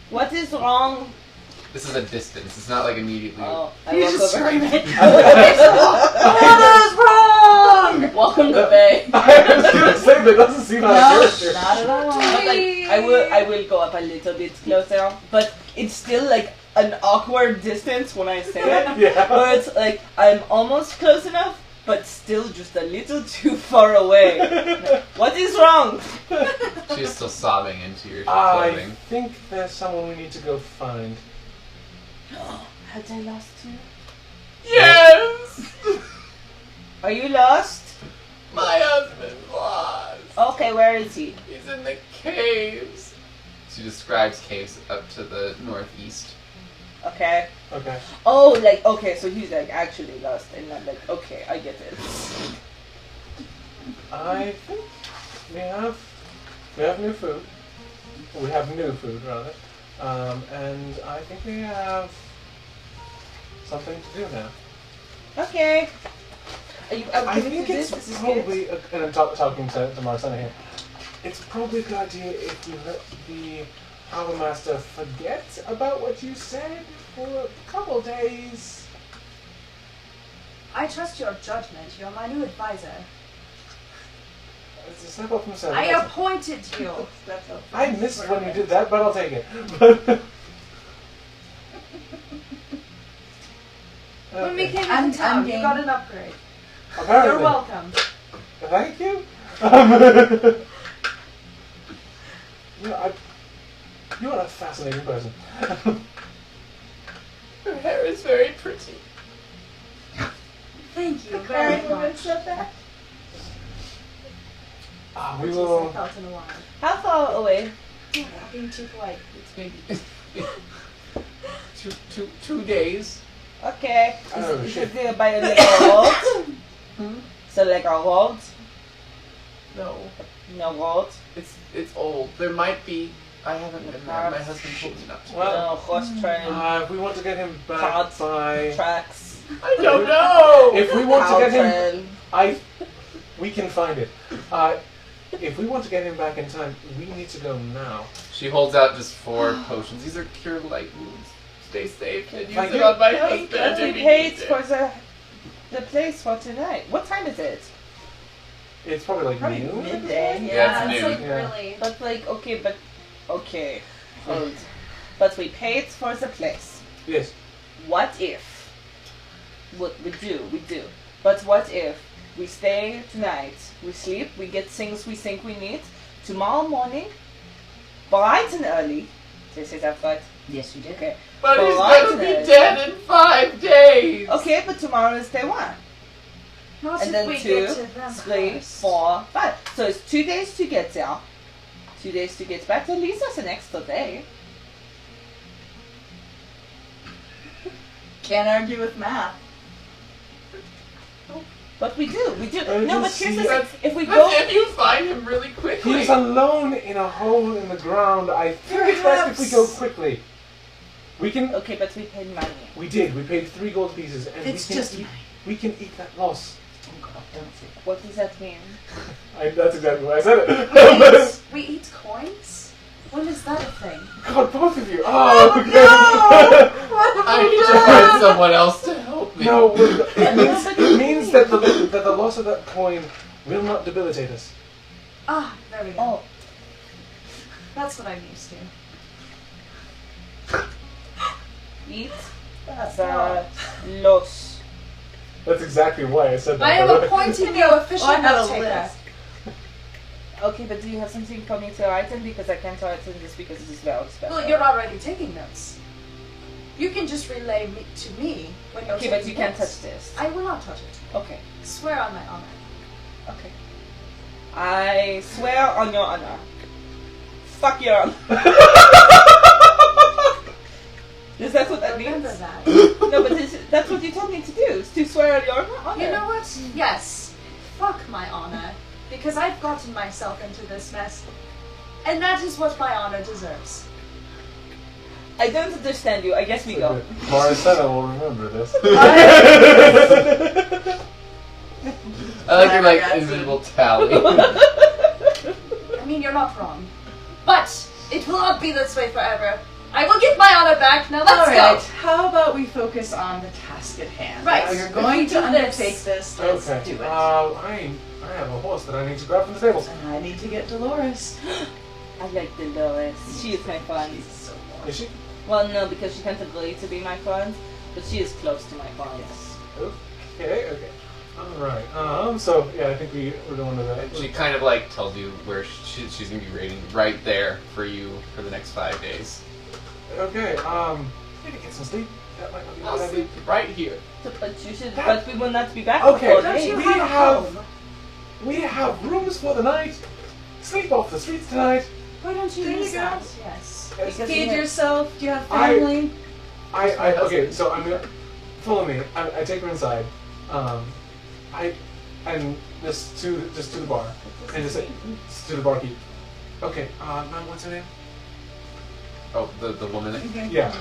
What is wrong? This is a distance. It's not like immediately. Oh, I You walk just over. scream it. What is wrong? Welcome to Bay. I was gonna say that doesn't seem out of character. Not at all. But, like, I will go up a little bit closer, but it's still like an awkward distance when I say it. Yeah. But like I'm almost close enough, but still just a little too far away. What is wrong? She is still sobbing into your I clothing. think there's someone we need to go find. Had I lost you? Yes! Are you lost? My husband's lost. Okay, where is he? He's in the caves. She describes caves up to the northeast. Okay. Okay. Oh, like, okay, so he's like actually lost, and I'm like, okay, I get it. I think we have new food. We have new food rather, and I think we have something to do now. Okay. Are you, I think this it's is probably, and I'm talking to Marcena here. It's probably a good idea if you let the Harbor Master forget about what you said for a couple days. I trust your judgment. You're my new advisor. It's a step up from seven. I appointed you. I missed when you did that, but I'll take it. When we Okay. came I'm into town, you game. got an upgrade. Apparently. You're welcome. Thank you. You are a fascinating person. Her hair is very pretty. Thank you very much. We I will. felt in a while. How far away? Yeah, being too polite. It's maybe 2 days. Okay. Oh, Is shit. it by a little road? So like a road? No, No road? it's old. There might be. I haven't been there. My husband told me not to. Well, No horse train, if we want to get him back Cards. by. tracks, I don't know. If we want cow to get him, train. we can find it. If we want to get him back in time, we need to go now. She holds out just 4 potions. These are cure light wounds. Stay safe and use Thank it you. on my But husband. we if he paid needs it. for the the place for tonight. What time is it? It's probably like Probably noon. midday. Yeah, it's it's noon. like Yeah. really. But like, okay, hold. But we paid for the place. Yes. What if? What we do. But what if we stay tonight, we sleep, we get things we think we need. Tomorrow morning, bright and early. Did I say that right? Yes, you did. Okay. But he's Bright gonna and be early. dead in 5 days! Okay, but tomorrow is day 1. Not And if then we 2, get to them 3, first. 4, 5. So it's 2 days to get there. 2 days to get back. At least that's an extra day. Can't argue with math. But we do. I No, but just here's the see- thing. If we But go, if you find him really quickly... He's alone in a hole in the ground. I think it's best if we go quickly. We can. okay, but we paid money. We did. We paid 3 gold pieces, and It's we can just eat, we can eat that loss. Oh God, don't say that. What does that mean? That's exactly why I said it. We eat coins? When is that a thing? God, both of you. Oh, okay. I need to find someone else to help me. No, it means that the loss of that coin will not debilitate us. Ah, there we go. Oh, That's what I'm used to. eat the loss. That's exactly why I said that. I am appointing you official I have a note taker. list. Okay, but do you have something for me to write in? Because I can't write in this because this is very special. Well, you're already taking notes. You can just relay to me when you're Okay, taking but you can't notes. touch this. I will not touch it. Okay, Swear on my honor. okay. I swear on your honor. Fuck your honor. Is that what that Remember means? that. No, but that's what you told me to do, is to swear on your honor. You know what? Yes. Fuck my honor. Because I've gotten myself into this mess. And that is what my honor deserves. I don't understand you. I guess we go. Maricela will remember this. I like your Flabbergasted. invisible tally. I mean, you're not wrong. But it will not be this way forever. I will get my honor back. Now let's Alright, go. how about we focus on the task at hand? Right. If you're going to Do undertake this. this, let's Okay. do it. I have a horse that I need to grab from the stable. And I need to get Dolores. I like Dolores. She is my friend. She's so warm. Is she? Well, no, because she can't agree to be my friend, but she is close to my friend. Okay. Alright. So, yeah, I think we're going to that. She kind of like tells you where she's gonna be waiting right there for you for the next 5 days. Okay, maybe get some sleep. That might not be a I'll bad idea. sleep right here. But you should. But we will not be back Okay, for 4 Don't days. you we have a have- home? We have rooms for the night. Sleep off the streets tonight. Why don't you There use you go. that? Yes. Because Feed you have- yourself. Do you have I- family? Okay, so I'm gonna follow me. I take her inside. And just to the bar, and just to the barkeep. Okay, ma'am, what's her name? Oh, the woman. Yeah.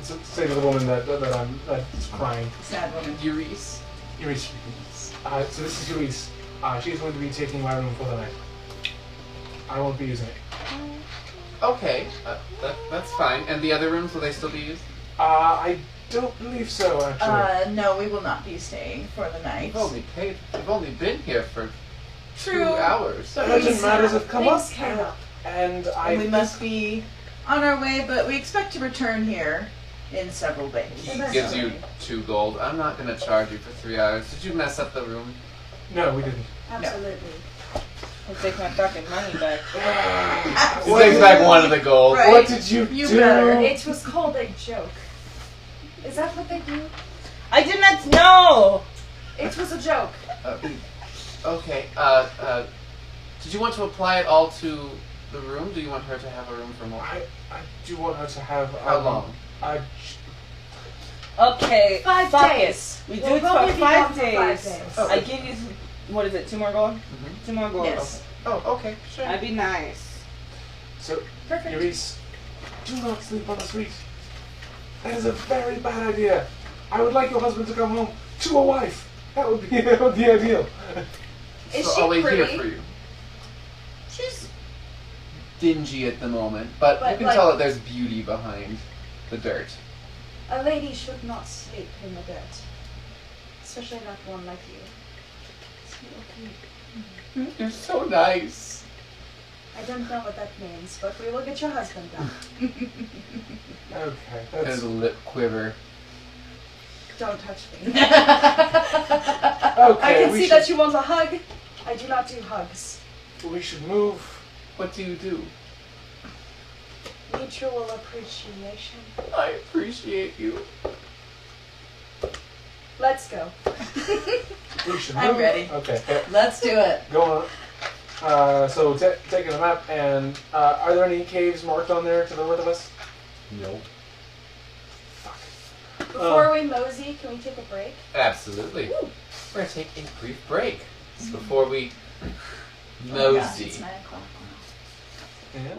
So, say to the woman that's crying. Sad woman. Euris. Euris. So this is Euris. She's going to be taking my room for the night. I won't be using it. Okay, that's fine. And the other rooms, will they still be used? I don't believe so, actually. No, we will not be staying for the night. We've only been here for True. 2 hours. Urgent matters have come up, Things came up. and And we must be on our way, but we expect to return here in several days. He gives you 2 gold. I'm not gonna charge you for 3 hours. Did you mess up the room? No, we didn't. Absolutely. I'll take my fucking money back. He takes back 1 of the gold. Right. What did you You do? better. It was called a joke. Is that what they do? I did not know. It was a joke. Okay. Did you want to apply it all to the room? Do you want her to have a room for more? I do want her to have. How long? Okay. 5 fuck days. it. We do We'll it probably for be 5 gone for 5 days. days. Oh. I give you. What is it? 2 more gold? Mhm. 2 more gold. Yes. Oh, okay, sure. I'd be nice. So, Perfect. Euris, do not sleep on the street. That is a very bad idea. I would like your husband to come home to a wife. That would be ideal. Is So she I'll wait pretty? here for you. She's dingy at the moment, but you But, can like- tell that there's beauty behind the dirt. A lady should not sleep in the dirt. Especially not one like you. You're so nice. I don't know what that means, but we will get your husband back. Okay. And That's, a lip quiver. Don't touch me. okay. I can we see should, that you want a hug. I do not do hugs. We should move. What do you do? Mutual appreciation. I appreciate you. Let's go. We should I'm move. ready. Okay. Let's do it. Go on. So taking a map, and are there any caves marked on there to the north of us? Nope. Before we mosey, can we take a break? Absolutely. Woo. We're gonna take a brief break before we Oh my gosh, mosey. it's 9 o'clock. Yeah.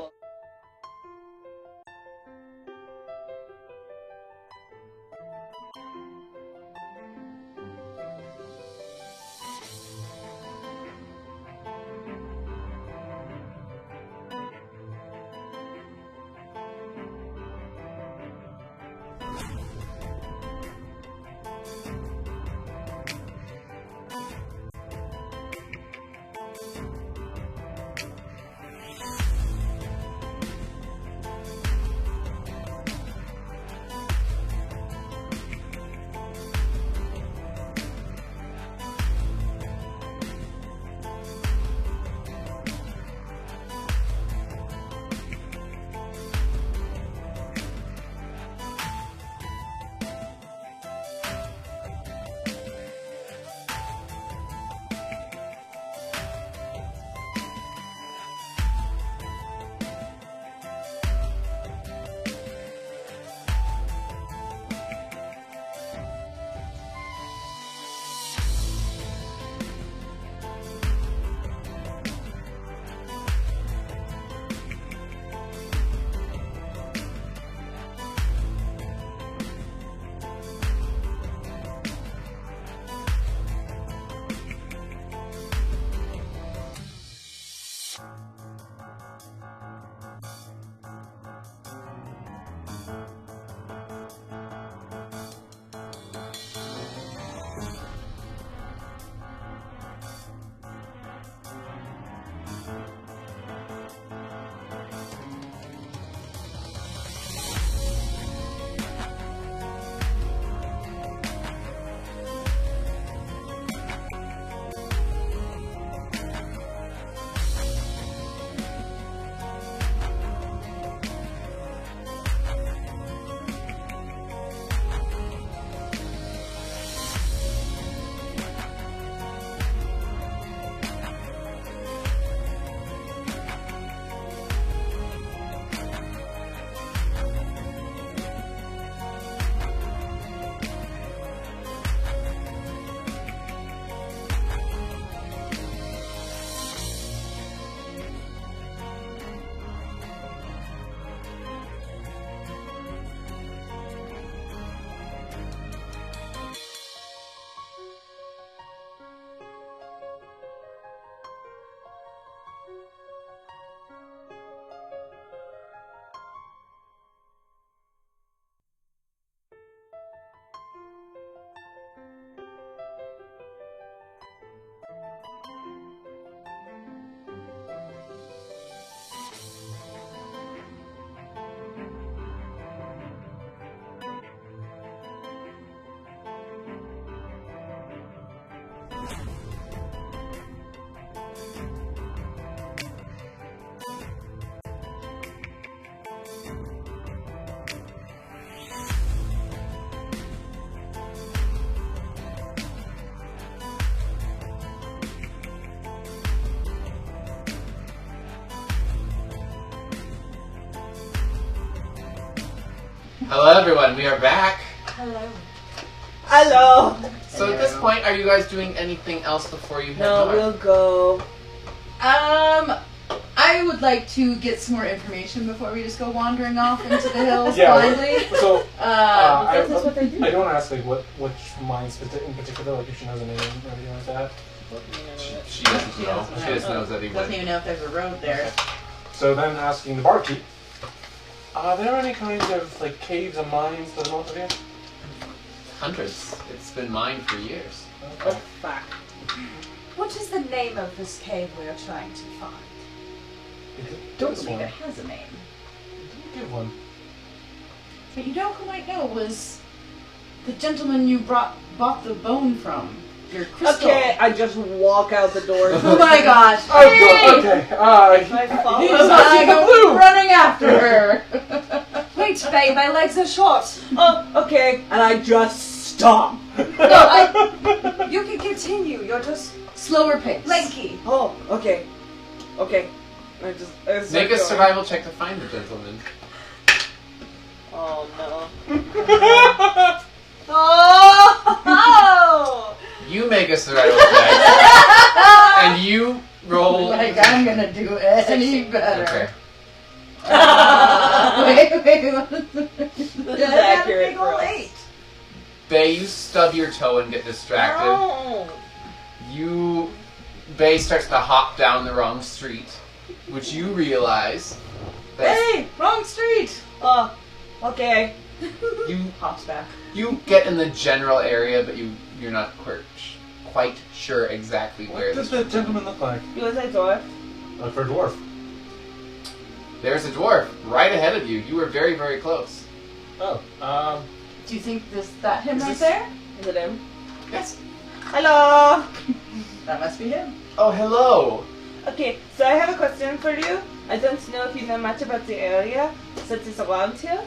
Hello everyone, we are back. Hello. Hello. So at this point, are you guys doing anything else before you head No, north? we'll go. I would like to get some more information before we just go wandering off into the hills Yeah, blindly. So I That's what they do. don't want to ask like which mines in particular, like if she knows a name or anything like that. She doesn't She know. doesn't She know. just knows that he Doesn't went. even know if there's a road there. So then asking the barkeep, are there any kinds of like caves and mines to the north of here? Hundreds. It's been mined for years. Oh, fuck. What is the name of this cave we are trying to find? Don't This believe one. it has a name. Give one. But you know who might know was the gentleman you bought the bone from. Your crystal. Okay, I just walk out the door. Oh my gosh. Oh, Hey! good. Okay. I follow. He's I not go running after her. Wait, babe, my legs are short. Oh, okay. And I just stomp. No, you can continue. You're just Slower pace. lanky. Oh, okay. Okay. I start Make a going. survival check to find the gentleman. Oh, no. Oh! You make a survival check, and you roll. Like I'm gonna do any better. Okay. Wait. This is I had a accurate big for ol' us. 8. Bay, you stub your toe and get distracted. No. Bay starts to hop down the wrong street, which you realize that Hey, wrong street. Oh, okay. you Hops back. get in the general area, but you're not quite sure exactly where What does this. the gentleman look like? He was a dwarf. For a dwarf. There's a dwarf right ahead of you. You were very, very close. Oh. Do you think that him Is right this- there? Is it him? Yes. Hello. That must be him. Oh, hello. Okay, so I have a question for you. I don't know if you know much about the area that is around here.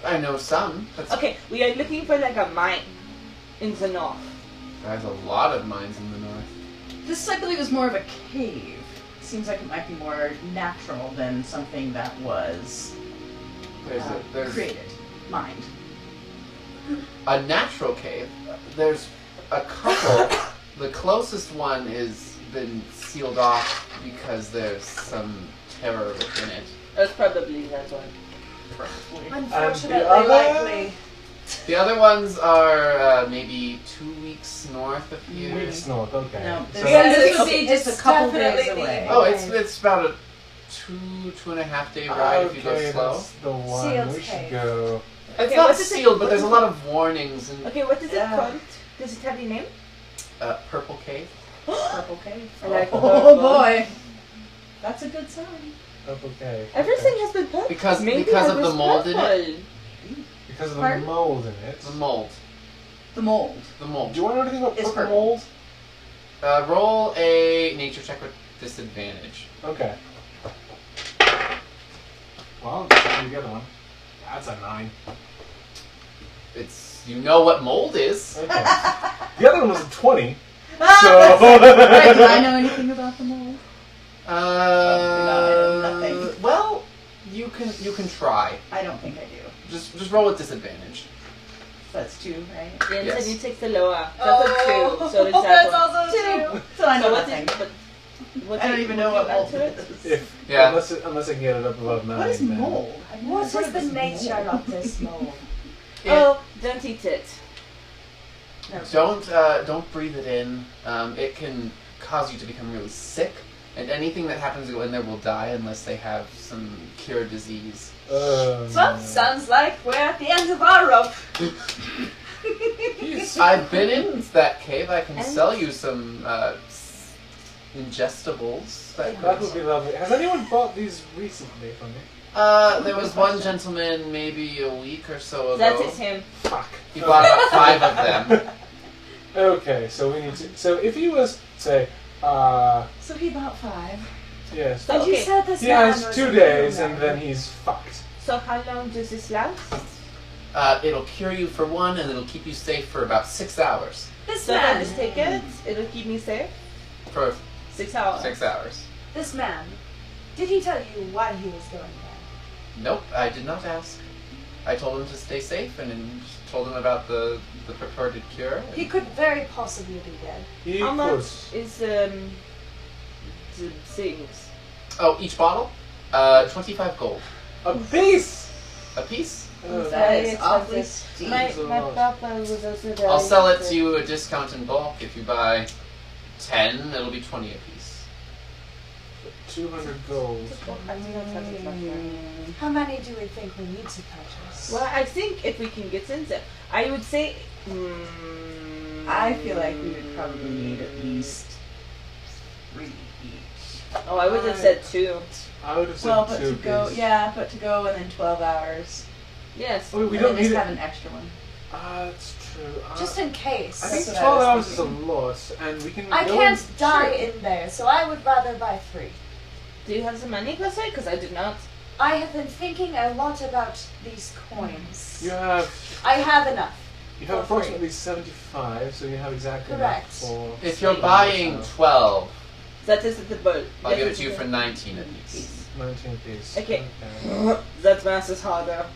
I know some. Okay, we are looking for like a mine in the north. There's a lot of mines in the north. This, I believe, is more of a cave. Seems like it might be more natural than something that was There's created, mined. a natural cave. There's a couple. The closest one is been sealed off because there's some terror within it. That's probably that one. Unfortunately, other- likely. The other ones are maybe 2 weeks north of here. Weeks north, okay. No, So this would okay, be just a it's couple definitely days the- away. Oh, it's about a 2.5 day ride if you go okay, slow. that's the one. Sealed We should cave. go. It's Okay, not what is it- sealed, but what there's a is lot it- of warnings and Okay, what is it Yeah. called? Does it have a name? Purple Cave. Purple cave. I like Oh purple. boy, that's a good sign. Okay. Everything has been purple. Because Maybe because I of the was mold in it. purple. Because of the Pardon? mold in it. The mold. The mold. The Do mold. you want to know anything about It's purple purple. mold? Roll a nature check with disadvantage. Okay. Well, let's do the other one. That's a 9. You know what mold is. Okay. The other one was a 20. Right, do I know anything about the mold? Nothing. Well, you can try. I don't think I do. Just roll with disadvantage. That's 2, right? Then Yes. you take the lower. That's a 2. So it's that that's one. also 2. So I know So what nothing. is, what I don't even know what mold to it? is. If, Yeah. Unless I can get it up above 9. What is then- mold? I've never What heard is of the this nature mold. of this mold? Oh, don't eat it. Don't breathe it in. It can cause you to become really sick, and anything that happens to go in there will die unless they have some cure disease. Well, sounds like we're at the end of our rope. I've been in that cave. I can sell you some ingestibles. That would be lovely. Has anyone bought these recently from me? There was one gentleman maybe a week or so ago. That is him. Fuck. He bought about 5 of them. Okay, so we need to. So if he was, say, So he bought 5. yes. So, And you okay. said this He man has was 2 a days man. and then he's fucked. So how long does this last? It'll cure you for 1, and it'll keep you safe for about 6 hours. This So if I man, just take it, it'll keep me safe. For 6 hours. 6 hours. this man, did he tell you why he was going there? Nope, I did not ask. I told him to stay safe, and then told him about the purported cure. He could very possibly be dead. He How could. much is the things? Oh, each bottle? 25 gold. A piece! A piece? That Very is awfully expensive. steep. My so my much. papa was also very I'll sell it to expensive. you at a discount in bulk. If you buy 10, it'll be 20 a piece. 200 gold. I mean, that's satisfactory. How many do we think we need to purchase? Well, I think if we can get in there, I would say. I feel like we would probably need at least 3 each. Oh, I would have said 2. I would have said Well, but 2 to go, piece. yeah, but to go and then 12 hours. Yes. Oh, we and don't then need just it. have an extra one. That's true. Just in case. I think That's what 12 I was hours is a thinking. lot, and we can I go can't and- die Sure. in there, so I would rather buy 3. Do you have the money per se? Because I do not. I have been thinking a lot about these coins. You have I have enough. you have For free. approximately 75, so you have exactly Correct. enough for. If you're buying 12, That is the boat. I'll give it to you for 19 apiece. 19 piece. Okay. That math is harder.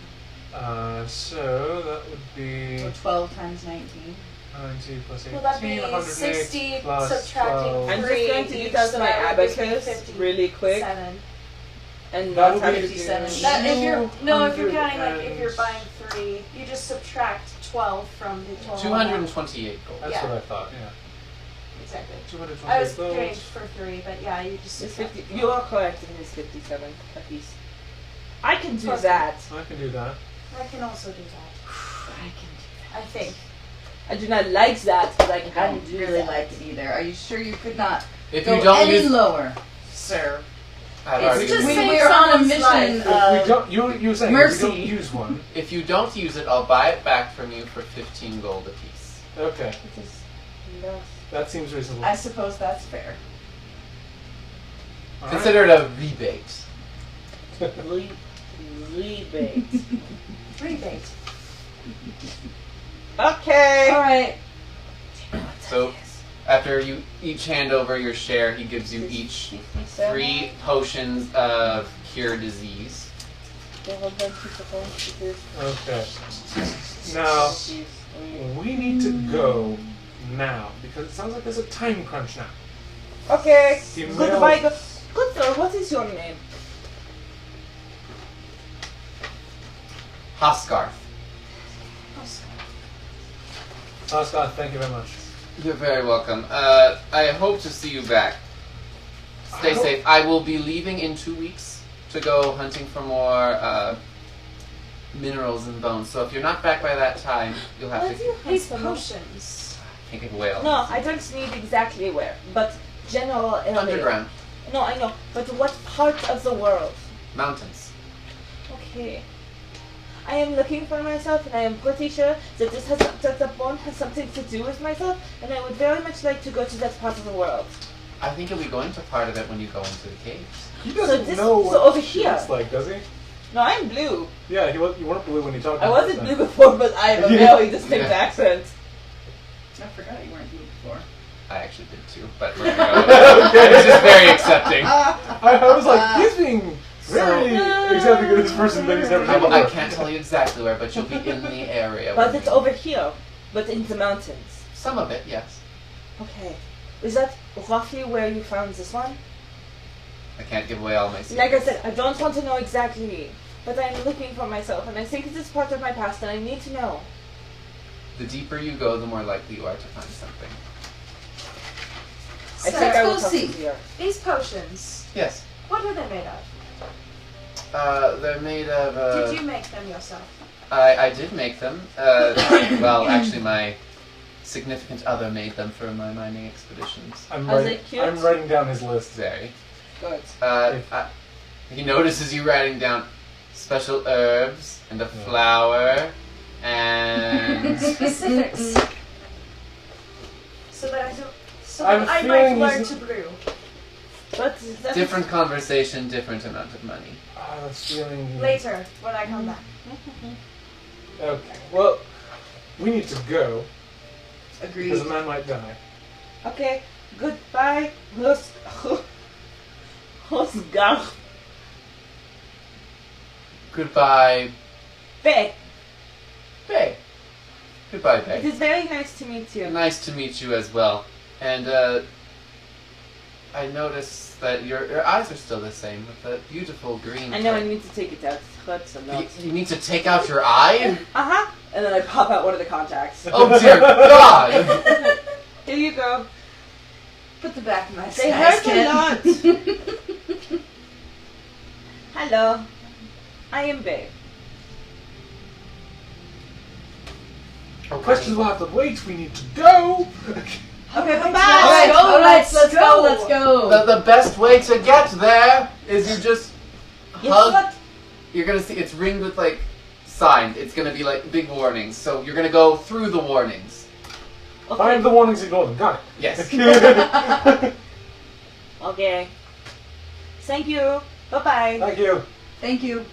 So that would be So 12 times 19. 90 plus 18, Will that be 108 60 plus subtracting 12. I'm just 3 going to each, use out so my that would give me abacus 57. really quick and That not would have be to 57. do. That if you're if you're counting like if 200 you're buying 3, you just subtract 12 from the total. 228 gold. That's Yeah. what I thought, yeah. Exactly. 228 I was gold. doing it for 3, but yeah, you just It's subtract 50, 12. you are correct in this 57 apiece. I can do Plus that. I can do that. I can also do that. I can do I think. that. I do not like that, but I I can don't do really that. like it either. Are you sure you could not If go you don't any use, lower, sir? I've It's already just used we, it. saying we're on a someone's mission life. If we of don't, you're saying mercy. if we don't use one. If you don't use it, I'll buy it back from you for 15 gold apiece. Okay, It is less. that seems reasonable. I suppose that's fair. All right. Consider it a rebate. Rebate. Rebate. Okay. Alright. So, after you each hand over your share, he gives you each 3 potions of cure disease. Okay. Now we need to go now because it sounds like there's a time crunch now. Okay. The Goodbye. male- Good sir, what is your name? Hoskarth. Scott, thank you very much. You're very welcome. I hope to see you back. Stay I hope- safe. I will be leaving in 2 weeks to go hunting for more minerals and bones. So if you're not back by that time, you'll have to. These potions. Can't give away all No, this. I don't need exactly where, but general area. Underground No, I know, but what part of the world? mountains. Okay. I am looking for myself, and I am pretty sure that that the bone has something to do with myself, and I would very much like to go to that part of the world. I think you'll be going to part of it when you go into the caves. He doesn't this- know so what over she here. looks like, does he? No, I'm blue. Yeah, you weren't blue when you talked. I to me wasn't last blue time. before, but I have a Yeah. very distinct Yeah. accent. I forgot you weren't blue before. I actually did too, but we're gonna go. Okay. It's just very accepting. I was like, he's being very accepting of this person that he's never seen I before. can't tell you exactly where, but you'll be in the area. But when it's we- over here, but in the mountains. Some of it, yes. Okay. Is that roughly where you found this one? I can't give away all my secrets. Like I said, I don't want to know exactly, but I'm looking for myself, and I think it is part of my past, and I need to know. The deeper you go, the more likely you are to find something. I So, think I will let's talk go to see. here. these potions, Yes. what are they made of? They're made of. Did you make them yourself? I did make them. Well, actually, my significant other made them for my mining expeditions. I'm Are they writing, cute? I'm writing down his list. Very. Good. He notices you writing down special herbs and a Yeah. flower and Specifics. So that I don't. So I'm that I might feeling learn he's- to brew. But that's different conversation, different amount of money. I was feeling. Later, when I come back. Okay. Well, we need to go Agreed. because a man might die. Okay. Goodbye, Hosgar. Goodbye, Bay. Bay. Goodbye, It Bay. is very nice to meet you. Nice to meet you as well. And I notice that your eyes are still the same with that beautiful green. I know I tint. need to take it out. It hurts a lot. You need to take out your eye? Uh-huh. And then I pop out one of the contacts. Oh dear God! Here you go. Put the back of my They disguise hurt a kit. lot. Hello. I am Babe. Our questions will have to wait. We need to go. Okay, bye-bye. Let's go. Let's go. The best way to get there is you just hug. What? You're gonna see it's ringed with like signs. It's gonna be like big warnings. So you're gonna go through the warnings. Okay. Find the warnings, ignore them. Got it. Yes. Okay. Thank you. Bye-bye. Thank you. Thank you.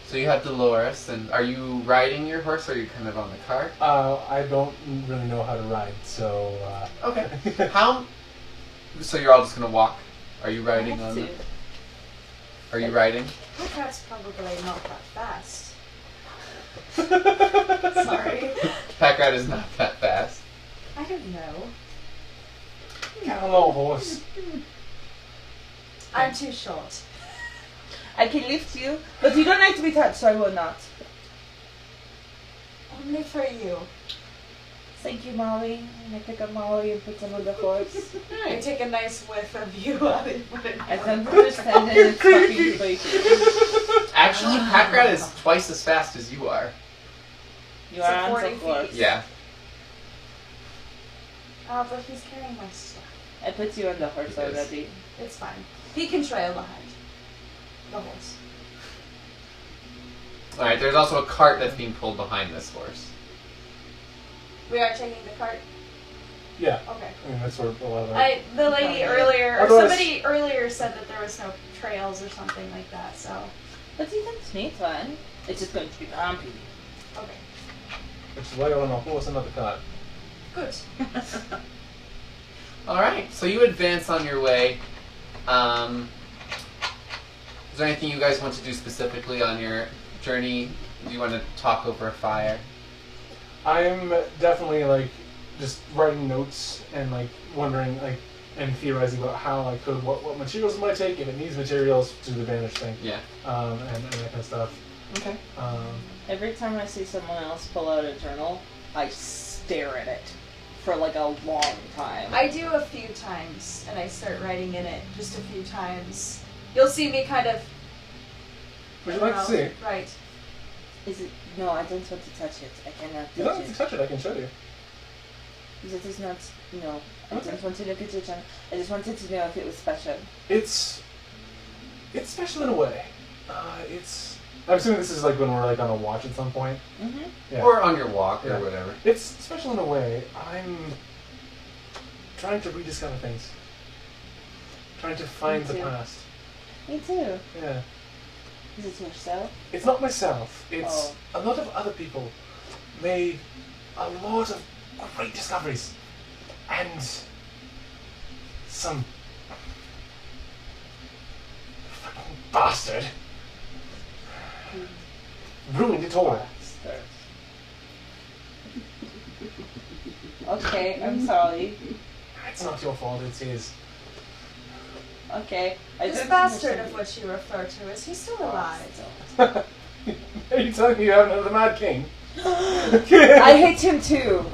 So you have Dolores, and are you riding your horse, or are you kind of on the cart? I don't really know how to ride, so. Okay. How? So you're all just gonna walk? Are you I riding have on? to. Are you riding? My cat's probably not that fast. Sorry. Packrat is not that fast. I don't know. Hello, horse. I'm too short. I can lift you, but you don't like to be touched, so I will not. Only for you. Thank you, Molly. And I pick up Molly and put him on the horse. I take a nice whiff of you. I don't understand it. It's fucking fake. Actually, Packrat is twice as fast as you are. You So are on 40 the horse. feet. Yeah. Oh, but he's carrying my stuff. I put you on the horse It is. already. It's fine. He can trail behind the horse. Alright, there's also a cart that's being pulled behind this horse. We are taking the cart. Yeah. Okay. I mean, that's where a lot of it. The lady earlier, or Otherwise- somebody earlier said that there was no trails or something like that. So, But you don't need one. It's just going to be bumpy. okay, Which is why you're on a horse and not the cart. good. Alright, so you advance on your way. Is there anything you guys want to do specifically on your journey? Do you want to talk over a fire? I'm definitely like just writing notes and like wondering like and theorizing about how I could what materials it might take if it needs materials to the Vanish thing. Yeah. And that kind of stuff. Okay. Every time I see someone else pull out a journal, I stare at it for like a long time. I do a few times, and I start writing in it just a few times. You'll see me kind of. Would you like to see? Right. Is it? No, I don't want to touch it. I cannot You don't touch have it. to touch it, I can show you. That is not. No, I Okay. don't want to look at your journal. I just wanted to know if it was special. It's special in a way. I'm assuming this is like when we're like on a watch at some point. Mm-hmm. Yeah. Or on your walk, Yeah. or whatever. It's special in a way. I'm trying to rediscover things. Trying to find the too. past. Me too. Yeah. Is it yourself? It's not myself. It's Oh. a lot of other people made a lot of great discoveries. And some fucking bastard ruined it all. Okay, I'm sorry. It's not your fault, it's his. Okay. This bastard of which you refer to, is he still alive? Are you telling me you haven't heard of the Mad King? I hate him too.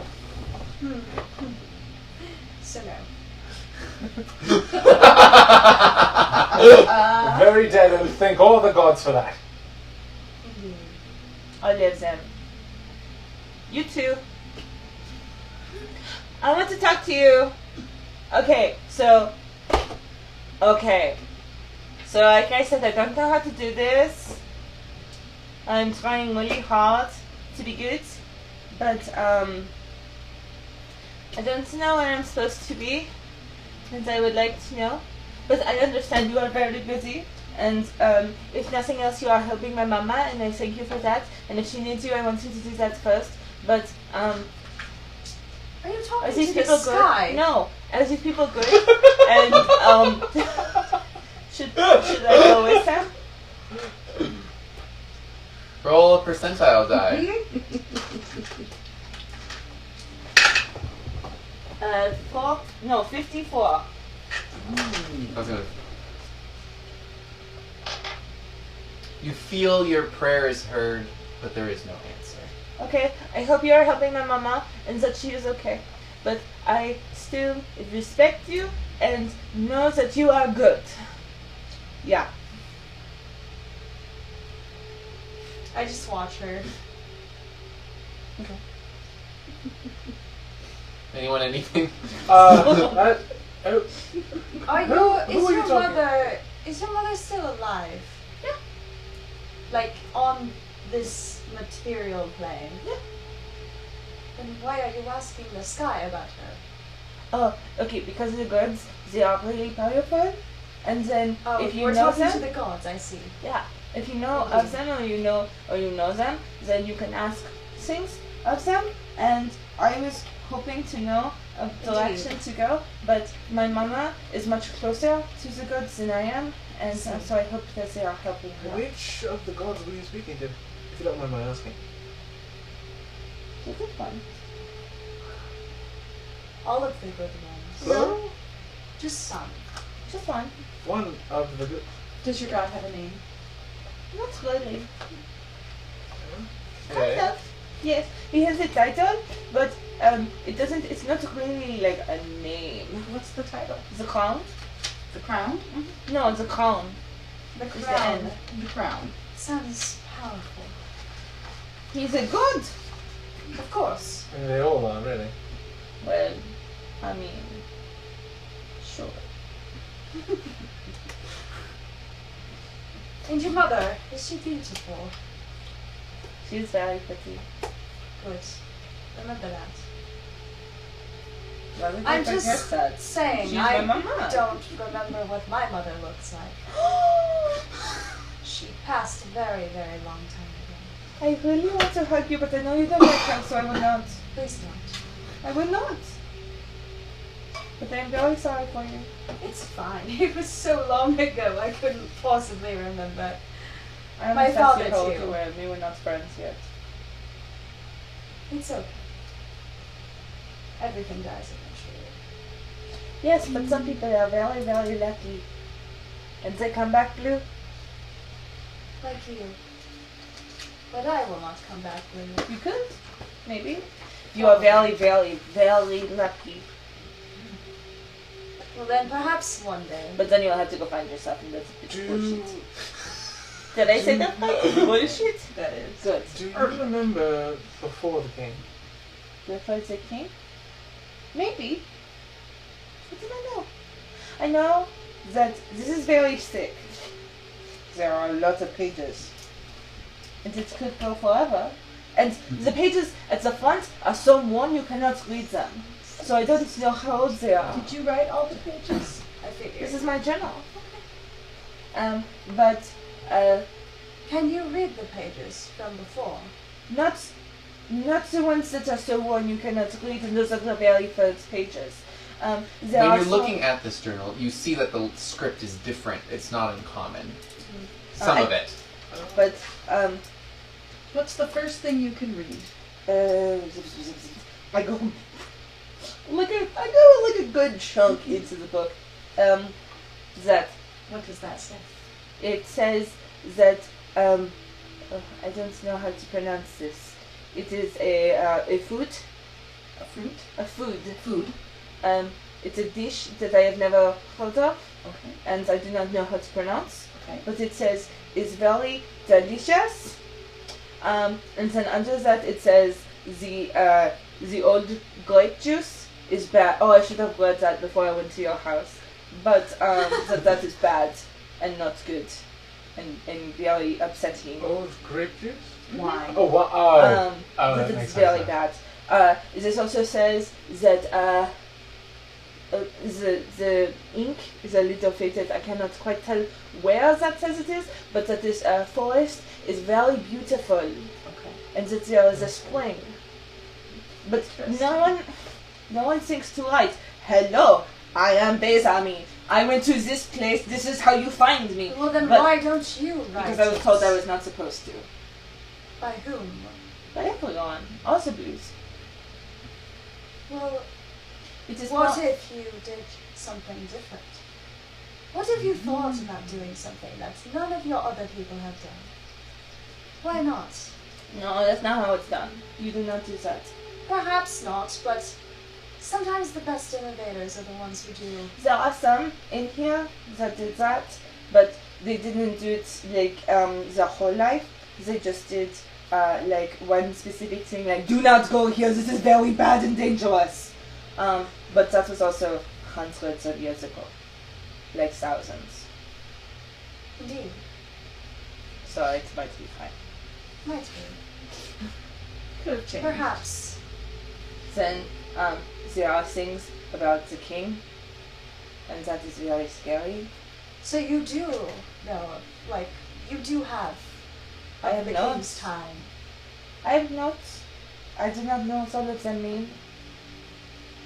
So no. Very dead, and thank all the gods for that. I love them. You too. I want to talk to you. Okay, so like I said, I don't know how to do this. I'm trying really hard to be good, but I don't know where I'm supposed to be, and I would like to know. But I understand you are very busy, and if nothing else, you are helping my mama, and I thank you for that. And if she needs you, I want you to do that first. But Are you are talking these to the people sky? good? No, are these people good? And should I go with them? Roll a percentile die. 54. I was gonna... You feel your prayer is heard, but there is no answer. Okay, I hope you are helping my mama and that she is okay. But I still respect you and know that you are good. Yeah. I just watch her. Okay. Anyone, anything? Are Who you? are you talking? Is your mother still alive? Yeah. Like on this material plane? Yeah. Then why are you asking the sky about her? Oh, okay, because the gods, they are really powerful. And then Oh, if you we're know talking them, to the gods. I see. yeah, if you know of them or you know them, then you can ask things of them. And I was hoping to know a direction to go, but my mama is much closer to the gods than I am, and so I hope that they are helping her. Which of the gods were you speaking to? If you don't mind my asking. The good one. All of the good ones. Plural? Just some. Just one. One of the good. Does your god have a name? Not really. Kind Okay. of. Yes, he has a title, but it doesn't. It's not really like a name. What's the title? The crown? The crown? No, the crown. The Is the crown. end. The crown. Sounds powerful. He's a god. Of course. I mean, they all are, really. Well, I mean, sure. And your mother, is she beautiful? She's very pretty. Good. Remember that. Why would I'm I forget just that? saying, She's I my mama. don't remember what my mother looks like. She passed a very, very long time ago. I really want to hug you, but I know you don't like hugs, so I will not. Please don't. I will not. But I am very sorry for you. It's fine. It was so long ago, I couldn't possibly remember. I My understand father you how too. to wear. We were not friends yet. It's okay. Everything dies eventually. Yes, but some people are very, very lucky. And they come back blue. Like you. But I will not come back blue. You could, maybe. You are very, very, very lucky. Well then, perhaps one day. But then you'll have to go find yourself, and that's a bit bullshit. Did I say that right? Bullshit? That is. Good. Do you remember before the king? Before the king? Maybe. What did I know? I know that this is very thick. There are lots of pages. And it could go forever. And the pages at the front are so worn you cannot read them. So I don't know how old they are. Did you write all the pages? I figured. This is my journal. But Can you read the pages from before? not the ones that are so worn you cannot read, and those are the very first pages. There When are you're some- looking at this journal, you see that the script is different. It's not in common. Some of it. But What's the first thing you can read? I go like a good chunk into the book. That What does that say? it says that I don't know how to pronounce this. It is a food. A fruit? A food. Food. It's a dish that I have never heard of, Okay. and I do not know how to pronounce. Okay. But it says it's very delicious. And then under that it says the old grape juice is bad. Oh, I should have read that before I went to your house. But that is bad and not good and very upsetting. Old grape juice? Why? Oh, wow. Oh, That that it's makes very sense. bad. This also says that the ink is a little faded. I cannot quite tell where that says it is, but that this forest is very beautiful, Okay. and that there is a spring. But no one thinks to write, "Hello, I am Bezami. I went to this place. This is how you find me." Well then, But- why don't you write? Because I was told I was not supposed to. By whom? By everyone, also blues. Well, It is what not. if you did something different? What if you thought about doing something that none of your other people have done? Why not? No, that's not how it's done. You do not do that. Perhaps not, but sometimes the best innovators are the ones who do. There are some in here that did that, but they didn't do it like their whole life. They just did like one specific thing, like do not go here. This is very bad and dangerous. But that was also hundreds of years ago, like thousands. Indeed. So it might be fine. Might be. Could have changed. Perhaps. Then there are things about the king, and that is very scary. So you do know, like, you do have I have the notes. king's time. I have notes. I do not know what all of them mean.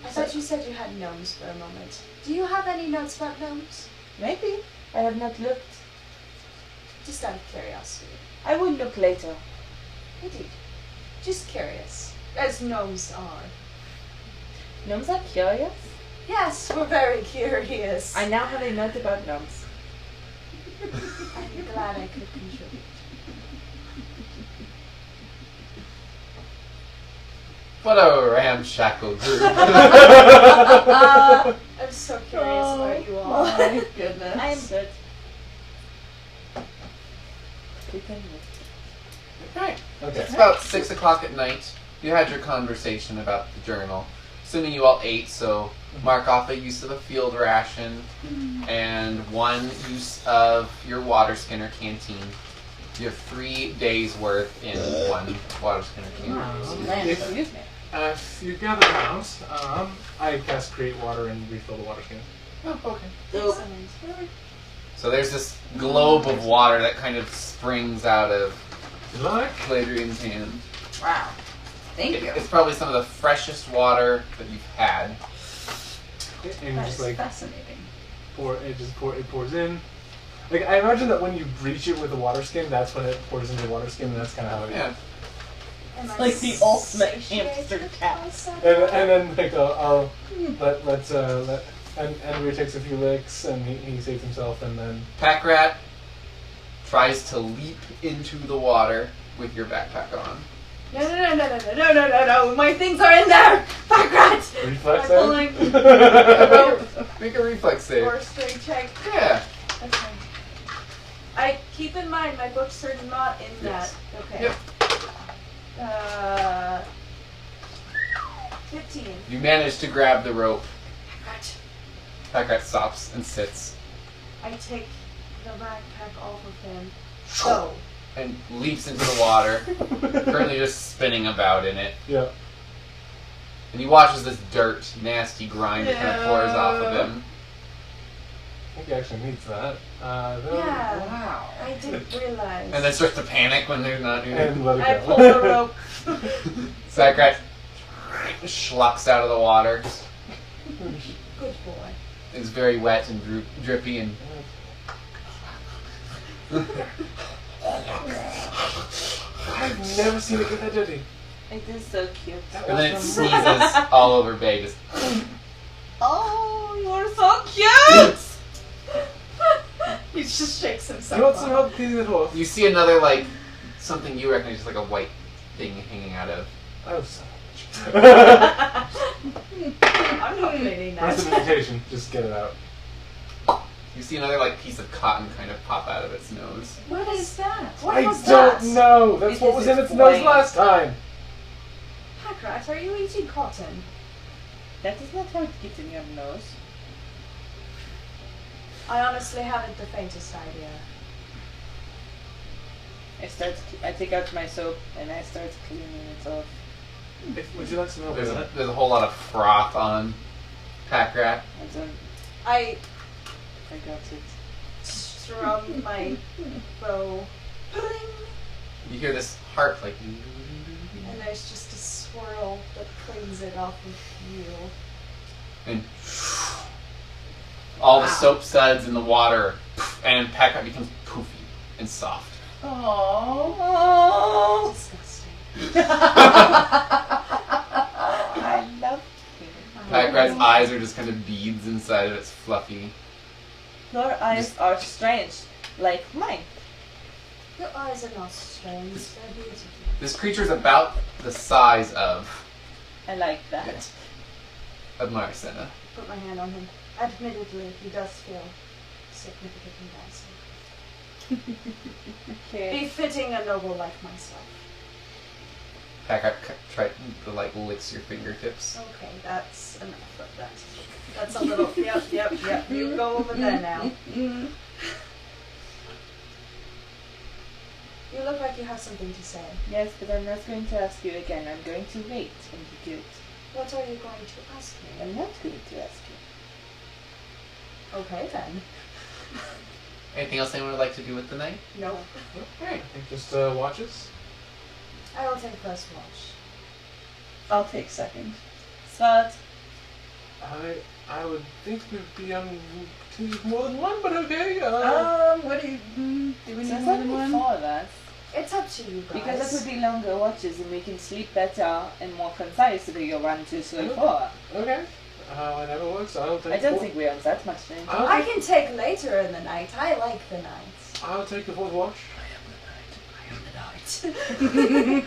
I thought you said you had gnomes for a moment. Do you have any notes about gnomes? Maybe. I have not looked. Just out of curiosity. I will look later. Indeed. Just curious. As gnomes are. Gnomes are curious. Yes, we're very curious. I now have a note about gnomes. I'm glad I could contribute. What a ramshackle group. I'm so curious about you all. My goodness. I am good. Continue. Okay. Okay. It's about 6 o'clock at night. You had your conversation about the journal. Assuming you all ate, so mark off a use of a field ration and 1 use of your water skinner canteen. You have 3 days worth in 1 water skinner canteen. If you gather around, I cast create water and refill the water skin. Oh, okay. Excellent. So there's this globe of water that kind of springs out of Good luck. Adrian's hand. Wow. Thank you. It's probably some of the freshest water that you've had. And That just is like fascinating. it pours in. Like I imagine that when you breach it with the water skin, that's when it pours into the water skin, and that's kind of how it is. Yeah. Am I Like the ultimate satiated hamster by cat. such? And then like I'll let Andrew takes a few licks and he saves himself, and then Pack rat tries to leap into the water with your backpack on. No. My things are in there! Backrat! reflex I'm pulling. Make a reflex save. Or strength check. Yeah. Okay. I keep in mind my books are not in Yes. that. Okay. Yep. 15. You manage to grab the rope. Backrat. Pack rat stops and sits I take the backpack off of him. Go. and leaps into the water, currently just spinning about in it. yeah. And he watches this dirt, nasty grime that kind of pours off of him. I think he actually needs that. Yeah. Wow. I didn't realize. And then starts to panic when they're not doing it. And let I it pull go. the rope. Pack rat schlucks out of the water. Good boy. It's very wet and drippy and I've never seen it get that dirty. It is so cute. and then it sneezes all over Bay. Just Oh, you're so cute! He just shakes himself. You want some help cleaning it off? you see another like something you recognize, just like a white thing hanging out of. Oh, so much. I'm not cleaning that. Prestidigitation, just get it out. You see another like piece of cotton kind of pop out of its nose. What is that? What I was don't that? know. That's It what is was in its explained. nose last time. Packrat, are you eating cotton? That is not how it gets in your nose. I honestly haven't the faintest idea. I take out my soap and I start cleaning it off. Would you like some help with that? There's a whole lot of froth on Pack rat. And then I I got it. strum my bow. Pling! You hear this harp like. And there's just a swirl that cleans it off of you. And all the soap suds in the water, and Pack rat becomes poofy and soft. Oh, Disgusting. I love it. Pack rat's eyes are just kind of beads inside of its fluffy. Your eyes are strange, like mine. Your eyes are not strange, they're beautiful. This creature's about the size of I like that. Maricena. Put my hand on him. Admittedly, he does feel significantly nicer. Okay. Befitting a noble like myself. Packard like licks your fingertips. Okay, that's enough of that. That's a little. Yep. You go over there now. You look like you have something to say. Yes, but I'm not going to ask you again. I'm going to wait and be good. What are you going to ask me? I'm not going to ask you. Okay then. Anything else anyone would like to do with the night? No. Alright, just watches. I will take first watch. I'll take second. Spot. I would think we'd be on to use more than one, but okay. What do you... do we need There's more than only one? 4 of us. It's up to you guys. Because it would be longer watches and we can sleep better and more concise if you 1, 2, 3, 4. Okay. Whatever works. I'll take I don't 4. think we have that much time. I can take later in the night. I like the night. I'll take the 4th watch. I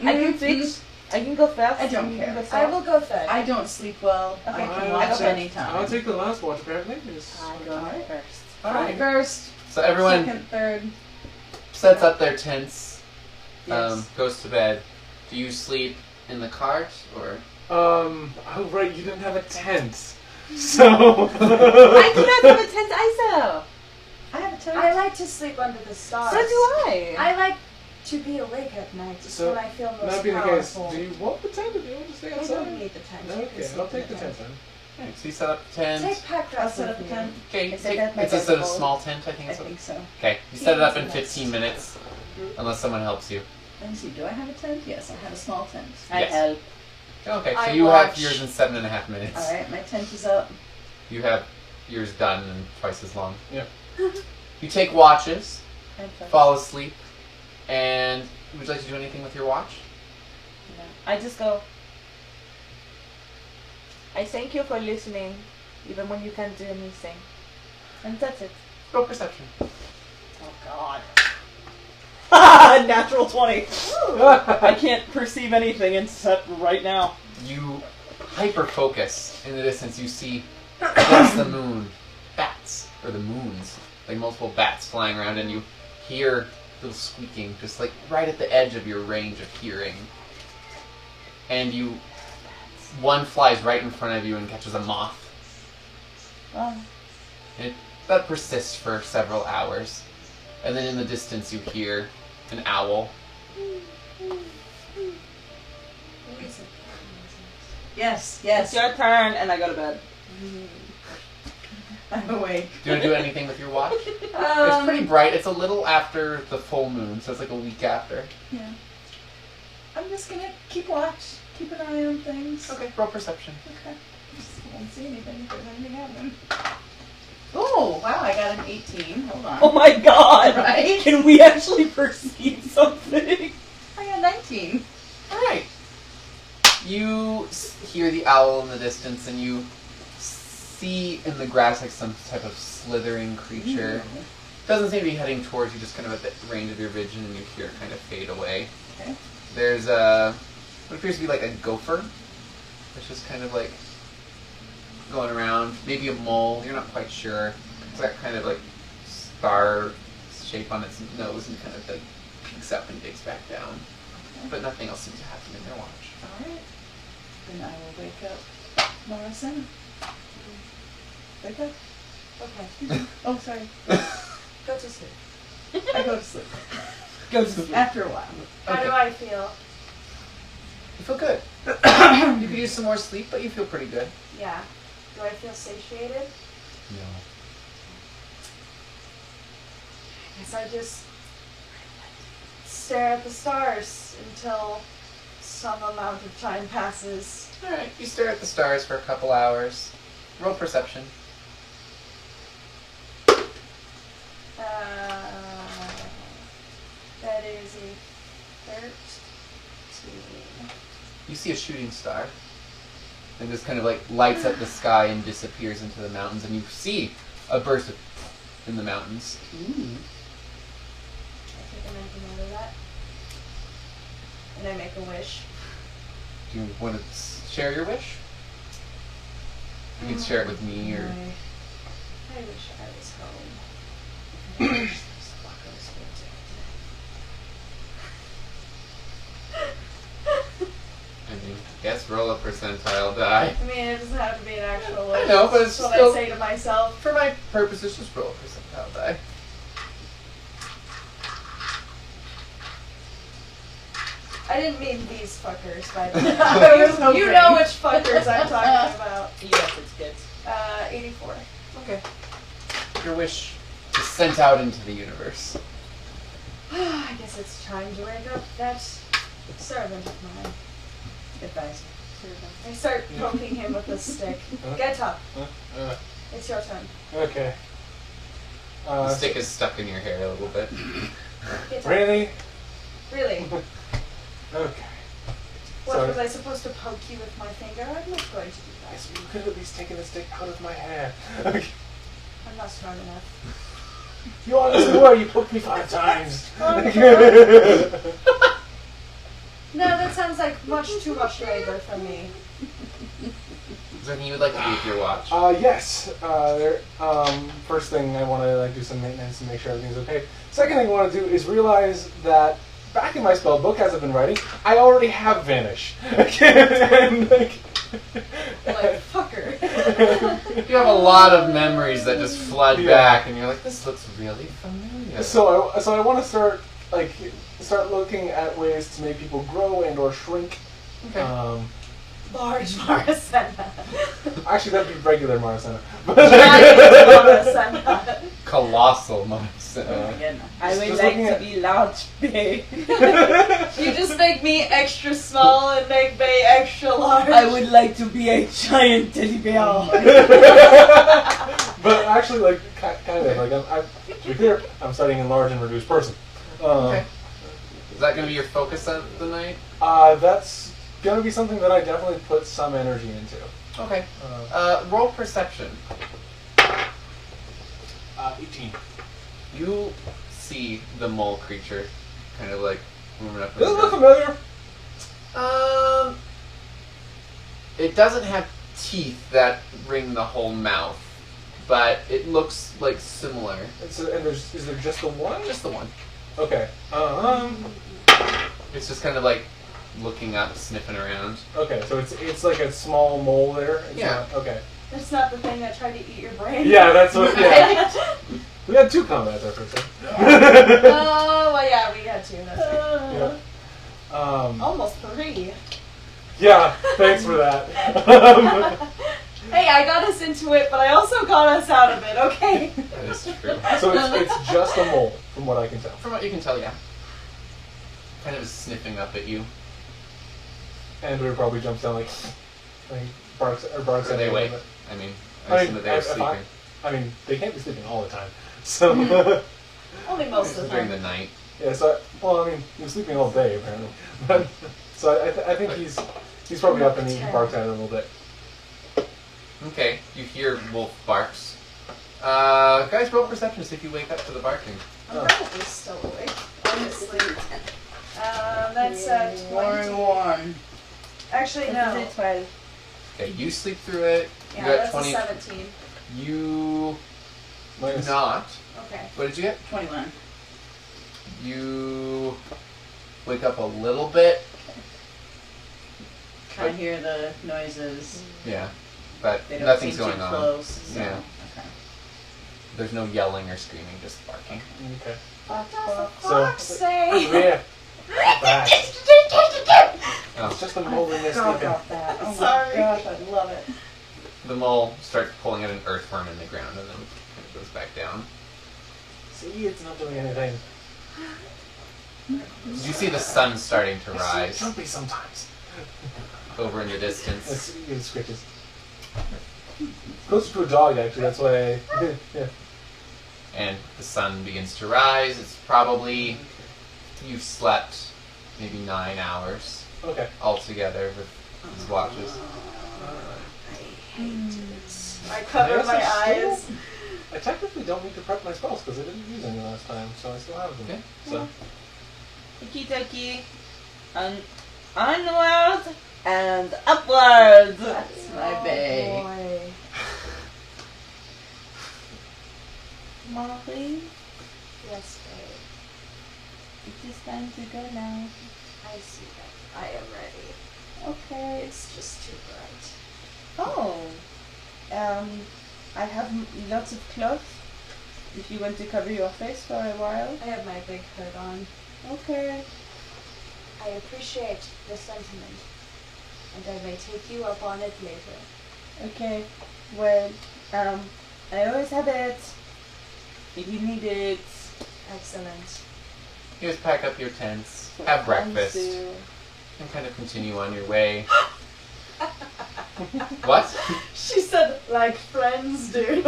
can switch. I can go first. I don't and you care. can go I first. will go third. I don't sleep well. Okay. I can I'll watch take- anytime. I'll take the last watch, apparently. I go Alright. first. Alright. First, So everyone second, third. sets up their tents, Yes. goes to bed. Do you sleep in the cart or? Oh right, you didn't have a tent. So I do not have a tent either. I have a tent. I like to sleep under the stars. So do I. I like to be awake at night So, when I feel most that being the case, powerful. do you want the tent or do you want to stay I outside? don't need the tent. You can Okay, sleep I'll in take the tent then. Alright, so you set up the tent. Take pack I'll rest set up with a you. tent. Okay, I said that my it's a bed sort of is small tent, I think. I It's think so. okay, you set it up in Yes. 15 minutes, unless someone helps you. Let me see, do I have a tent? Yes, I have a small tent. I Yes. help. Okay, so I you watch. have yours in 7.5 minutes. Alright, my tent is up. You have yours done in twice as long. Yeah. You take watches, I'm fine. fall asleep, and would you like to do anything with your watch? No. I just go. I thank you for listening, even when you can't do anything. And that's it. Roll perception. Oh God. Natural 20. I can't perceive anything except right now. You hyper focus in the distance. You see against the moon bats, or the moons, like multiple bats flying around, and you hear little squeaking just like right at the edge of your range of hearing. And one flies right in front of you and catches a moth. Oh. That persists for several hours. And then in the distance you hear an owl. Yes, It's yes. your turn, and I go to bed. I'm awake. Do you want to do anything with your watch? It's pretty bright. It's a little after the full moon, so it's like a week after. Yeah. I'm just gonna keep watch. Keep an eye on things. Okay, roll perception. Okay. Just won't see anything if there's anything happening. Oh, wow, I got an 18. Hold on. Oh my God! Right? Can we actually perceive something? I got 19. Alright. You hear the owl in the distance, and you see in the grass like some type of slithering creature. Doesn't seem to be heading towards you, just kind of at the range of your vision, and you hear it kind of fade away. Okay. There's what appears to be like a gopher. It's just kind of like going around. Maybe a mole, you're not quite sure. It's got kind of like star shape on its nose and kind of like peeks up and digs back down. But nothing else seems to happen in their watch. Alright. Then I will wake up tomorrow 7. Wake up. Okay. Oh, sorry. Go to sleep. I go to sleep. Go to sleep. After a while. How do I feel? You feel good. You could use some more sleep, but you feel pretty good. Yeah. Do I feel satiated? No. I guess I just stare at the stars until some amount of time passes. Alright, you stare at the stars for a couple hours. Roll perception. That is a 13. You see a shooting star. And just kind of like lights up the sky and disappears into the mountains, and you see a burst of in the mountains. I take a mental note of that. And I make a wish. Do you want to share your wish? You can share it with me, or I wish I was home. I wish those fuckers were dead. Guess roll a percentile die. I mean, it doesn't have to be an actual. I know, but it's what still- I say to myself. For my purposes, just roll a percentile die. I didn't mean these fuckers, by the I was way. hoping. You know which fuckers I'm talking about. Yes, it's good. 84. Okay. Your wish is sent out into the universe. I guess it's time to wake up that servant of mine. Advice. I start poking him with a stick. Get up. It's your turn. Okay. The stick is stuck in your hair a little bit. Get up. Really? Really? Okay. What, Sorry. was I supposed to poke you with my finger? I'm not going to do that. Yes, you could have at least taken the stick out of my hair. Okay. I'm not strong enough. You honestly were. You poked me 5 times. No, that sounds like much too much labor for me. Is there anything you would like to do with your watch? Yes. First thing, I want to do some maintenance and make sure everything's okay. Second thing I want to do is realize that back in my spell book, as I've been writing, I already have Vanish. And, Like, fucker. You have a lot of memories that just flood Yeah. back, and you're like, this looks really familiar. so I want to start looking at ways to make people grow and or shrink. Okay. Large Maracena. Actually, that'd be regular Maracena. Giant Maracena. Colossal monster. I would Just like looking to at- be large, big. You just make me extra small and make Bay extra large. I would like to be a giant teddy bear. But actually, kind of, I'm to be clear, I'm studying enlarge and reduce person. Okay. Is that going to be your focus of the night? That's gonna be something that I definitely put some energy into. Okay. Roll perception. 18. You see the mole creature kind of like moving up. Does it look familiar? It doesn't have teeth that ring the whole mouth, but it looks like similar. And is there just the one? Just the one. Okay. It's just kind of like looking up, sniffing around. Okay, so it's like a small mole there. It's Yeah. not- okay. That's not the thing that tried to eat your brain. Yeah, that's what. Yeah. We had 2 combats after so. Oh, well, yeah, we had 2. That's right. Yeah. Almost 3. Yeah. Thanks for that. Hey, I got us into it, but I also got us out of it, okay? That is true. So it's just a mole, from what I can tell. From what you can tell, yeah. Kind of sniffing up at you. And we probably jumps down like barks Or at they me. wake. I mean, I I mean, assume that they were if sleeping. I mean, they can't be sleeping all the time. So Only most of the During time. the night. yeah. So I mean, he was sleeping all day apparently. But, so I think he's probably up and he barks at it a little bit. Okay, you hear wolf barks. Guys, roll perception to see if you wake up to the barking. I'm probably still awake, honestly. That's 20. 21. Actually, This no. is a 12. Okay, you sleep through it. You Yeah, got that's 20. a 17. You do Minus- not. Okay. What did you get? 21. You wake up a little bit. I hear the noises. Yeah, but They don't nothing's seem going too on. close. So. Yeah. Okay. There's no yelling or screaming, just barking. Okay. What does the So- fox say? Yeah. Back. Oh. It's just a mole in this God sleeping. about that. Oh Sorry. my gosh, I love it. The mole starts pulling at an earthworm in the ground and then kind of goes back down. See, it's not doing anything. You see the sun starting to It's so rise jumpy sometimes. over in the distance. It scratches. Closer to a dog, actually. That's why. Yeah. And the sun begins to rise. It's probably, you've slept maybe 9 hours Okay. altogether with these watches. I cover Yes, my I eyes. still- I technically don't need to prep my spells because I didn't use any last time, so I still have them. Okay. So Tiki taki. Onward and upward. That's my bae. Boy. Molly, Yes, babe. it is time to go now. I see that. I am ready. Okay. It's just too bright. Oh. I have lots of cloth. If you want to cover your face for a while. I have my big hood on. Okay. I appreciate the sentiment, and I may take you up on it later. Okay. Well, I always have it. If you need it. Excellent. You just pack up your tents, have breakfast, and kind of continue on your way. What? She said, like friends do.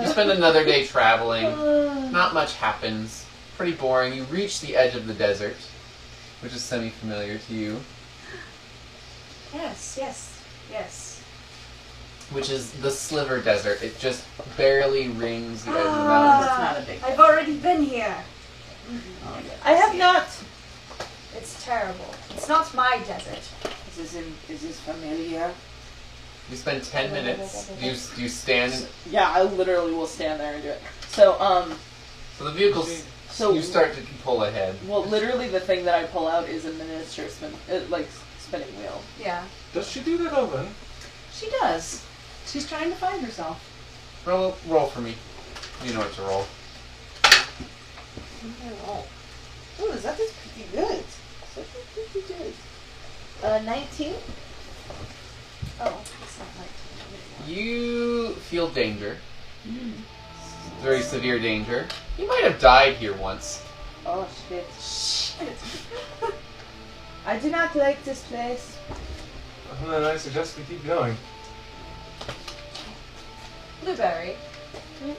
You spend another day traveling. Not much happens. Pretty boring. You reach the edge of the desert, which is semi-familiar to you. Yes, yes, yes. Which is the Sliver Desert. It just barely rings the edge of the It's mountains. not a big I've already been here. I have not. It's terrible. It's not my desert. Is this familiar? You spend 10 minutes. Do you stand? Yeah, I literally will stand there and do it. So, So the vehicles. so You start to pull ahead. well, literally the thing that I pull out is a miniature spinning wheel. Yeah. Does she do that often? She does. She's trying to find herself. Roll for me. You know what to roll. Ooh, that is pretty good. That is pretty good. 19? Oh, it's not like You feel danger. Very severe danger. You might have died here once. Oh, shit. Shit. I do not like this place. Well, then I suggest we keep going. Blueberry.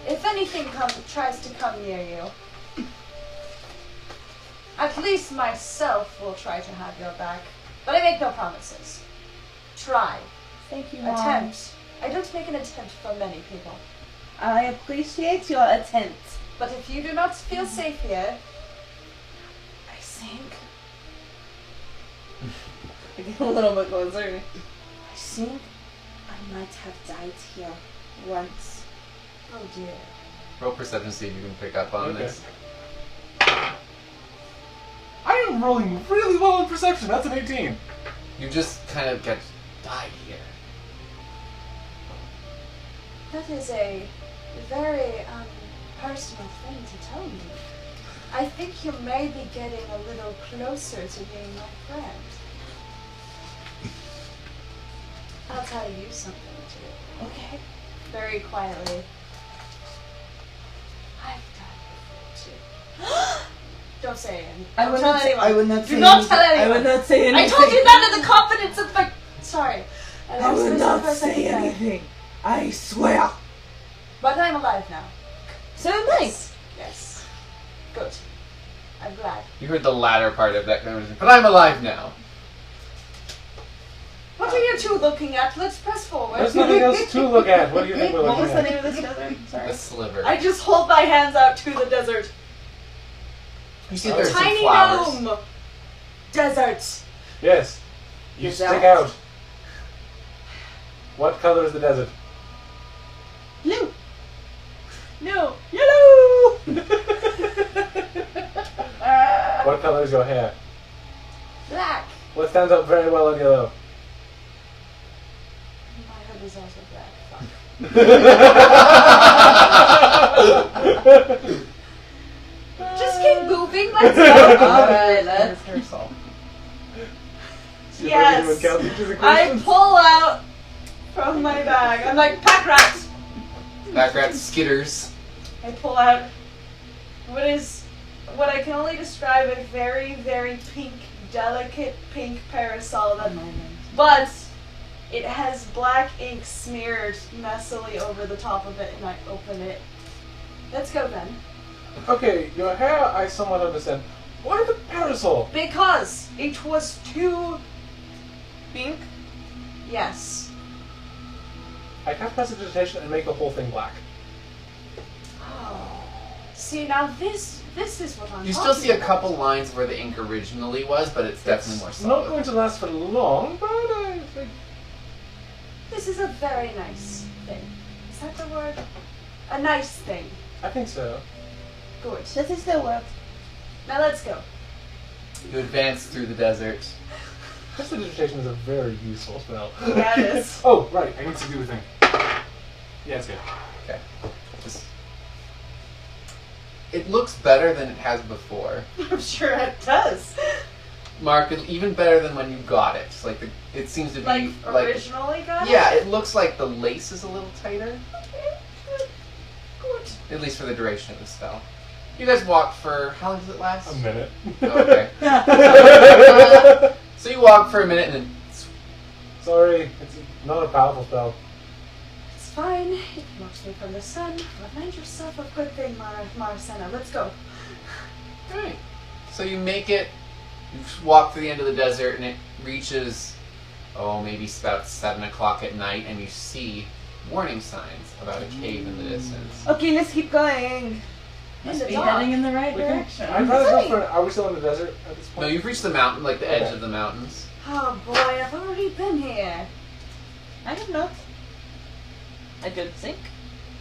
If anything tries to come near you, at least myself will try to have your back. But I make no promises. Try. Thank you, Mom. Attempt. I don't make an attempt for many people. I appreciate your attempt. But if you do not feel safe here, I think. I get a little bit closer. I think I might have died here once. oh dear. Roll perception, see if you can pick up on Okay. this. I am rolling really well in perception. That's an 18. You just kind of get died here. That is a very personal thing to tell me. I think you may be getting a little closer to being my friend. I'll tell you something too. Okay. Very quietly. I've done before too. Don't say anything. I Don't will tell not say. anyone. I will not Do say. not anything. tell anyone. I will not say anything. I told you that in the confidence of my. Sorry. I will not say anything. I swear. But I'm alive now. So nice. Yes. Good. I'm glad. You heard the latter part of that conversation. But I'm alive now. What are you two looking at? Let's press forward. There's nothing else to look at. What do you think we're What was looking the at? name of this desert? Sorry. The Sliver. I just hold my hands out to the desert. You see there's some Tiny flowers. gnome. Desert. Yes. You Is stick that- out. What color is the desert? Blue. No. Yellow. What color is your hair? Black. What stands out very well on yellow? My hood is also black. Fuck. Just keep moving. Let's go. Alright, let's. Parasol. Yes. I pull out from my bag. I'm like, pack rat. Back rat skitters. I pull out what I can only describe a very, very pink, delicate pink parasol that, but it has black ink smeared messily over the top of it, and I open it. Let's go then. Okay, your hair I somewhat understand. Why the parasol? Because it was too pink. Yes. I cast prestidigitation and make the whole thing black. Oh. See, now this is what I'm You talking still see a about. couple lines where the ink originally was, but it's definitely more It's solid. not going to last for long, but I think... This is a very nice thing. Is that the word? A nice thing. I think so. Good. That is the word. Now let's go. You advance through the desert. Prestidigitation is a very useful spell. That is. Oh, right. I need to do a thing. Yeah, it's good. Okay. It looks better than it has before. I'm sure it does. Mark, even better than when you got it. Like it seems to be Like originally got it? Yeah, it looks like the lace is a little tighter. Okay, good. At least for the duration of the spell. You guys walk for how long does it last? A minute. Oh, okay. So you walk for a minute and then Sorry, it's not a powerful spell. It's fine. It blocks me from the sun. Remind yourself of good thing, Maricena. Let's go. Alright. So you make it, you walk through the end of the desert and it reaches, maybe about 7 o'clock at night and you see warning signs about a cave in the distance. Okay, let's keep going. Must be dark. heading in the right direction. I'd rather go for. Are we still in the desert at this No, point? you've reached the mountain, like the edge Okay. of the mountains. Oh boy, I've already been here. I have not. I don't think.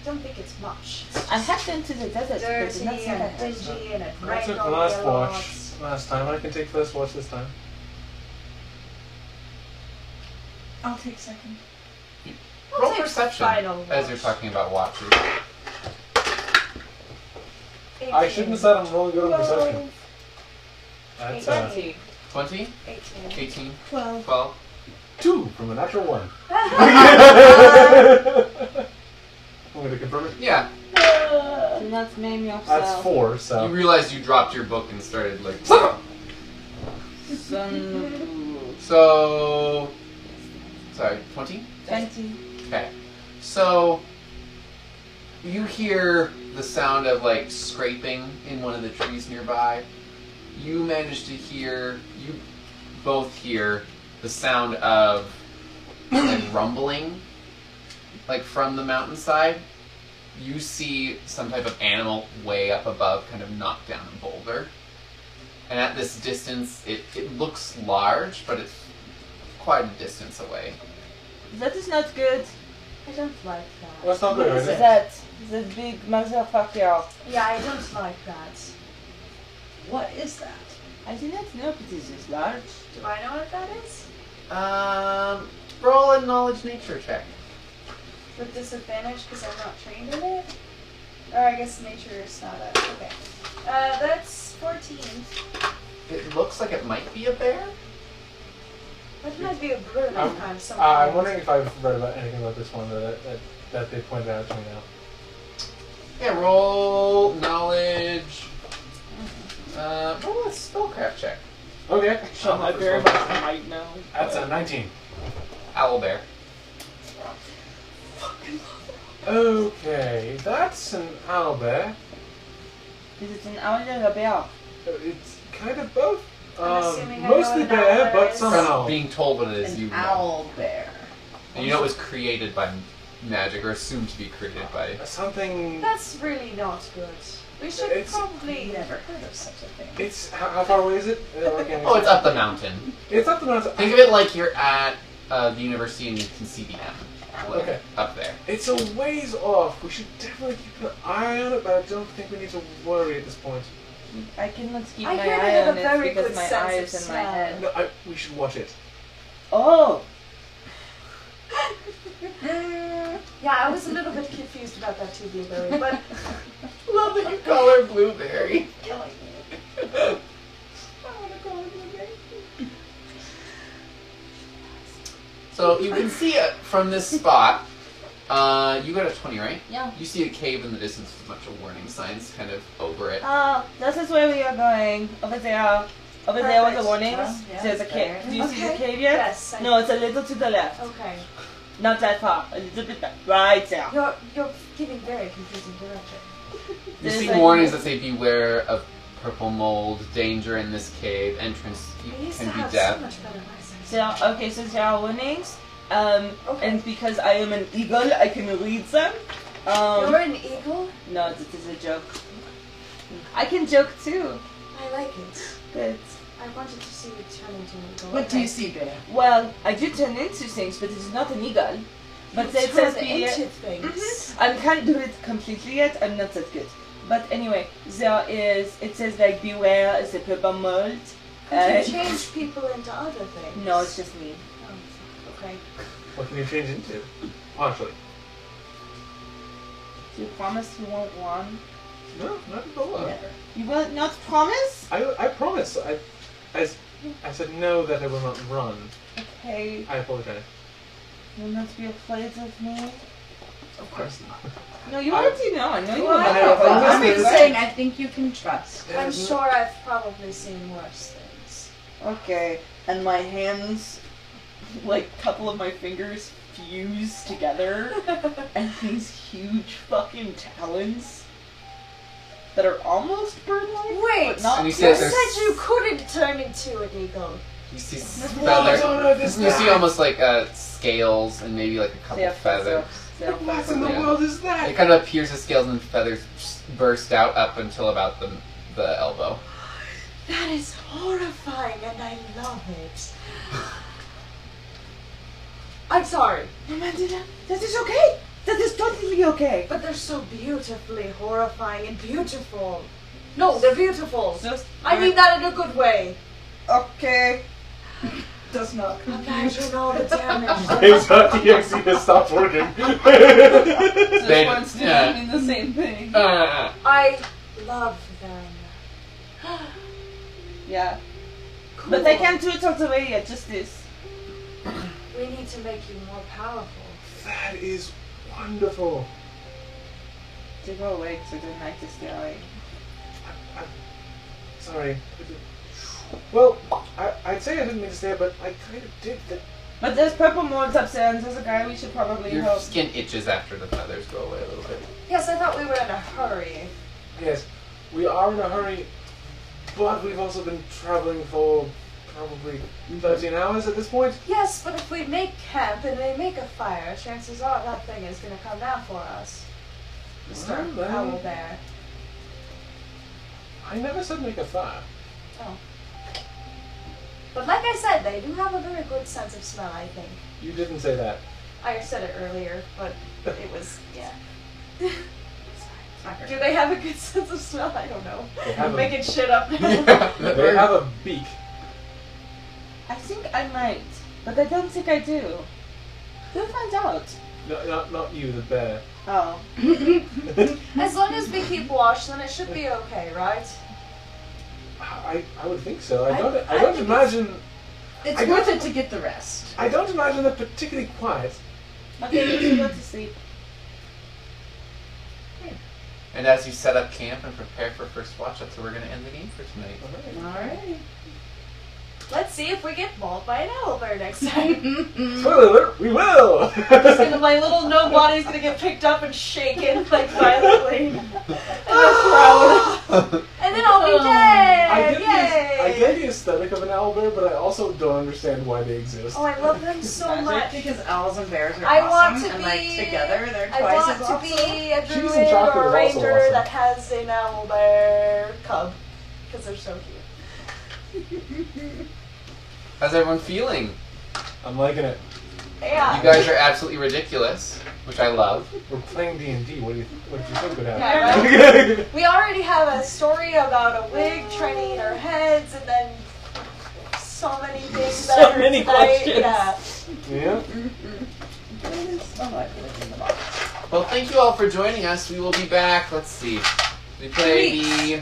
Don't think it's much. I have been to the desert, but I did not Dirty think I and have. dingy and it I rained took on last the watch lots. last time. I can take first watch this time. I'll take second. Roll take perception final as you're watch. talking about watches. 18. I shouldn't have said I'm really good on perception. That's 20. 20? 18. 18? 12. 12? 2 from a natural 1. I'm going to confirm it. Yeah. Do not maim yourself. That's 4, You so. realized you dropped your book and started like. Son So. Sorry, 20? 20. Okay. So. You hear the sound of like scraping in one of the trees nearby. You manage to hear. You both hear the sound of like rumbling, like from the mountainside. You see some type of animal way up above kind of knock down a boulder. And at this distance, it looks large, but it's quite a distance away. That is not good. I don't like that. That's not good, What is is it? that? The big motherfucker. Yeah, I don't like that. What is that? I do not know if it is this large. Do I know what that is? Roll a knowledge nature check. With disadvantage because I'm not trained in it? Or I guess nature is not a... Okay. That's 14. It looks like it might be a bear. That might be a bird I'm I'm I'm wondering if I've read about anything about this one that they pointed out to me now. Yeah, roll knowledge. Roll a spellcraft check. Okay. I very much might know. That's a 19. Owl bear. Okay, that's an owlbear. Is it an owl or a bear? It's kind of both. I'm assuming I know Mostly what an bear, owlbear but is. somehow. Being told what it is, you An know. owl bear. And you know it was created by magic, or assumed to be created by. Something. That's really not good. We should It's- probably... Never heard of such a thing. It's how far away is it? Oh, it's up the mountain. It's up the mountain. Think of it like you're at the university and you can see the M. Like, Okay. Up there. It's a ways off. We should definitely keep an eye on it, but I don't think we need to worry at this point. I cannot keep I my hear they eye have on a it very because good my sense eye of is in my smell. head. No, we should watch it. Oh! Yeah, I was a little bit confused about that too, Blueberry, but... Love that you call her Blueberry. killing me. I want to call it Blueberry. So you can see it from this spot. You got a 20, right? Yeah. You see a cave in the distance with a bunch of warning signs kind of over it. This is where we are going. Over there. Over there with the Perfect. warnings. Yeah, There's a it's cave. there. Do you see the Okay. cave yet? Yes, I No, it's a little to the left. Okay. Not that far. A little bit back. Right there. You're giving very confusing direction. You There's see like- warnings that say beware of purple mold, danger in this cave, entrance I used to can be have death. so much better eyesight. So, okay, so there are warnings. Okay. And because I am an eagle, I can read them. You're an eagle? No, this is a joke. I can joke too. I like it. But, I wanted to see you turn into an eagle. What do you see, bear? well, I do turn into things, but it is not an eagle. But You it says turn be... into things. I can't do it completely yet. I'm not that good. But anyway, it says like beware the purple mold, Could you change people into other things? No, it's just me. Oh, okay. What can you change into? Partially. Do you promise you won't run? No, not at all. Never. You will not promise? I promise. I said no that I will not run. Okay. I apologize. You will not be afraid of me? Of course not. No, you already know. I know you will Well, not be I know, afraid but of I'm me. just saying, I think you can trust. I'm sure I've probably seen worse things. Okay. And my hands, like a couple of my fingers fuse together and these huge fucking talons that are almost bird-like. Wait, but not And you you said said there's- you couldn't turn into an eagle. You see No, you this see almost like scales and maybe like a couple They have feathers. They have What in the Yeah. world is that? It kind of appears as scales and feathers burst out up until about the elbow. That is horrifying and I love it. I'm sorry, Amanda, that is okay. That is totally okay. but they're so beautifully horrifying and beautiful. No, they're beautiful. Just I mean that in a good way. okay. Does not compute. Imagine all the damage. Paizo.exe has stopped working. This They- one's doing yeah. the same thing. I love them. Yeah. Cool. But they can't do it all the way yet, just this. We need to make you more powerful. That is wonderful. To go away so the night is stay away. I'm sorry. Well, I'd say I didn't mean to say it, but I kind of did. But there's purple moons upstairs and there's a guy we should probably Your help. skin itches after the feathers go away a little bit. Yes, I thought we were in a hurry. Yes, we are in a hurry, but we've also been traveling for probably 13 hours at this point. Yes, but if we make camp and they make a fire, chances are that thing is going to come down for us. Mr. Well, Owl Bear. I never said make a fire. Oh. But like I said, they do have a very good sense of smell, I think. You didn't say that. I said it earlier, but it was, yeah. Not Do great. they have a good sense of smell? I don't know. They have I'm a- making shit up now. They have a beak. I think I might, but I don't think I do. We'll find out. No, not you, the bear. Oh. As long as we keep watch, then it should be okay, right? I would think so. I I don't think imagine. It's I worth got- it to get the rest. I don't imagine they're particularly quiet. Okay, we should go to sleep. And as you set up camp and prepare for first watch, that's where we're going to end the game for tonight. Alright. Let's see if we get mauled by an owlbear next time. Spoiler alert, we will! My little nobody's gonna get picked up and shaken, like, violently. And then I'll be dead! I Yay! get the aesthetic of an owlbear, but I also don't understand why they exist. Oh, I love them so much. Because owls and bears are I awesome, want to and be. like together they're I twice want as to awesome. be a Cheese and druid chocolate or a is also ranger awesome. that has an owlbear cub. Because they're so cute. How's everyone feeling? I'm liking it. Yeah. You guys are absolutely ridiculous, which I love. We're playing D&D. What do you think would happen? Yeah, right? We already have a story about a wig trying to eat our heads, and then so many things So that I heard many tonight. questions. Yeah. Yeah? Well, thank you all for joining us. We will be back. Let's see. We play the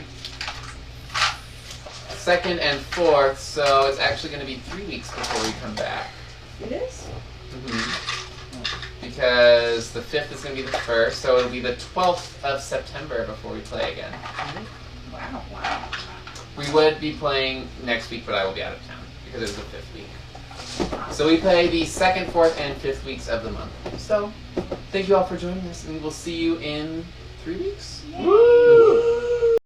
2nd and 4th, so it's actually going to be 3 weeks before we come back. It is? Because the 5th is going to be the 1st, so it'll be the 12th of September before we play again. Wow. We would be playing next week, but I will be out of town because it is the 5th week. So we play the 2nd, 4th, and 5th weeks of the month. So, thank you all for joining us, and we will see you in 3 weeks. Woo!